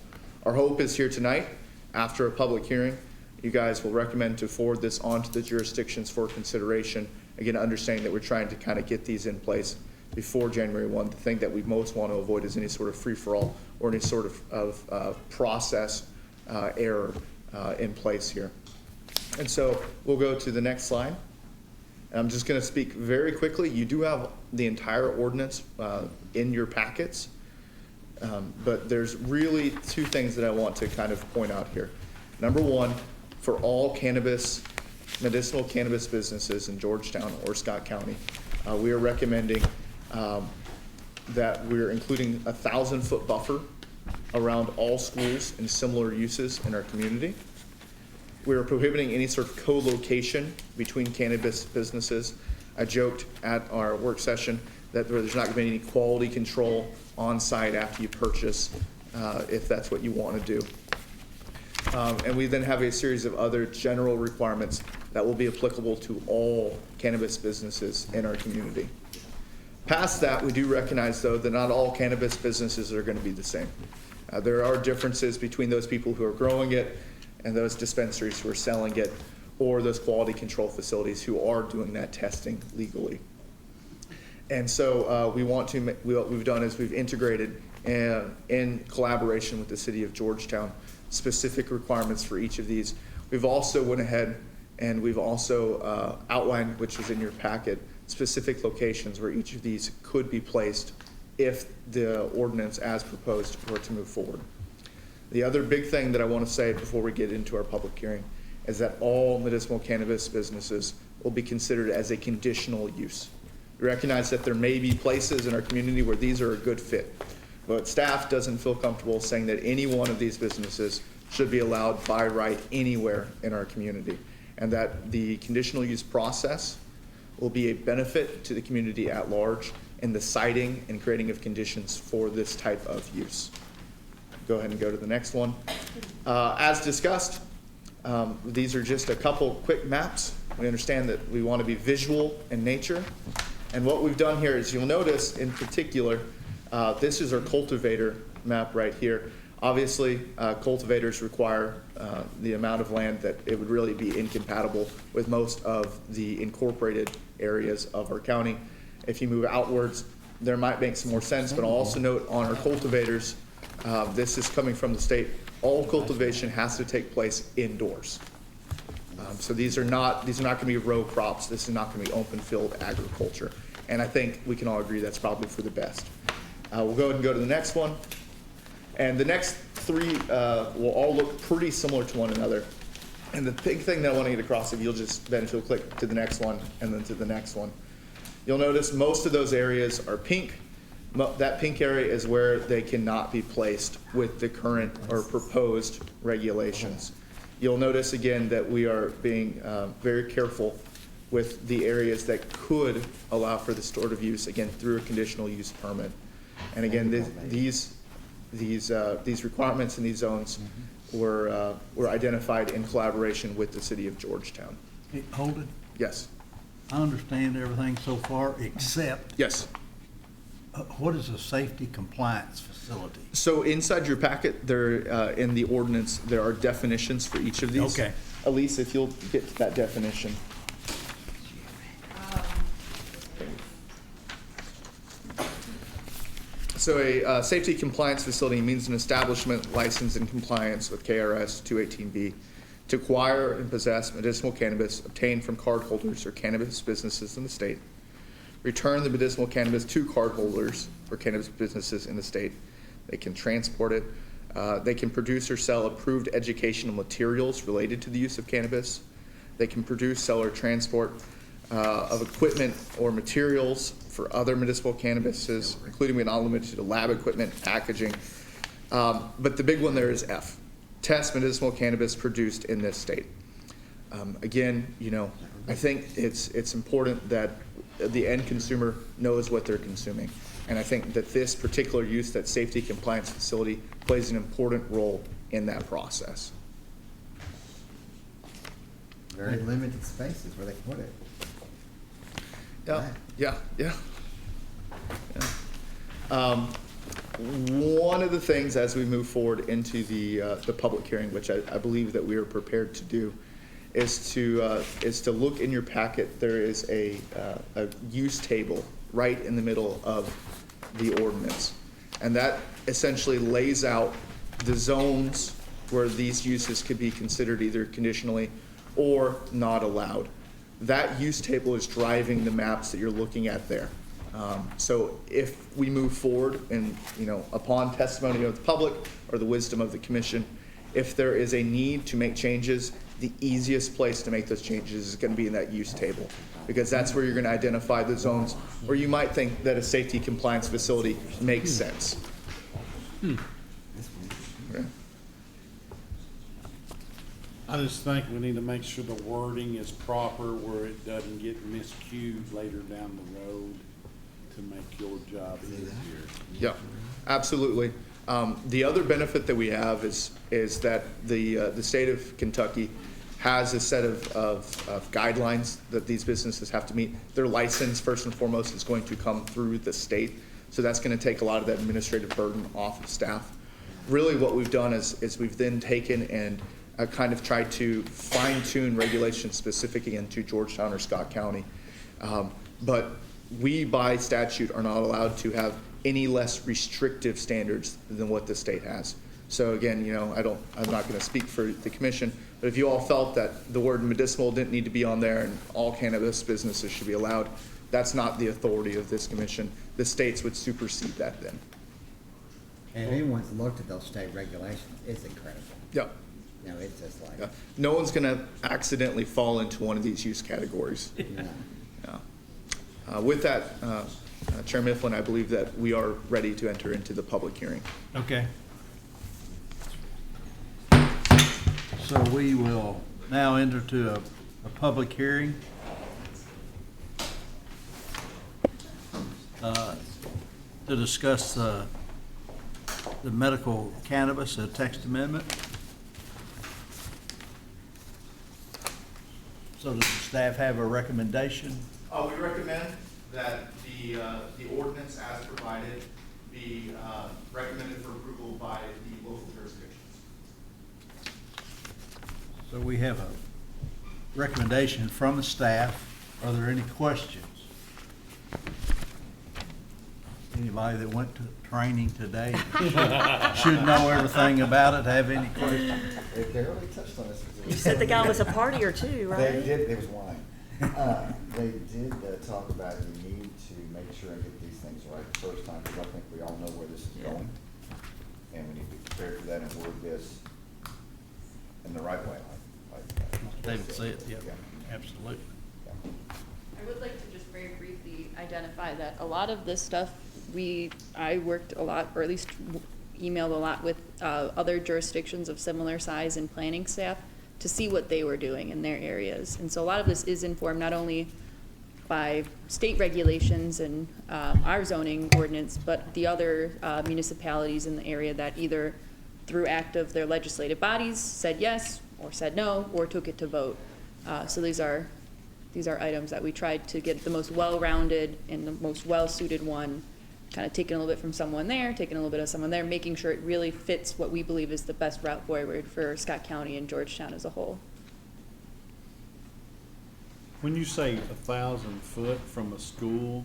Our hope is here tonight, after a public hearing, you guys will recommend to forward this on to the jurisdictions for consideration. Again, understanding that we're trying to kind of get these in place before January 1. The thing that we most want to avoid is any sort of free-for-all or any sort of process error in place here. And so we'll go to the next slide. And I'm just going to speak very quickly. You do have the entire ordinance in your packets, but there's really 2 things that I want to kind of point out here. Number 1, for all medicinal cannabis businesses in Georgetown or Scott County, we are recommending that we're including a 1,000-foot buffer around all schools and similar uses in our community. We are prohibiting any sort of co-location between cannabis businesses. I joked at our work session that there's not going to be any quality control on site after you purchase, if that's what you want to do. And we then have a series of other general requirements that will be applicable to all cannabis businesses in our community. Past that, we do recognize, though, that not all cannabis businesses are going to be the same. There are differences between those people who are growing it and those dispensaries who are selling it, or those quality control facilities who are doing that testing legally. And so what we've done is we've integrated in collaboration with the city of Georgetown specific requirements for each of these. We've also went ahead and we've also outlined, which is in your packet, specific locations where each of these could be placed if the ordinance as proposed were to move forward. The other big thing that I want to say before we get into our public hearing is that all medicinal cannabis businesses will be considered as a conditional use. We recognize that there may be places in our community where these are a good fit, but staff doesn't feel comfortable saying that any one of these businesses should be allowed by right anywhere in our community, and that the conditional use process will be a benefit to the community at large in the citing and creating of conditions for this type of use. Go ahead and go to the next one. As discussed, these are just a couple quick maps. We understand that we want to be visual in nature. And what we've done here is, you'll notice in particular, this is our cultivator map right here. Obviously, cultivators require the amount of land that it would really be incompatible with most of the incorporated areas of our county. If you move outwards, there might make some more sense, but I'll also note on our cultivators, this is coming from the state, all cultivation has to take place indoors. So these are not going to be row crops. This is not going to be open field agriculture. And I think we can all agree that's probably for the best. We'll go ahead and go to the next one. And the next three will all look pretty similar to one another. And the big thing that I want to get across, if you'll just, Ben, if you'll click to the next one and then to the next one, you'll notice most of those areas are pink. That pink area is where they cannot be placed with the current or proposed regulations. You'll notice again that we are being very careful with the areas that could allow for the storative use, again, through a conditional use permit. And again, these requirements in these zones were identified in collaboration with the city of Georgetown. Hey, hold it. Yes. I understand everything so far, except. Yes. What is a safety compliance facility? So inside your packet, there, in the ordinance, there are definitions for each of these. Okay. Elise, if you'll get to that definition. So a safety compliance facility means an establishment licensed in compliance with KRS 218B to acquire and possess medicinal cannabis obtained from cardholders or cannabis businesses in the state, return the medicinal cannabis to cardholders or cannabis businesses in the state. They can transport it. They can produce or sell approved educational materials related to the use of cannabis. They can produce, sell, or transport of equipment or materials for other medicinal cannabises, including but not limited to lab equipment, packaging. But the big one there is F, test medicinal cannabis produced in this state. Again, you know, I think it's important that the end consumer knows what they're consuming. And I think that this particular use, that safety compliance facility, plays an important role in that process. Very limited spaces where they put it. Yeah. One of the things as we move forward into the public hearing, which I believe that we are prepared to do, is to look in your packet. There is a use table right in the middle of the ordinance, and that essentially lays out the zones where these uses could be considered either conditionally or not allowed. That use table is driving the maps that you're looking at there. So if we move forward and, you know, upon testimony of the public or the wisdom of the commission, if there is a need to make changes, the easiest place to make those changes is going to be in that use table, because that's where you're going to identify the zones where you might think that a safety compliance facility makes sense. Okay. I just think we need to make sure the wording is proper where it doesn't get miscued later down the road to make your job easier. Yeah, absolutely. The other benefit that we have is that the state of Kentucky has a set of guidelines that these businesses have to meet. Their license, first and foremost, is going to come through the state, so that's going to take a lot of that administrative burden off of staff. Really what we've done is we've then taken and kind of tried to fine-tune regulations specific again to Georgetown or Scott County. But we, by statute, are not allowed to have any less restrictive standards than what the state has. So again, you know, I'm not going to speak for the commission, but if you all felt that the word medicinal didn't need to be on there and all cannabis businesses should be allowed, that's not the authority of this commission. The states would supersede that then. And if anyone's looked at those state regulations, it's incredible. Yep. You know, it's just like. Yeah. No one's going to accidentally fall into one of these use categories. Yeah. With that, Chair Mifflin, I believe that we are ready to enter into the public hearing. Okay. So we will now enter to a public hearing. To discuss the medical cannabis, text amendment. So does the staff have a recommendation? We recommend that the ordinance as provided be recommended for approval by the local jurisdictions. So we have a recommendation from the staff. Are there any questions? Anybody that went to training today should know everything about it, have any questions? They barely touched on this. You said the guy was a partier too, right? They did, it was wine. They did talk about you need to make sure and get these things right the first time, because I think we all know where this is going. And we need to be prepared for that and word this in the right way, like David said, yeah, absolutely. I would like to just very briefly identify that a lot of this stuff, I worked a lot, or at least emailed a lot with other jurisdictions of similar size and planning staff to see what they were doing in their areas. And so a lot of this is informed not only by state regulations and our zoning ordinance, but the other municipalities in the area that either through act of their legislative bodies said yes, or said no, or took it to vote. So these are items that we tried to get the most well-rounded and the most well-suited one, kind of taking a little bit from someone there, taking a little bit of someone there, making sure it really fits what we believe is the best route forward for Scott County and Georgetown as a whole. When you say 1,000 foot from a school,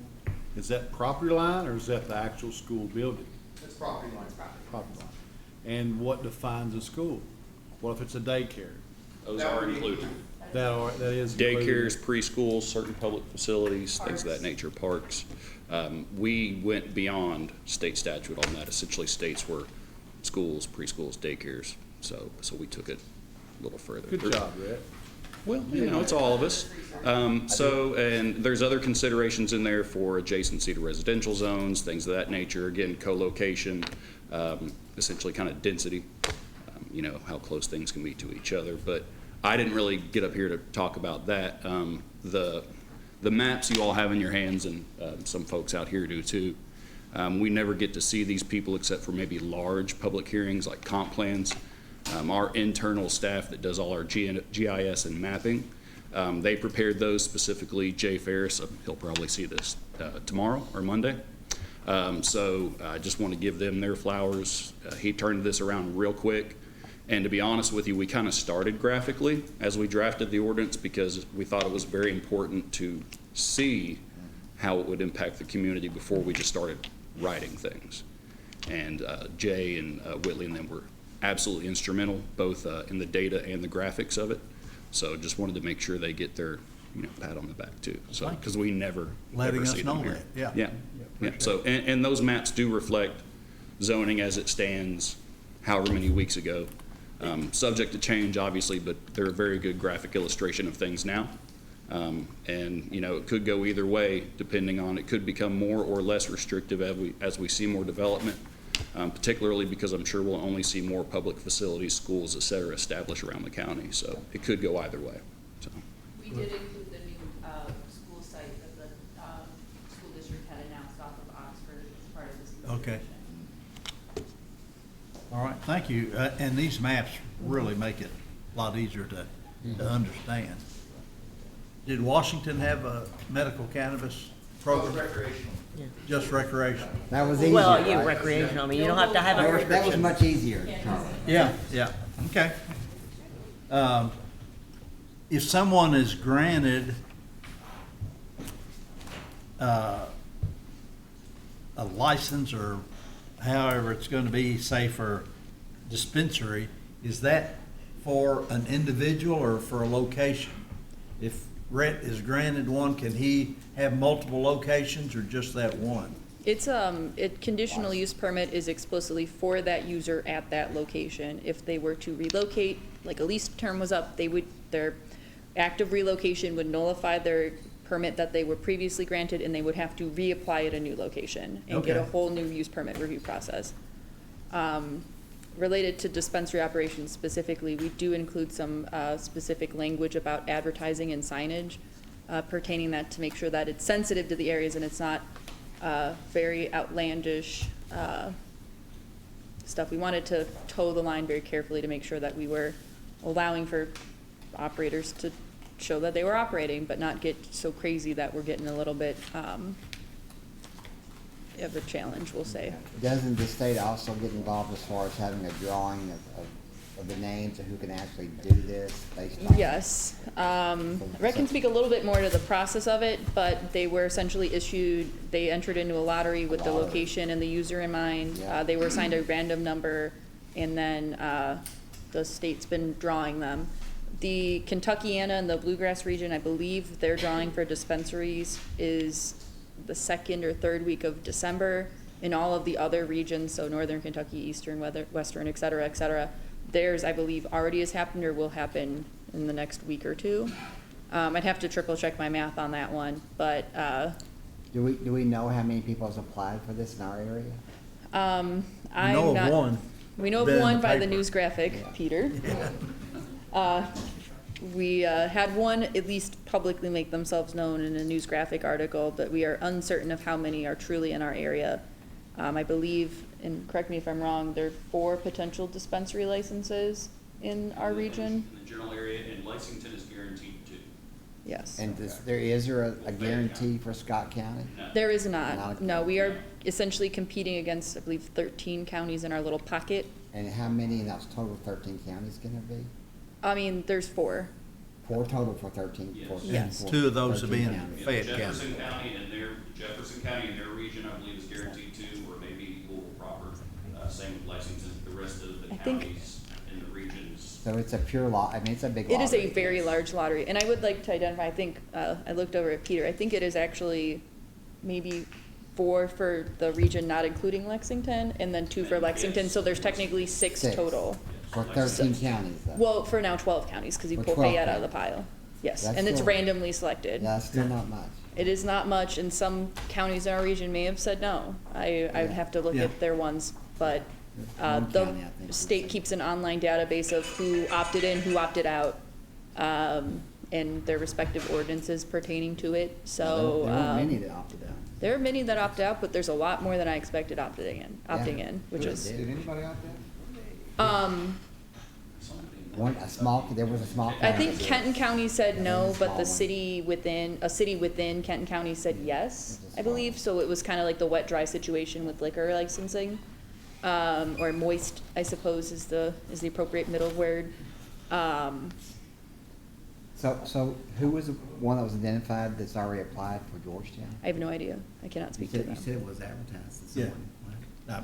is that property line or is that the actual school building? It's property line. Property line. And what defines a school? What if it's a daycare? Those are included. That is Daycares, included. preschools, certain public facilities, things of that nature, parks. We went beyond state statute on that. Essentially, states were schools, preschools, daycares. So we took it a little further. Good job, Rhett. Well, it's all of us. And there's other considerations in there for adjacency to residential zones, things of that nature. Again, co-location, essentially kind of density, how close things can be to each other. But I didn't really get up here to talk about that. The maps you all have in your hands, and some folks out here do too, we never get to see these people except for maybe large public hearings like comp plans. Our internal staff that does all our GIS and mapping, they prepared those specifically. Jay Ferris, he'll probably see this tomorrow or Monday. So I just want to give them their flowers. He turned this around real quick. And to be honest with you, we kind of started graphically as we drafted the ordinance because we thought it was very important to see how it would impact the community before we just started writing things. And Jay and Whitley and them were absolutely instrumental, both in the data and the graphics of it. So just wanted to make sure they get their pat on the back too. So because we never Letting ever us see know them here. that, yeah. Yeah. So and those maps do reflect zoning as it stands, however many weeks ago. Subject to change, obviously, but they're a very good graphic illustration of things now. And it could go either way, depending on, it could become more or less restrictive as we see more development, particularly because I'm sure we'll only see more public facilities, schools, et cetera, established around the county. So it could go either way. So. We did include the new school site that the school district had announced off of Oxford as part of this. Okay. All right, thank you. And these maps really make it a lot easier to understand. Did Washington have a medical cannabis program? Recreational. Just recreational? That was easier, Well, yeah, right? recreational, I mean, you don't have to have a That was restriction. much easier, Charlie. Yeah, okay. If someone is granted a license or however it's going to be, say for dispensary, is that for an individual or for a location? If Rhett is granted one, can he have multiple locations or just that one? It's conditional use permit is explicitly for that user at that location. If they were to relocate, like a lease term was up, their act of relocation would nullify their permit that they were previously granted, and they would have to reapply at a new location and get a Okay. whole new use permit review process. Related to dispensary operations specifically, we do include some specific language about advertising and signage pertaining that to make sure that it's sensitive to the areas and it's not very outlandish stuff. We wanted to toe the line very carefully to make sure that we were allowing for operators to show that they were operating, but not get so crazy that we're getting a little bit of a challenge, we'll say. Doesn't the state also get involved as far as having a drawing of of the names of who can actually do this based on? Yes. Rec can speak a little bit more to the process of it, but they were essentially they entered into a lottery with the location and the user in mind. Yeah. They were assigned a random number, and then the state's been drawing them. The Kentuckiana and the Bluegrass region, I believe their drawing for dispensaries is the 2nd or 3rd week of December. In all of the other regions, so Northern Kentucky, Eastern, Western, et cetera, theirs, I believe, already has happened or will happen in the next week or two. I'd have to triple check my math on that one, but Do we know how many people has applied for this in our area? I'm know of not. one. We know Been of in one the by the paper. news graphic, Peter. We had one at least publicly make themselves known in a news graphic article, but we are uncertain of how many are truly in our area. I believe, and correct me if I'm wrong, there are 4 potential dispensary licenses in our region. In the general area, and Lexington is guaranteed 2. Yes. And is there a guarantee for Scott County? There is Not not. a- No, we are essentially competing against, I believe, 13 counties in our little pocket. And how many in those total 13 counties gonna be? I mean, there's 4. 4 total for 13? Yes. for- Yes. for 2 of those will be 13 in counties. Fayette County. Jefferson County and their region, I believe, is guaranteed 2, or maybe Louisville proper. Same with Lexington. The rest of the I think- counties in the regions. So it's a pure lot, I mean, it's a big It lottery. is a very large lottery, and I would like to identify, I think, I looked over at Peter, I think it is actually maybe 4 for the region not including Lexington, and then 2 for Lexington, so there's technically 6 Six. total. For 13 counties, though. Well, for now 12 counties, because you For pull 12 Fayette out of the counties. pile. Yes, That's and it's still- randomly selected. That's still not much. It is not much, and some counties in our region may have said no. I would have to look Yeah. at their ones, but One the county, I think, state was- keeps an online database of who opted in, who opted out, and their respective ordinances pertaining to it, so. There weren't many that opted out. There are many that opt out, but there's a lot more than I expected opting Yeah. in, which Good. is, Did anybody out there? There was a small county. I think that did. Kenton County said no, Small but the one. city within Kenton County said yes, I believe, so it was kind of like the wet-dry situation with liquor licensing. Or moist, I suppose, is the appropriate middle word. So who was the one that was identified that's already applied for Georgetown? I have no idea, I cannot speak to them. it was advertised. Yeah.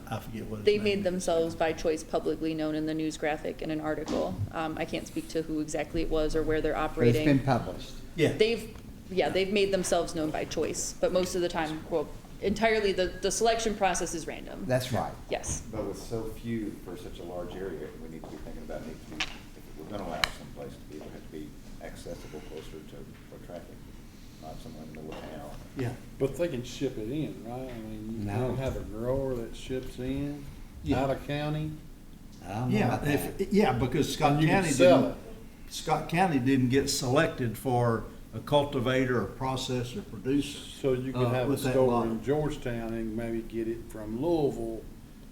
I forget what his They name made is. themselves by choice publicly known in the news graphic in an article. I can't speak to who exactly it was or where they're But it's operating. been published. Yeah. They've made themselves known by choice, but most of the time, well, entirely, the selection process is random. That's right. Yes. But with so few for such a large area, we need to be thinking about, if we're gonna allow someplace to be, it has to be accessible closer to, for traffic, not somewhere in the middle of town. Yeah. But they can ship it in, right? I mean, you No. can have a grower that ships in Yeah. out of county. I don't know Yeah, about that. yeah, because Scott And you can County sell didn't, Scott County didn't get selected for a cultivator or processor producer. So you could have a with that store lot. in Georgetown and maybe get it from Louisville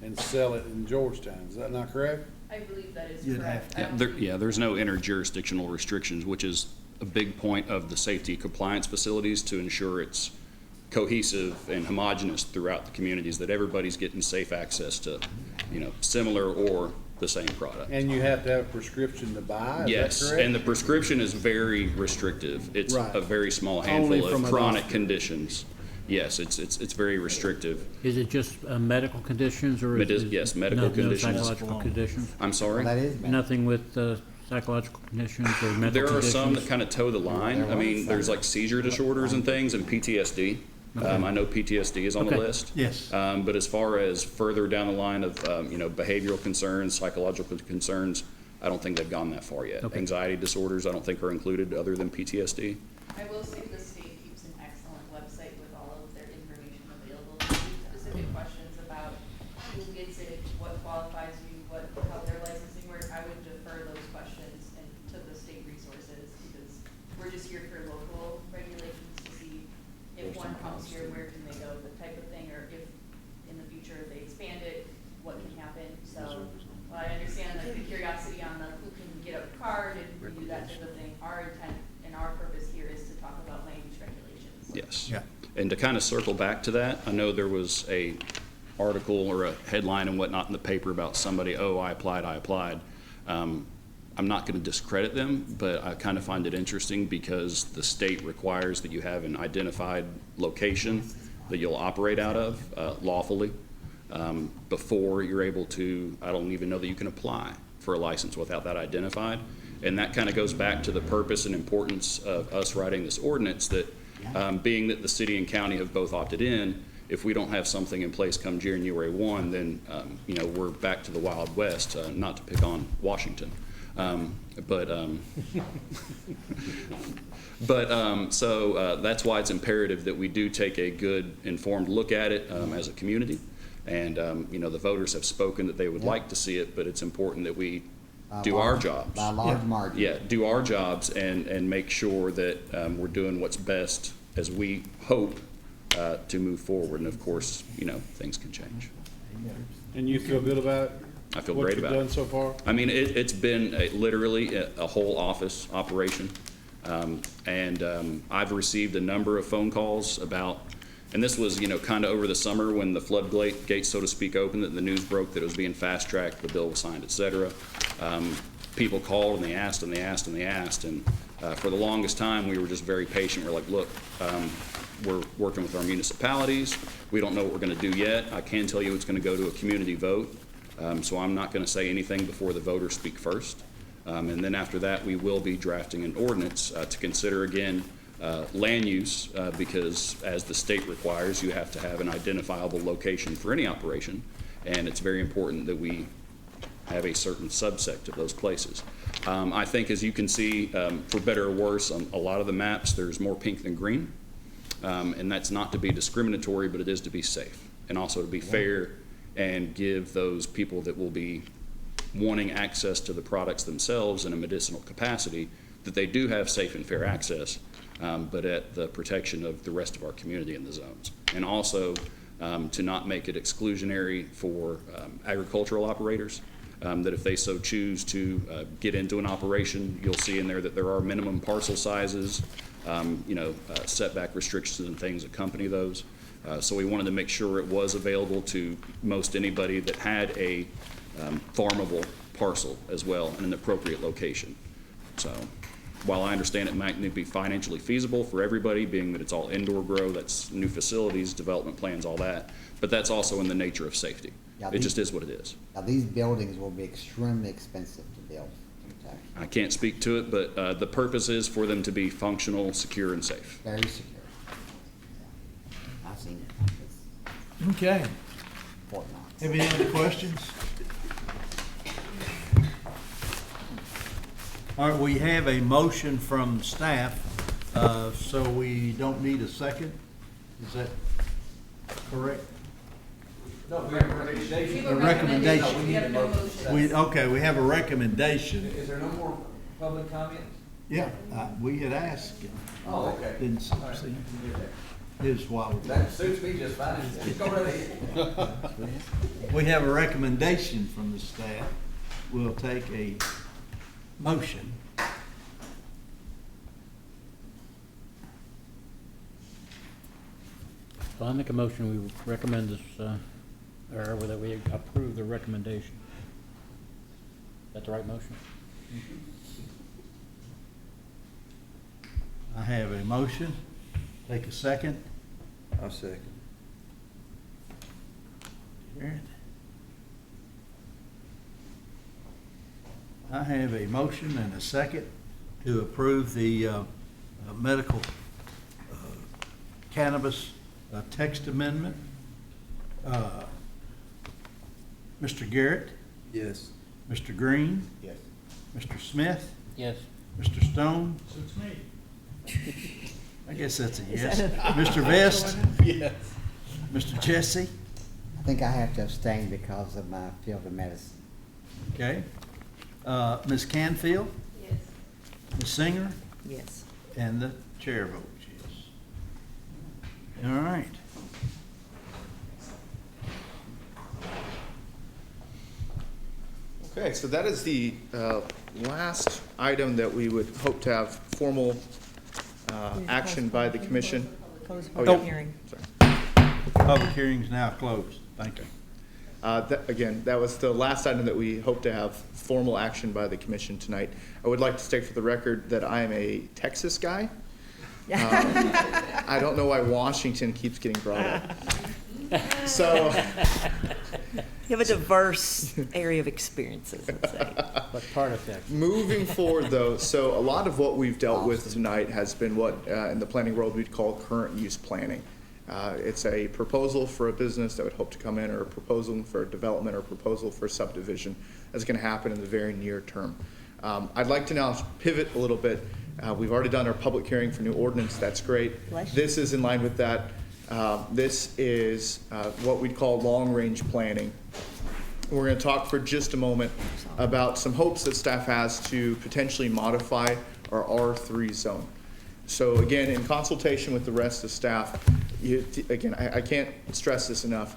and sell it in Georgetown. Is that not correct? I believe that is You'd correct. have I don't think- There's no interjurisdictional restrictions, which is a big point of the safety compliance facilities to ensure it's cohesive and homogeneous throughout the communities, that everybody's getting safe access to, similar or the same product. And you have to have a prescription to buy, is Yes, that correct? and the prescription is very restrictive. It's Right. a very small Only handful from of a chronic doctor. conditions. Yes, it's very restrictive. Is it just medical conditions or is it? Yes, medical no conditions. psychological conditions? I'm sorry? That is. Nothing with psychological conditions or mental There are conditions? some that kind of toe the line. I mean, there's like seizure disorders and things and PTSD. I know PTSD is on the Okay. list. Yes. But as far as further down the line of, behavioral concerns, psychological concerns, I don't think they've gone that far yet. Okay. Anxiety disorders, I don't think are included other than PTSD. I will say the state keeps an excellent website with all of their information available. If you have specific questions about who gets it, what qualifies you, how their licensing works, I would defer those questions to the state resources, because we're just here for local regulations to see if one comes here, where can they go, the type of thing, or if in the future they expand it, what can happen. So, while I understand like the curiosity on the who can get a card and who can do that type of thing, our intent and our purpose here is to talk about land use regulations. Yes. Yeah. And to kind of circle back to that, I know there was a article or a headline and whatnot in the paper about somebody, I applied. I'm not going to discredit them, but I kind of find it interesting because the state requires that you have an identified location that you'll operate out of lawfully before you're able to, I don't even know that you can apply for a license without that identified. And that kind of goes back to the purpose and importance of us writing this ordinance, that being that the city and county have both opted in, if we don't have something in place come January 1, then you know, we're back to the Wild West, not to pick on Washington. So that's why it's imperative that we do take a good informed look at it as a community. And you know, the voters have spoken that they would like to see it, but it's important that we do our jobs. By a large margin. Yeah, do our jobs and make sure that we're doing what's best as we hope to move forward. And of course, you know, things can change. And you feel good about it? I feel great about it. What you've done so far? I mean, it's been literally a whole office operation. I've received a number of phone calls about, and this was, you know, kind of over the summer when the floodgates, so to speak, opened, that the news broke that it was being fast-tracked, the bill was signed, et cetera. People called and they asked and they asked and they asked. And for the longest time, we were just very patient. We're like, look, we're working with our municipalities. We don't know what we're going to do yet. I can tell you it's going to go to a community vote. So I'm not going to say anything before the voters speak first. And then after that, we will be drafting an ordinance to consider again land use, because as the state requires, you have to have an identifiable location for any operation. And it's very important that we have a certain subsect of those places. I think, as you can see, for better or worse, on a lot of the maps, there's more pink than green. And that's not to be discriminatory, but it is to be safe and also to be fair and give those people that will be wanting access to the products themselves in a medicinal capacity, that they do have safe and fair access, but at the protection of the rest of our community in the zones. And also to not make it exclusionary for agricultural operators, that if they so choose to get into an operation, you'll see in there that there are minimum parcel sizes, you know, setback restrictions and things accompany those. So we wanted to make sure it was available to most anybody that had a farmable parcel as well in an appropriate location. So while I understand it might not be financially feasible for everybody, being that it's all indoor grow, that's new facilities, development plans, all that, but that's also in the nature of safety. It just is what it is. Now, these buildings will be extremely expensive to build. I can't speak to it, but the purpose is for them to be functional, secure, and safe. Very secure. I've seen it. Okay. Fort Knox. Have any other questions? All right, we have a motion from staff, so we don't need a second. Is that correct? No, we have a recommendation. A recommendation. No, we need a motion. Okay, we have a recommendation. Is there no more public comments? Yeah, we had asked. Oh, okay. Didn't see. Here's why. That suits me just fine. Go right ahead. We have a recommendation from the staff. We'll take a motion. So I make a motion, we recommend this, or that we approve the recommendation. Is that the right motion? I have a motion. Take a second. I'll second. I have a motion and a second to approve the medical cannabis text amendment. Mr. Garrett? Yes. Mr. Green? Yes. Mr. Smith? Yes. Mr. Stone? Suits me. I guess that's a yes. Mr. Vest? Yes. Mr. Jesse? I think I have to abstain because of my field of medicine. Okay. Ms. Canfield? Yes. Ms. Singer? Yes. And the chair votes yes. All right. Okay, so that is the last item that we would hope to have formal action by the commission. Close Oh, public yeah. hearing. Sorry. Public hearing is now closed. Thank you. Again, that was the last item that we hope to have formal action by the commission tonight. I would like to state for the record that I am a Texas guy. I don't know why Washington keeps getting brought up. So, You have a diverse area of experiences, let's say. What part of Texas? moving forward though, so a lot of what we've dealt with tonight has been what in the planning world we'd call current use planning. It's a proposal for a business that would hope to come in, or a proposal for a development, or a proposal for a subdivision that's going to happen in the very near term. I'd like to now pivot a little bit. We've already done our public hearing for new ordinance. That's great. This is in line with that. This is what we'd call long-range planning. We're going to talk for just a moment about some hopes that staff has to potentially modify our R3 zone. So again, in consultation with the rest of staff, I can't stress this enough.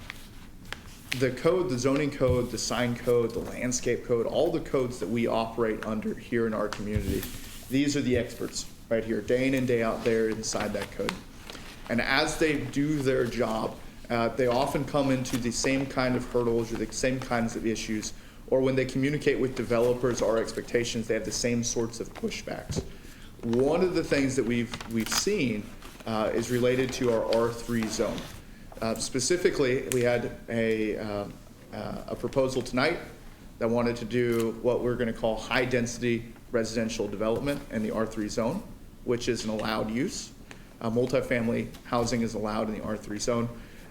The code, the zoning code, the sign code, the landscape code, all the codes that we operate under here in our community, these are the experts right here, day in and day out there inside that code. And as they do their job, they often come into the same kind of hurdles or the same kinds of issues, or when they communicate with developers or expectations, they have the same sorts of pushbacks. One of the things that we've seen is related to our R3 zone. Specifically, we had a proposal tonight that wanted to do what we're going to call high-density residential development in the R3 zone, which is an allowed use. Multifamily housing is allowed in the R3 zone.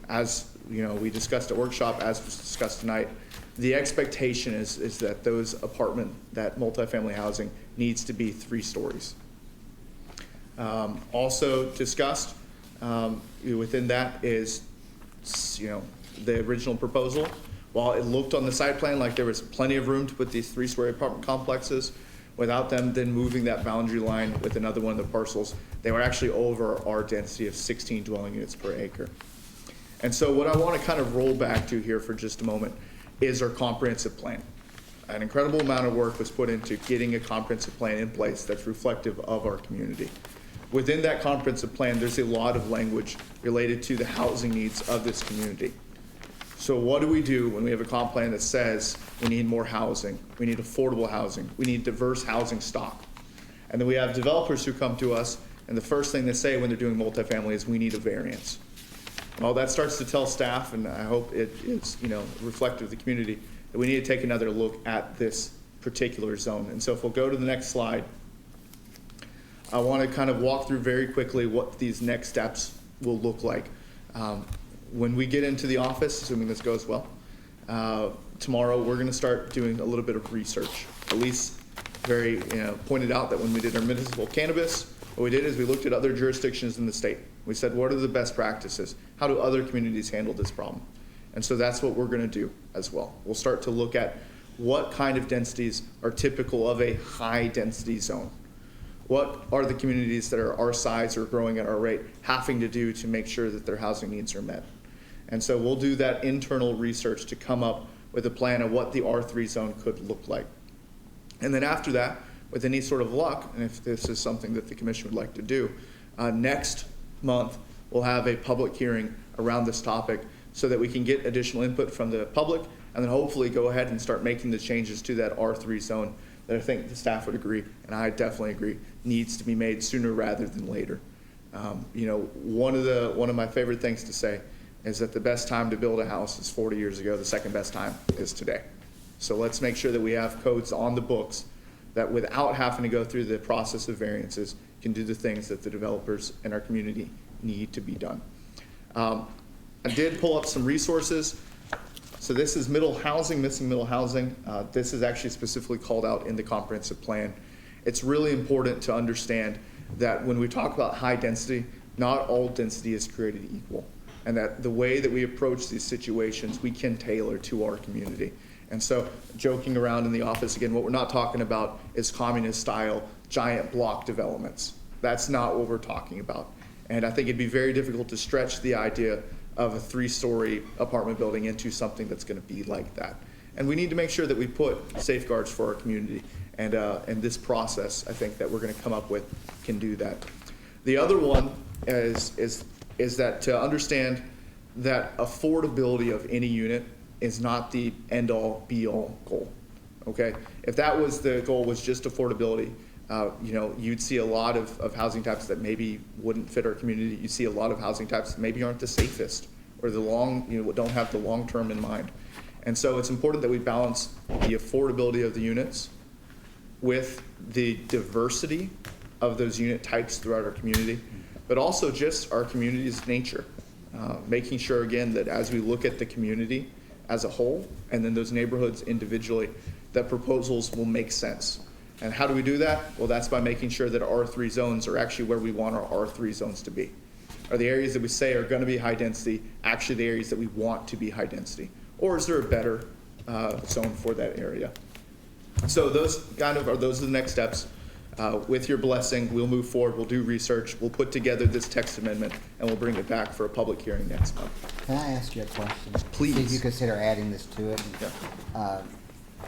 As you know, we discussed at workshop, as was discussed tonight, the expectation is that that multifamily housing needs to be 3 stories. Also discussed within that is, the original proposal. While it looked on the site plan like there was plenty of room to put these 3-story apartment complexes, without them then moving that boundary line with another one of the parcels, they were actually over our density of 16 dwelling units per acre. And so what I want to kind of roll back to here for just a moment is our comprehensive plan. An incredible amount of work was put into getting a comprehensive plan in place that's reflective of our community. Within that comprehensive plan, there's a lot of language related to the housing needs of this community. So what do we do when we have a comp plan that says we need more housing, we need affordable housing, we need diverse housing stock? And then we have developers who come to us, and the first thing they say when they're doing multifamily is we need a variance. Well, that starts to tell staff, and I hope it is reflective of the community, that we need to take another look at this particular zone. And so if we'll go to the next slide, I want to kind of walk through very quickly what these next steps will look like. When we get into the office, assuming this goes well, tomorrow we're going to start doing a little bit of research. Elise pointed out that when we did our municipal cannabis, what we did is we looked at other jurisdictions in the state. We said, what are the best practices? How do other communities handle this problem? And so that's what we're going to do as well. We'll start to look at what kind of densities are typical of a high density zone. What are the communities that are our size or growing at our rate having to do to make sure that their housing needs are met? And so we'll do that internal research to come up with a plan of what the R3 zone could look like. And then after that, with any sort of luck, and if this is something that the commission would like to do, next month we'll have a public hearing around this topic so that we can get additional input from the public and then hopefully go ahead and start making the changes to that R3 zone that I think the staff would agree, and I definitely agree, needs to be made sooner rather than later. One of my favorite things to say is that the best time to build a house is 40 years ago. The second best time is today. So let's make sure that we have codes on the books that without having to go through the process of variances can do the things that the developers in our community need to be done. I did pull up some resources. So this is middle housing, missing middle housing. This is actually specifically called out in the comprehensive plan. It's really important to understand that when we talk about high density, not all density is created equal. And that the way that we approach these situations, we can tailor to our community. And so joking around in the office, again, what we're not talking about is communist style giant block developments. That's not what we're talking about. And I think it'd be very difficult to stretch the idea of a 3-story apartment building into something that's going to be like that. And we need to make sure that we put safeguards for our community. And this process, I think, that we're going to come up with can do that. The other one is that to understand that affordability of any unit is not the end-all, be-all goal, okay? If that was the goal, was just affordability, you know, you'd see a lot of housing types that maybe wouldn't fit our community. You see a lot of housing types that maybe aren't the safest or don't have the long term in mind. And so it's important that we balance the affordability of the units with the diversity of those unit types throughout our community, but also just our community's nature. Making sure, again, that as we look at the community as a whole and then those neighborhoods individually, that proposals will make sense. And how do we do that? Well, that's by making sure that our R3 zones are actually where we want our R3 zones to be. Are the areas that we say are going to be high density actually the areas that we want to be high density? Or is there a better zone for that area? So those are the next steps. With your blessing, we'll move forward, we'll do research, we'll put together this text amendment, and we'll bring it back for a public hearing next month. Can I ask you a question? Please. See if you consider adding this to it.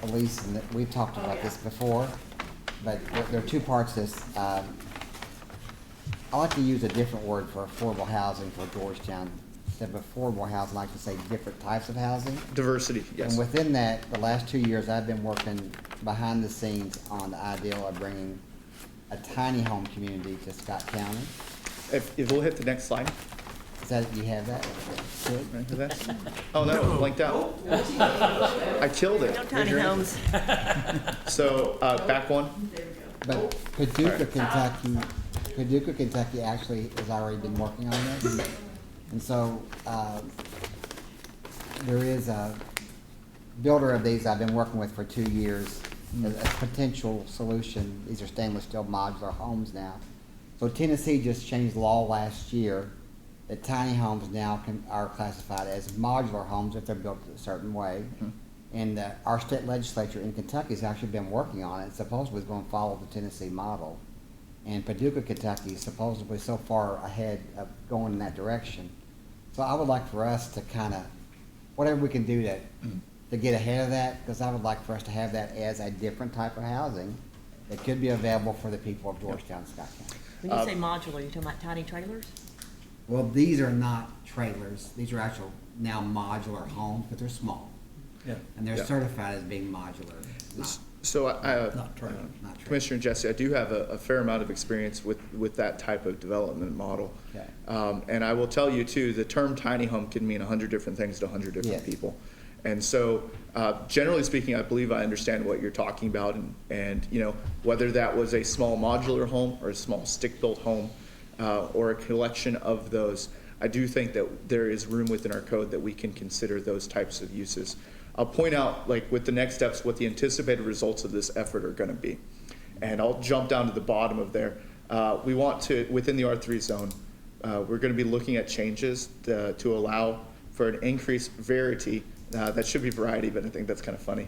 Elise, and we've talked about this before, but there are two parts to this. I like to use a different word for affordable housing for Georgetown. Instead of affordable housing, I like to say different types of housing. Diversity, yes. And within that, the last 2 years, I've been working behind the scenes on the ideal of bringing a tiny home community to Scott County. If we'll hit the next slide. Is that, you have that? Good. Oh, no, it blanked out. I killed it. No tiny homes. So, back one. But Paducah, Kentucky actually has already been working on this. And so, there is a builder of these I've been working with for 2 years as a potential solution. These are stainless steel modular homes now. So Tennessee just changed law last year that tiny homes now are classified as modular homes if they're built a certain way. And our state legislature in Kentucky has actually been working on it. Supposedly it's going to follow the Tennessee model. And Paducah, Kentucky is supposedly so far ahead of going in that direction. So I would like for us to kind of, whatever we can do to get ahead of that, because I would like for us to have that as a different type of housing that could be available for the people of Georgetown-Scott County. When you say modular, you talking about tiny trailers? Well, these are not trailers. These are actual now modular homes, but they're small. Yeah. And they're Yeah. certified as being modular. So, Not trailer. Commissioner Jesse, I do have a fair amount of experience with that type of development model. Okay. And I will tell you too, the term tiny home can mean 100 different things to 100 different Yes. people. And so, generally speaking, I believe I understand what you're talking about, and you know, whether that was a small modular home or a small stick-built home, or a collection of those, I do think that there is room within our code that we can consider those types of uses. I'll point out, like with the next steps, what the anticipated results of this effort are going to be, and I'll jump down to the bottom of there. We want to, within the R3 zone, we're going to be looking at changes to allow for an increased variety. That should be variety, but I think that's kind of funny,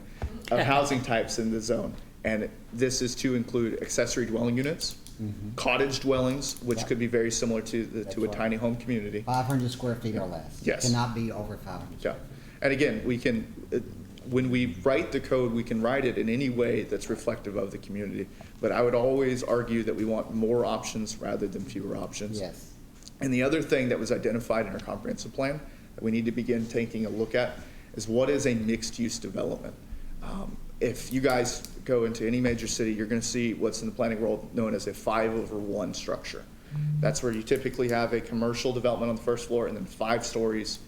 of housing types in the zone. And this is to include accessory dwelling units, cottage dwellings, which could be very similar to a tiny home community. 500 square feet or less. Yes. Cannot be over 500. Yeah. And again, we can, when we write the code, we can write it in any way that's reflective of the community. But I would always argue that we want more options rather than fewer options. Yes. And the other thing that was identified in our comprehensive plan that we need to begin taking a look at is what is a mixed-use development. If you guys go into any major city, you're going to see what's in the planning world known as a 5/1 structure. That's where you typically have a commercial development on the first floor and then 5 stories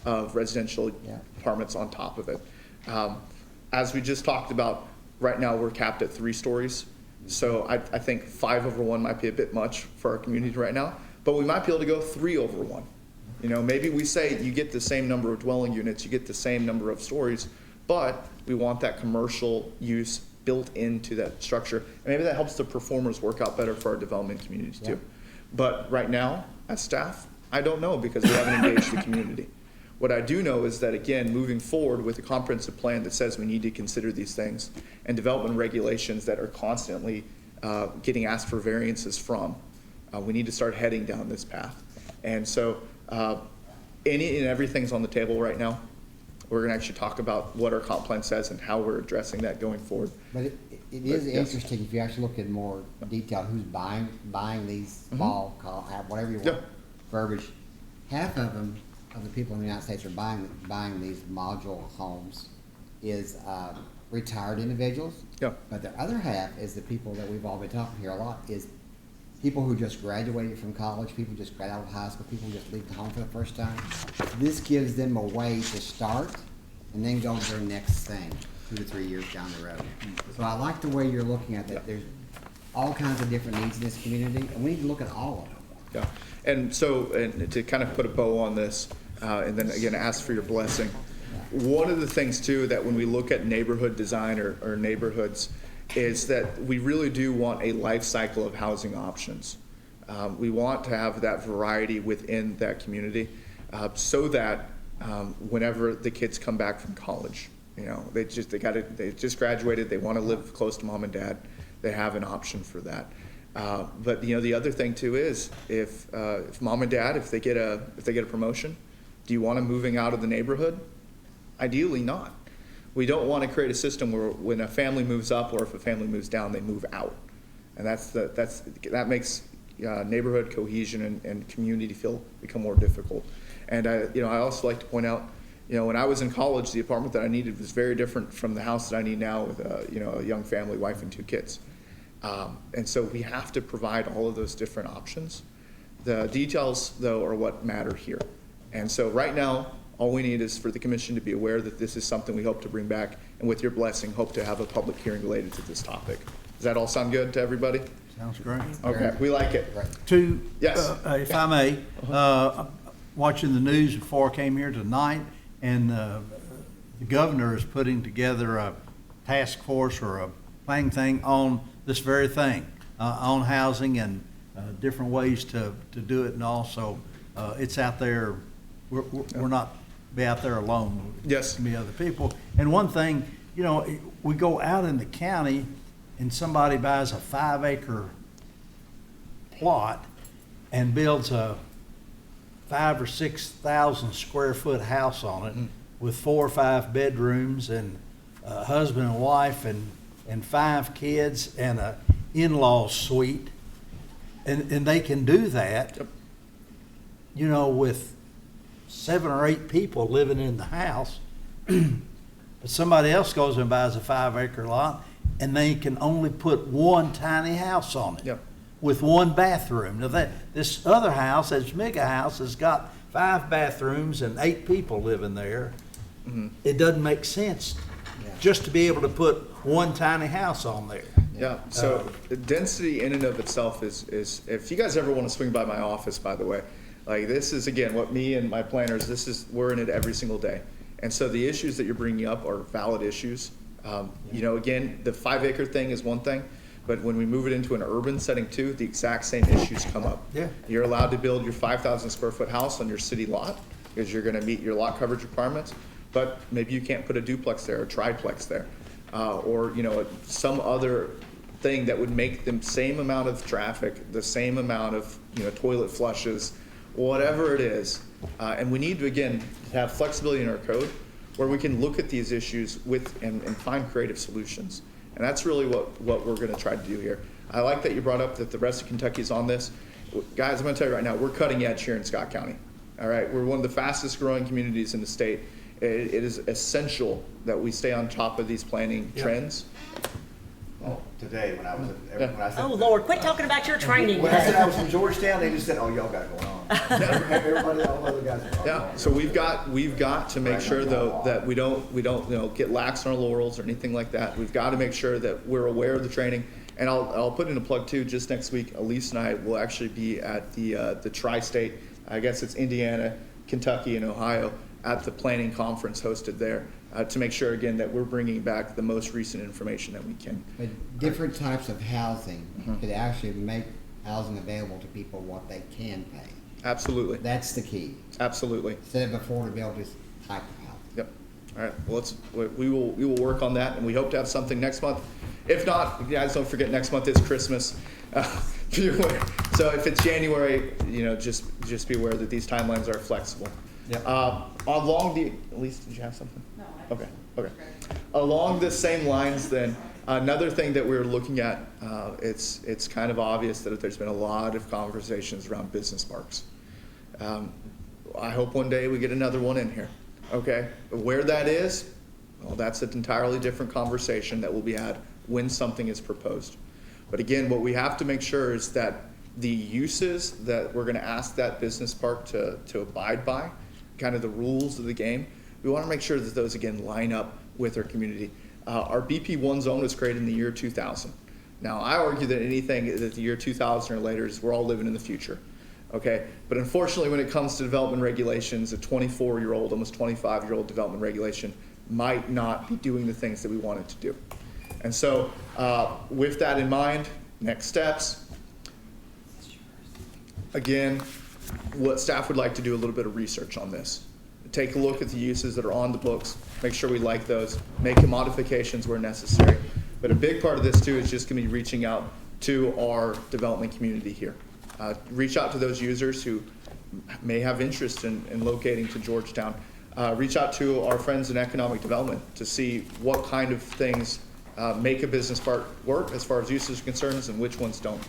of residential apartments on top of it. As we just talked about, right now we're capped at 3 stories. So I think 5/1 might be a bit much for our community right now, but we might be able to go 3/1. You know, maybe we say you get the same number of dwelling units, you get the same number of stories, but we want that commercial use built into that structure. And maybe that helps the performers work out better for our development communities too. But right now, as staff, I don't know because we haven't engaged the community. What I do know is that, again, moving forward with a comprehensive plan that says we need to consider these things and development regulations that are constantly getting asked for variances from, we need to start heading down this path. And so any and everything's on the table right now. We're going to actually talk about what our comp plan says and how we're addressing that going forward. But it is interesting if you actually look in more detail who's buying these small, whatever you want, verbiage. Half of them of the people in the United States are buying these module homes is retired individuals. Yeah. But the other half is the people that we've all been talking here a lot, is people who just graduated from college, people who just got out of high school, people who just leave the home for the first time. This gives them a way to start and then go to their next thing 2 to 3 years down the road. So I like the way you're looking at that. There's all kinds of different needs in this community, and we need to look at all of them. Yeah, and so, and to kind of put a bow on this, and then again, ask for your blessing. One of the things too, that when we look at neighborhood design or neighborhoods, is that we really do want a life cycle of housing options. We want to have that variety within that community, so that whenever the kids come back from college, you know, they just graduated, they want to live close to mom and dad, they have an option for that. But you know, the other thing too is if mom and dad, if they get a promotion, do you want them moving out of the neighborhood? Ideally not. We don't want to create a system where when a family moves up or if a family moves down, they move out. And that makes neighborhood cohesion and community become more difficult. And I also like to point out, you know, when I was in college, the apartment that I needed was very different from the house that I need now with a young family, wife and 2 kids. And so we have to provide all of those different options. The details, though, are what matter here. And so right now, all we need is for the commission to be aware that this is something we hope to bring back, and with your blessing, hope to have a public hearing related to this topic. Does that all sound good to everybody? Sounds great. Okay, we like it. Yes. If I may, watching the news before I came here tonight, and the governor is putting together a task force or a planning thing on this very thing, on housing and different ways to do it, and also it's out there. We're not be out there alone. Yes. Be other people. And one thing, you know, we go out in the county and somebody buys a 5-acre plot and builds a 5,000 or 6,000 square foot house on it with 4 or 5 bedrooms and a husband and wife and 5 kids and a in-law suite. And they can do that, you know, with 7 or 8 people living in the house. But somebody else goes and buys a 5-acre lot and they can only put one tiny house on it. With 1 bathroom. Now this other house, this mega house, has got 5 bathrooms and 8 people living there. It doesn't make sense just to be able to put 1 tiny house on there. Yeah, so density in and of itself is, if you guys ever want to swing by my office, by the way, like this is, again, what me and my planners, we're in it every single day. And so the issues that you're bringing up are valid issues. You know, again, the 5-acre thing is one thing, but when we move it into an urban setting too, the exact same issues come up. Yeah. You're allowed to build your 5,000 square foot house on your city lot because you're going to meet your lot coverage requirements, but maybe you can't put a duplex there or triplex there, or you know, some other thing that would make the same amount of traffic, the same amount of toilet flushes, whatever it is. And we need to, again, have flexibility in our code where we can look at these issues and find creative solutions. And that's really what we're going to try to do here. I like that you brought up that the rest of Kentucky is on this. Guys, I'm going to tell you right now, we're cutting edge here in Scott County. All right, we're one of the fastest growing communities in the state. It is essential that we stay on top of these planning trends. Well, today when I was when I said, Oh, Lord, quit talking about your training. When I said I was from Georgetown, they just said, "Oh, y'all got it going on." Everybody, all the other guys. Yeah. So we've got to make sure though that we don't get lax on our laurels or anything like that. We've got to make sure that we're aware of the training. And I'll put in a plug too. Just next week, Elise and I will actually be at the tri-state. I guess it's Indiana, Kentucky, and Ohio at the planning conference hosted there. To make sure, again, that we're bringing back the most recent information that we can. But different types of housing could actually make housing available to people what they can pay. Absolutely. That's the key. Absolutely. Instead of affordability type of housing. Yep. All right. Well, we will work on that, and we hope to have something next month. If not, guys, don't forget next month is Christmas. So if it's January, just be aware that these timelines are flexible. Yep. Elise, did you have something? No. Okay. Along the same lines, then, another thing that we're looking at, it's kind of obvious that there's been a lot of conversations around business parks. I hope one day we get another one in here, okay? Where that is, well, that's an entirely different conversation that will be had when something is proposed. But again, what we have to make sure is that the uses that we're gonna ask that business park to abide by, kind of the rules of the game, we wanna make sure that those, again, line up with our community. Our BP1 zone was created in the year 2000. Now, I argue that anything that the year 2000 or later is we're all living in the future, okay? But unfortunately, when it comes to development regulations, a 24-year-old, almost 25-year-old development regulation might not be doing the things that we want it to do. And so with that in mind, next steps, again, what staff would like to do a little bit of research on this. Take a look at the uses that are on the books, make sure we like those, make modifications where necessary. But a big part of this too is just gonna be reaching out to our development community here. Reach out to those users who may have interest in locating to Georgetown. Reach out to our friends in economic development to see what kind of things make a business park work as far as uses are concerned and which ones don't.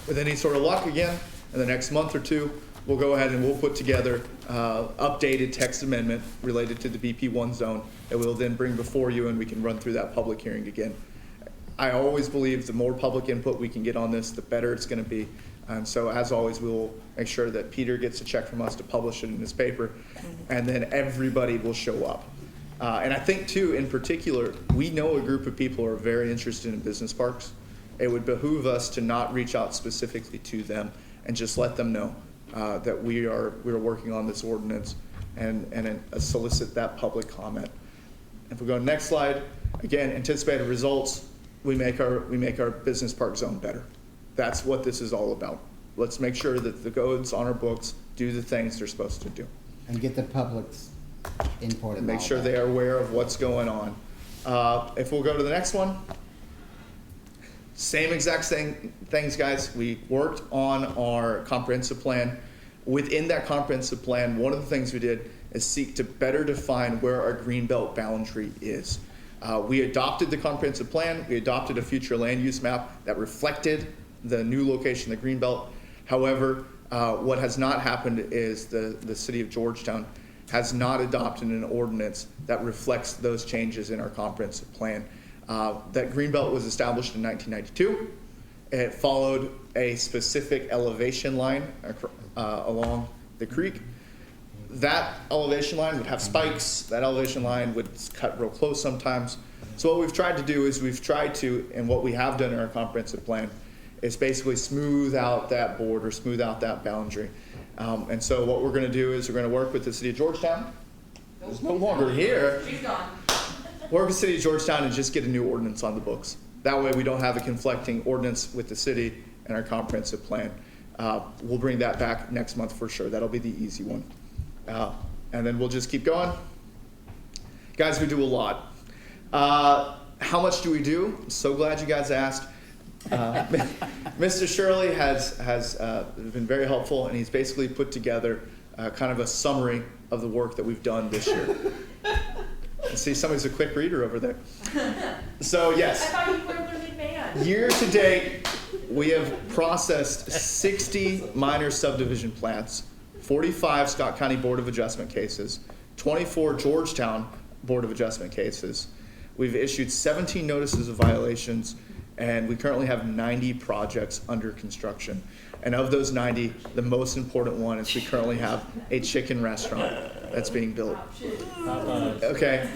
With any sort of luck, again, in the next month or two, we'll go ahead and we'll put together updated text amendment related to the BP1 zone that we'll then bring before you, and we can run through that public hearing again. I always believe the more public input we can get on this, the better it's going to be. And so, as always, we'll make sure that Peter gets a check from us to publish it in his paper, and then everybody will show up. And I think, too, in particular, we know a group of people who are very interested in business parks. It would behoove us to not reach out specifically to them and just let them know that we are working on this ordinance and solicit that public comment. If we go to the next slide, again, anticipated results, we make our business park zone better. That's what this is all about. Let's make sure that the codes on our books do the things they're supposed to do. And get the public's input. And make sure they are aware of what's going on. If we'll go to the next one. Same exact things, guys. We worked on our comprehensive plan. Within that comprehensive plan, one of the things we did is seek to better define where our greenbelt boundary is. We adopted the comprehensive plan. We adopted a future land use map that reflected the new location, the greenbelt. However, what has not happened is the city of Georgetown has not adopted an ordinance that reflects those changes in our comprehensive plan. That greenbelt was established in 1992. It followed a specific elevation line along the creek. That elevation line would have spikes. That elevation line would cut real close sometimes. So what we've tried to do is and what we have done in our comprehensive plan, is basically smooth out that border, smooth out that boundary. And so what we're going to do is we're going to work with the city of Georgetown. Who's no longer here. She's gone. Work with the city of Georgetown and just get a new ordinance on the books. That way we don't have a conflicting ordinance with the city and our comprehensive plan. We'll bring that back next month for sure. That'll be the easy one. And then we'll just keep going. Guys, we do a lot. How much do we do? I'm so glad you guys asked. Mr. Shirley has been very helpful, and he's basically put together kind of a summary of the work that we've done this year. I see somebody's a quick reader over there. So yes, I thought you were a learned man. year to date, we have processed 60 minor subdivision plats, 45 Scott County Board of Adjustment cases, 24 Georgetown Board of Adjustment cases. We've issued 17 notices of violations, and we currently have 90 projects under construction. And of those 90, the most important one is we currently have a chicken restaurant that's being built. Okay,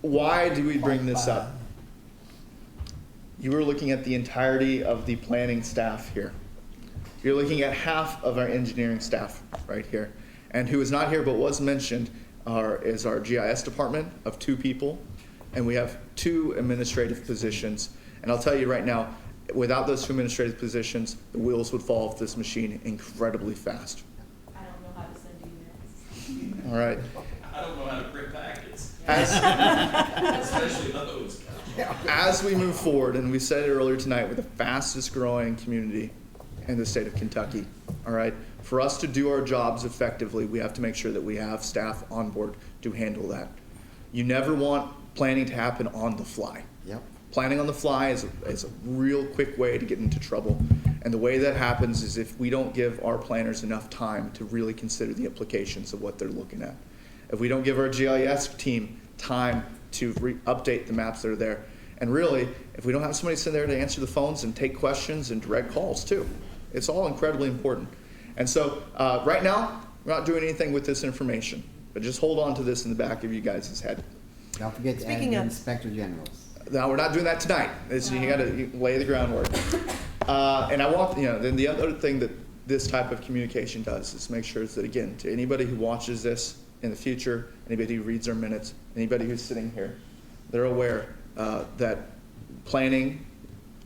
why do we bring this up? You were looking at the entirety of the planning staff here. You're looking at half of our engineering staff right here. And who is not here but was mentioned is our GIS department of 2 people, and we have 2 administrative positions. And I'll tell you right now, without those 2 administrative positions, the wheels would fall off this machine incredibly fast. I don't know how to send emails. All right. I don't know how to print packets. Especially those. As we move forward, and we said it earlier tonight, we're the fastest growing community in the state of Kentucky. All right. For us to do our jobs effectively, we have to make sure that we have staff on board to handle that. You never want planning to happen on the fly. Yep. Planning on the fly is a real quick way to get into trouble. And the way that happens is if we don't give our planners enough time to really consider the implications of what they're looking at. If we don't give our GIS team time to update the maps that are there. And really, if we don't have somebody sitting there to answer the phones and take questions and direct calls too. It's all incredibly important. And so right now, we're not doing anything with this information, but just hold on to this in the back of you guys' head. Don't forget to add Speaking the of- inspector generals. Now, we're not doing that tonight. You gotta lay the groundwork. And I want, then the other thing that this type of communication does is make sure that, again, to anybody who watches this in the future, anybody who reads our minutes, anybody who's sitting here, they're aware that planning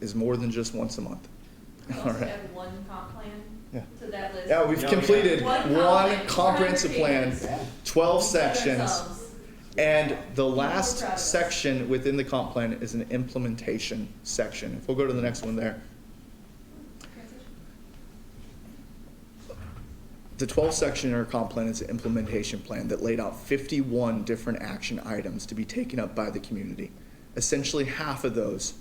is more than just once a month. We All also right. add one comp plan Yeah. to that list. Yeah, we've completed one comprehensive plan, 12 sections, and the last section within the comp plan is an implementation section. If we'll go to the next one there. The 12 section in our comp plan is an implementation plan that laid out 51 different action items to be taken up by the community. Essentially, half of those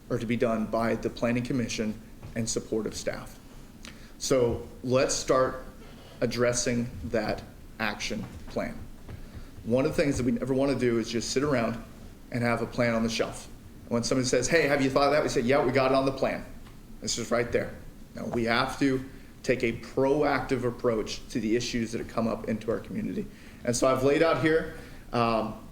are to be done by the Planning Commission and supportive staff. So let's start addressing that action plan. One of the things that we never want to do is just sit around and have a plan on the shelf. And when somebody says, hey, have you thought of that? We say, yeah, we got it on the plan. It's just right there. Now, we have to take a proactive approach to the issues that have come up into our community. And so I've laid out here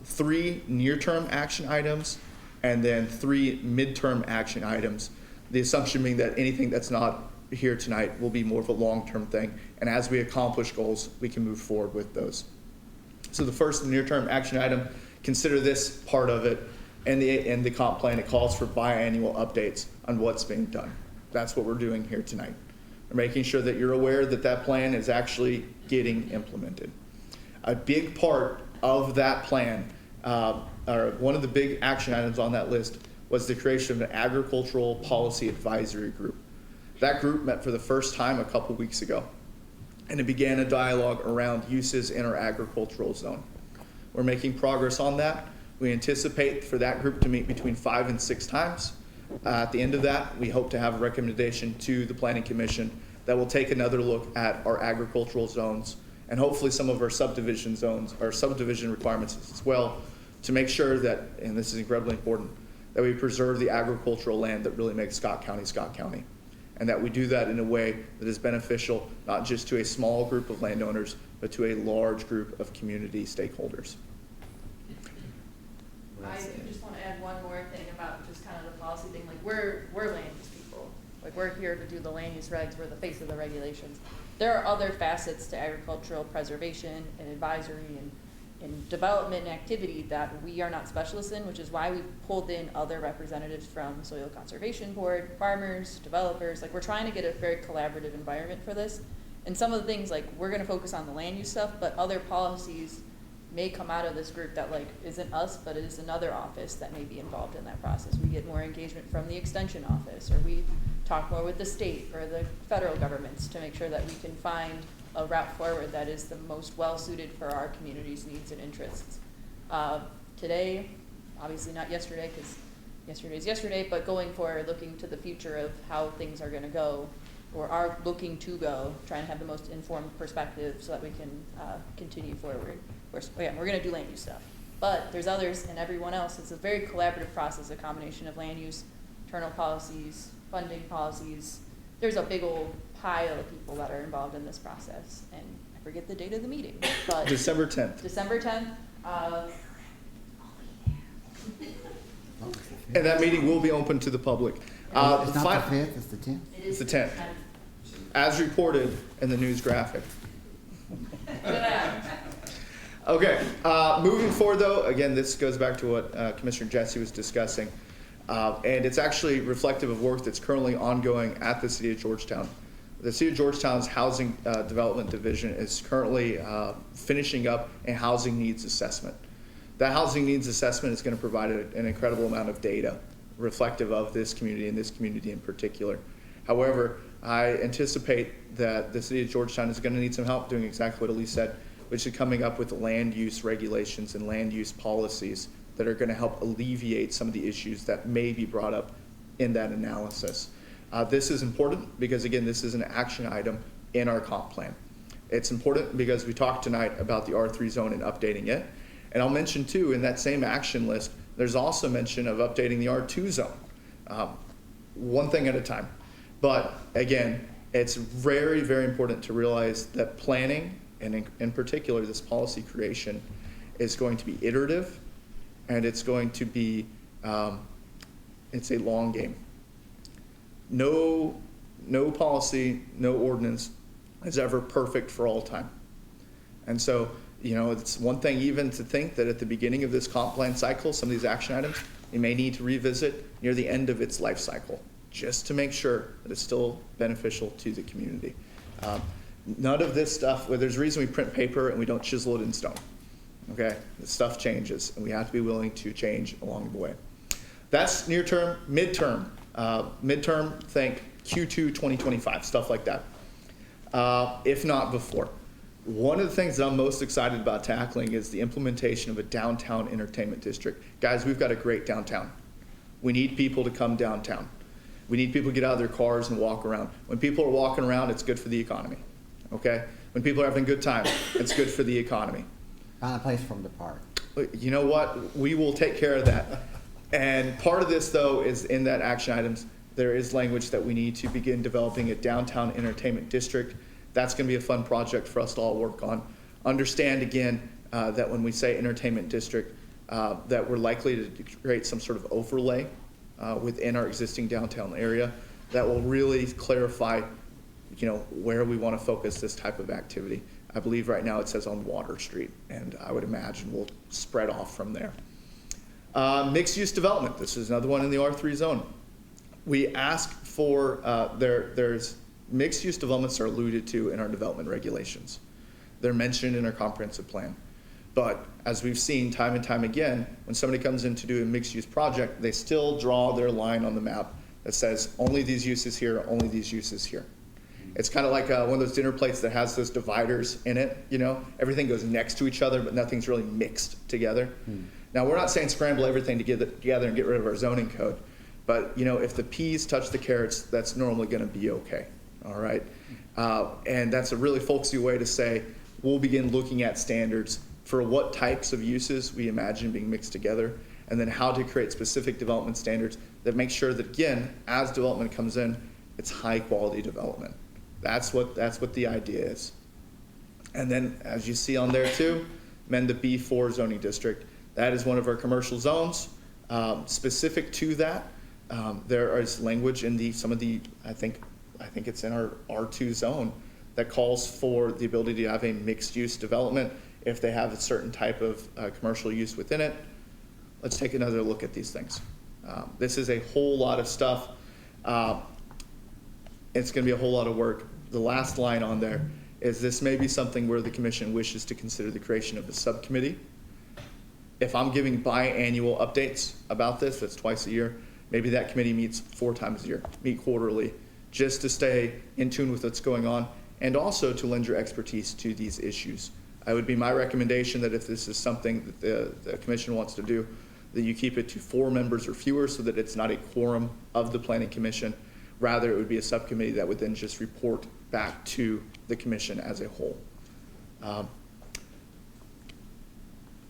3 near-term action items and then 3 midterm action items. The assumption being that anything that's not here tonight will be more of a long-term thing. And as we accomplish goals, we can move forward with those. So the first near-term action item, consider this part of it. In the comp plan, it calls for biannual updates on what's being done. That's what we're doing here tonight. We're making sure that you're aware that that plan is actually getting implemented. A big part of that plan, or one of the big action items on that list, was the creation of an agricultural policy advisory group. That group met for the first time a couple weeks ago, and it began a dialogue around uses in our agricultural zone. We're making progress on that. We anticipate for that group to meet between 5 and 6 times. At the end of that, we hope to have a recommendation to the Planning Commission that will take another look at our agricultural zones and hopefully some of our subdivision zones, our subdivision requirements as well, to make sure that, and this is incredibly important, that we preserve the agricultural land that really makes Scott County, and that we do that in a way that is beneficial not just to a small group of landowners, but to a large group of community stakeholders. I just want to add one more thing about just kind of the policy thing. Like we're land use people. Like we're here to do the land use regs. We're the face of the regulations. There are other facets to agricultural preservation and advisory and development and activity that we are not specialists in, which is why we pulled in other representatives from Soil Conservation Board, farmers, developers. Like we're trying to get a very collaborative environment for this. And some of the things, like we're going to focus on the land use stuff, but other policies may come out of this group that like isn't us, but it is another office that may be involved in that process. We get more engagement from the extension office, or we talk more with the state or the federal governments to make sure that we can find a route forward that is the most well-suited for our community's needs and interests. Today, obviously not yesterday, because yesterday's yesterday, but going forward, looking to the future of how things are gonna go, or are looking to go, trying to have the most informed perspective so that we can continue forward. We're gonna do land use stuff, but there's others and everyone else. It's a very collaborative process, a combination of land use, internal policies, funding policies. There's a big old pile of people that are involved in this process, and I forget the date of the meeting, but. December 10th. December 10th. And that meeting will be open to the public. It's not the 5th, it's the 10th? It's the 10th, as reported in the news graphic. Okay, moving forward though, again, this goes back to what Commissioner Jesse was discussing. And it's actually reflective of work that's currently ongoing at the City of Georgetown. The City of Georgetown's Housing Development Division is currently finishing up a housing needs assessment. That housing needs assessment is going to provide an incredible amount of data reflective of this community and this community in particular. However, I anticipate that the City of Georgetown is going to need some help doing exactly what Elise said, which is coming up with land use regulations and land use policies that are going to help alleviate some of the issues that may be brought up in that analysis. This is important because, again, this is an action item in our comp plan. It's important because we talked tonight about the R3 zone and updating it. And I'll mention too, in that same action list, there's also mention of updating the R2 zone. One thing at a time. But again, it's very, very important to realize that planning, and in particular this policy creation, is going to be iterative, and it's going to be, it's a long game. No policy, no ordinance is ever perfect for all time. And so, it's one thing even to think that at the beginning of this comp plan cycle, some of these action items, you may need to revisit near the end of its life cycle, just to make sure that it's still beneficial to the community. None of this stuff, there's a reason we print paper and we don't chisel it in stone. Okay, the stuff changes, and we have to be willing to change along the way. That's near term. Midterm, think Q2 2025, stuff like that. If not before. One of the things that I'm most excited about tackling is the implementation of a downtown entertainment district. Guys, we've got a great downtown. We need people to come downtown. We need people to get out of their cars and walk around. When people are walking around, it's good for the economy. Okay? When people are having a good time, it's good for the economy. Find a place for them to park. You know what? We will take care of that. And part of this, though, is in that action items, there is language that we need to begin developing a downtown entertainment district. That's going to be a fun project for us to all work on. Understand, again, that when we say entertainment district, that we're likely to create some sort of overlay within our existing downtown area that will really clarify, where we want to focus this type of activity. I believe right now it says on Water Street, and I would imagine we'll spread off from there. Mixed-use development. This is another one in the R3 zone. We ask for, there's mixed-use developments are alluded to in our development regulations. They're mentioned in our comprehensive plan. But as we've seen time and time again, when somebody comes in to do a mixed-use project, they still draw their line on the map that says only these uses here, only these uses here. It's kind of like one of those dinner plates that has those dividers in it, Everything goes next to each other, but nothing's really mixed together. Now, we're not saying scramble everything together and get rid of our zoning code. But, if the peas touch the carrots, that's normally going to be okay, all right? And that's a really folksy way to say we'll begin looking at standards for what types of uses we imagine being mixed together, and then how to create specific development standards that make sure that, again, as development comes in, it's high-quality development. That's what the idea is. And then, as you see on there too, amend the B4 zoning district. That is one of our commercial zones. Specific to that, there is language in I think it's in our R2 zone that calls for the ability to have a mixed-use development if they have a certain type of commercial use within it. Let's take another look at these things. This is a whole lot of stuff. It's going to be a whole lot of work. The last line on there is this may be something where the commission wishes to consider the creation of a subcommittee. If I'm giving biannual updates about this, that's twice a year, maybe that committee meets 4 times a year, meet quarterly, just to stay in tune with what's going on and also to lend your expertise to these issues. It would be my recommendation that if this is something that the commission wants to do, that you keep it to 4 members or fewer so that it's not a quorum of the planning commission. Rather, it would be a subcommittee that would then just report back to the commission as a whole.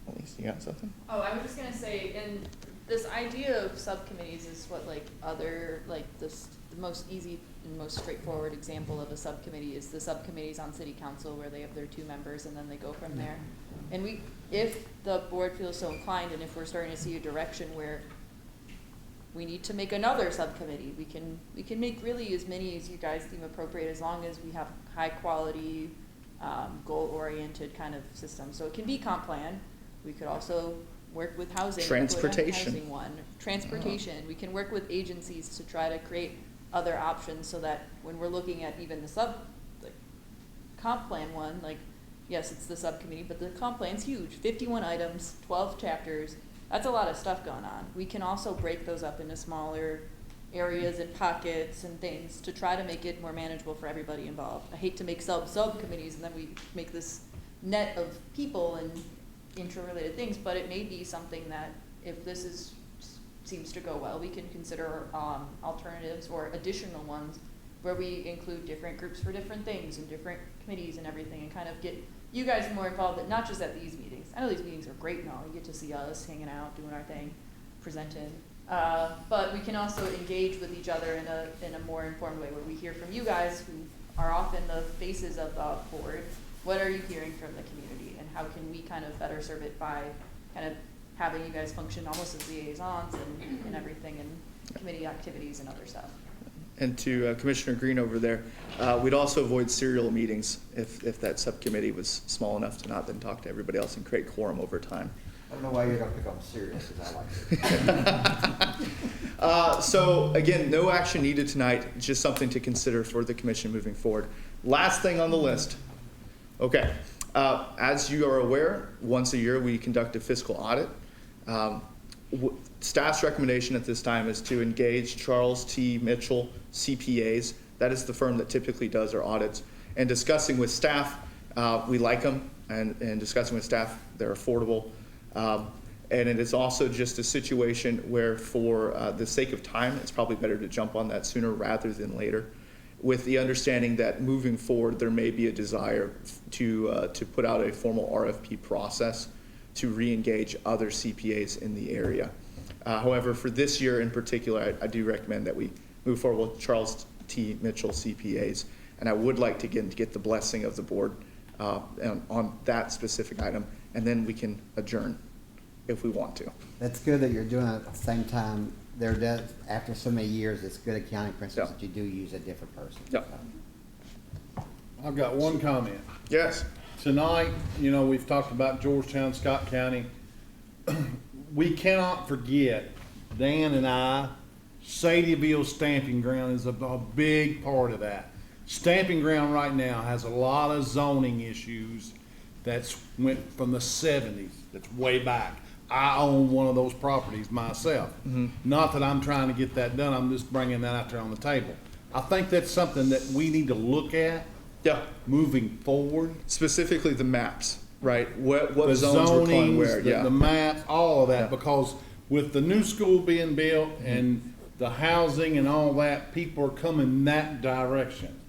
Elise, you got something? Oh, I was just gonna say, and this idea of subcommittees is what the most easy and most straightforward example of a subcommittee is the subcommittees on city council where they have their 2 members and then they go from there. And if the board feels so inclined and if we're starting to see a direction where we need to make another subcommittee, we can make really as many as you guys deem appropriate as long as we have high quality, goal-oriented kind of system. So it can be comp plan. We could also work with housing. Transportation. Housing one. Transportation. We can work with agencies to try to create other options so that when we're looking at even the comp plan one, yes, it's the subcommittee, but the comp plan's huge. 51 items, 12 chapters. That's a lot of stuff going on. We can also break those up into smaller areas and pockets and things to try to make it more manageable for everybody involved. I hate to make subcommittees and then we make this net of people and interrelated things, but it may be something that if this is seems to go well, we can consider alternatives or additional ones where we include different groups for different things and different committees and everything, and kind of get you guys more involved, not just at these meetings. I know these meetings are great and all, you get to see us hanging out, doing our thing, presenting. But we can also engage with each other in a more informed way, where we hear from you guys, who are often the faces of the board. What are you hearing from the community, and how can we kind of better serve it by kind of having you guys function almost as liaisons and everything, and committee activities and other stuff. And to Commissioner Green over there, we'd also avoid serial meetings if that subcommittee was small enough to not then talk to everybody else and create quorum over time. I don't know why you're gonna pick on serious, because I like it. So again, no action needed tonight, just something to consider for the commission moving forward. Last thing on the list. Okay, as you are aware, once a year we conduct a fiscal audit. Staff's recommendation at this time is to engage Charles T. Mitchell CPAs. That is the firm that typically does our audits. And discussing with staff, we like them, and discussing with staff, they're affordable. And it is also just a situation where, for the sake of time, it's probably better to jump on that sooner rather than later, with the understanding that moving forward there may be a desire to put out a formal RFP process to re-engage other CPAs in the area. However, for this year in particular, I do recommend that we move forward with Charles T. Mitchell CPAs, and I would like to get the blessing of the board on that specific item, and then we can adjourn if we want to. That's good that you're doing it at the same time. After so many years, it's good accounting principles that you do use a different person. Yep. I've got one comment. Yes. Tonight, we've talked about Georgetown-Scott County. We cannot forget, Dan and I, Sadieville Stamping Ground is a big part of that. Stamping Ground right now has a lot of zoning issues that's went from the 70s, that's way back. I own one of those properties myself. Not that I'm trying to get that done, I'm just bringing that out there on the table. I think that's something that we need to look at. Yeah. Moving forward. Specifically the maps, right? What The zones we're calling where, zonings, the maps, all of that, because with the new school being built and the housing and all that, people are coming that direction.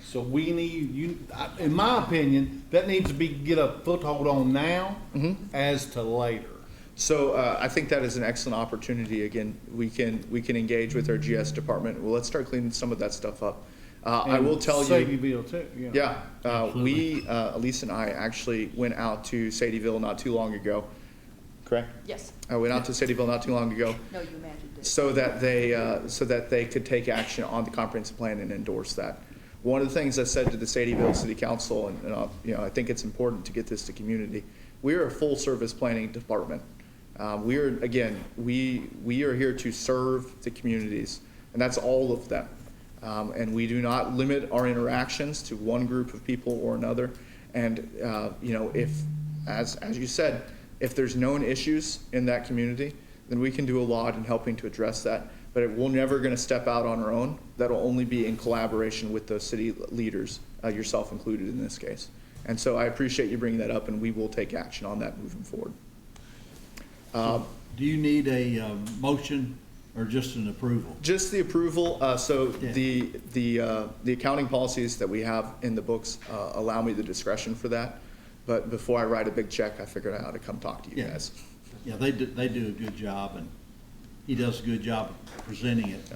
So we need, in my opinion, that needs to get a foothold on now as to later. So I think that is an excellent opportunity. Again, we can engage with our GS department. Well, let's start cleaning some of that stuff up. I will tell you. Sadieville too, we, Elise and I actually went out to Sadieville not too long ago, correct? Yes. I went out to Sadieville not too long ago. No, you imagined it. So that they could take action on the comprehensive plan and endorse that. One of the things I said to the Sadieville City Council, and I think it's important to get this to community, we are a full-service planning department. We are here to serve the communities, and that's all of them. And we do not limit our interactions to one group of people or another. And if, as you said, if there's known issues in that community, then we can do a lot in helping to address that. But we're never going to step out on our own. That'll only be in collaboration with the city leaders, yourself included in this case. And so I appreciate you bringing that up, and we will take action on that moving forward. Do you need a motion or just an approval? Just the approval. Yeah. The accounting policies that we have in the books allow me the discretion for that. But before I write a big check, I figured I ought to come talk to you guys. Yeah, they do a good job, and he does a good job of presenting it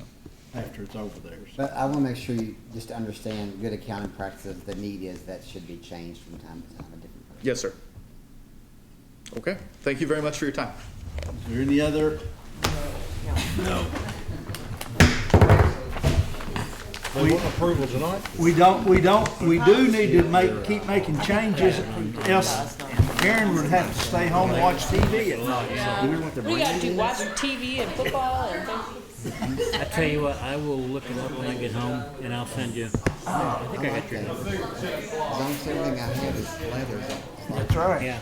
after it's over there. So. But I want to make sure you just understand good accounting practices. The need is that should be changed from time to time. A different person. Yes, sir. Okay. Thank you very much for your time. Is there any other? No. We want approval tonight? We do need to keep making changes, else Aaron would have to stay home and watch TV at night. We got to watch TV and football and things. I tell you what, I will look it up when I get home, and I'll send you. I think I got your number. As long as everything I have is leather. That's right. Yeah,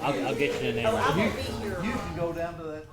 I'll get you the name. You can go down to that.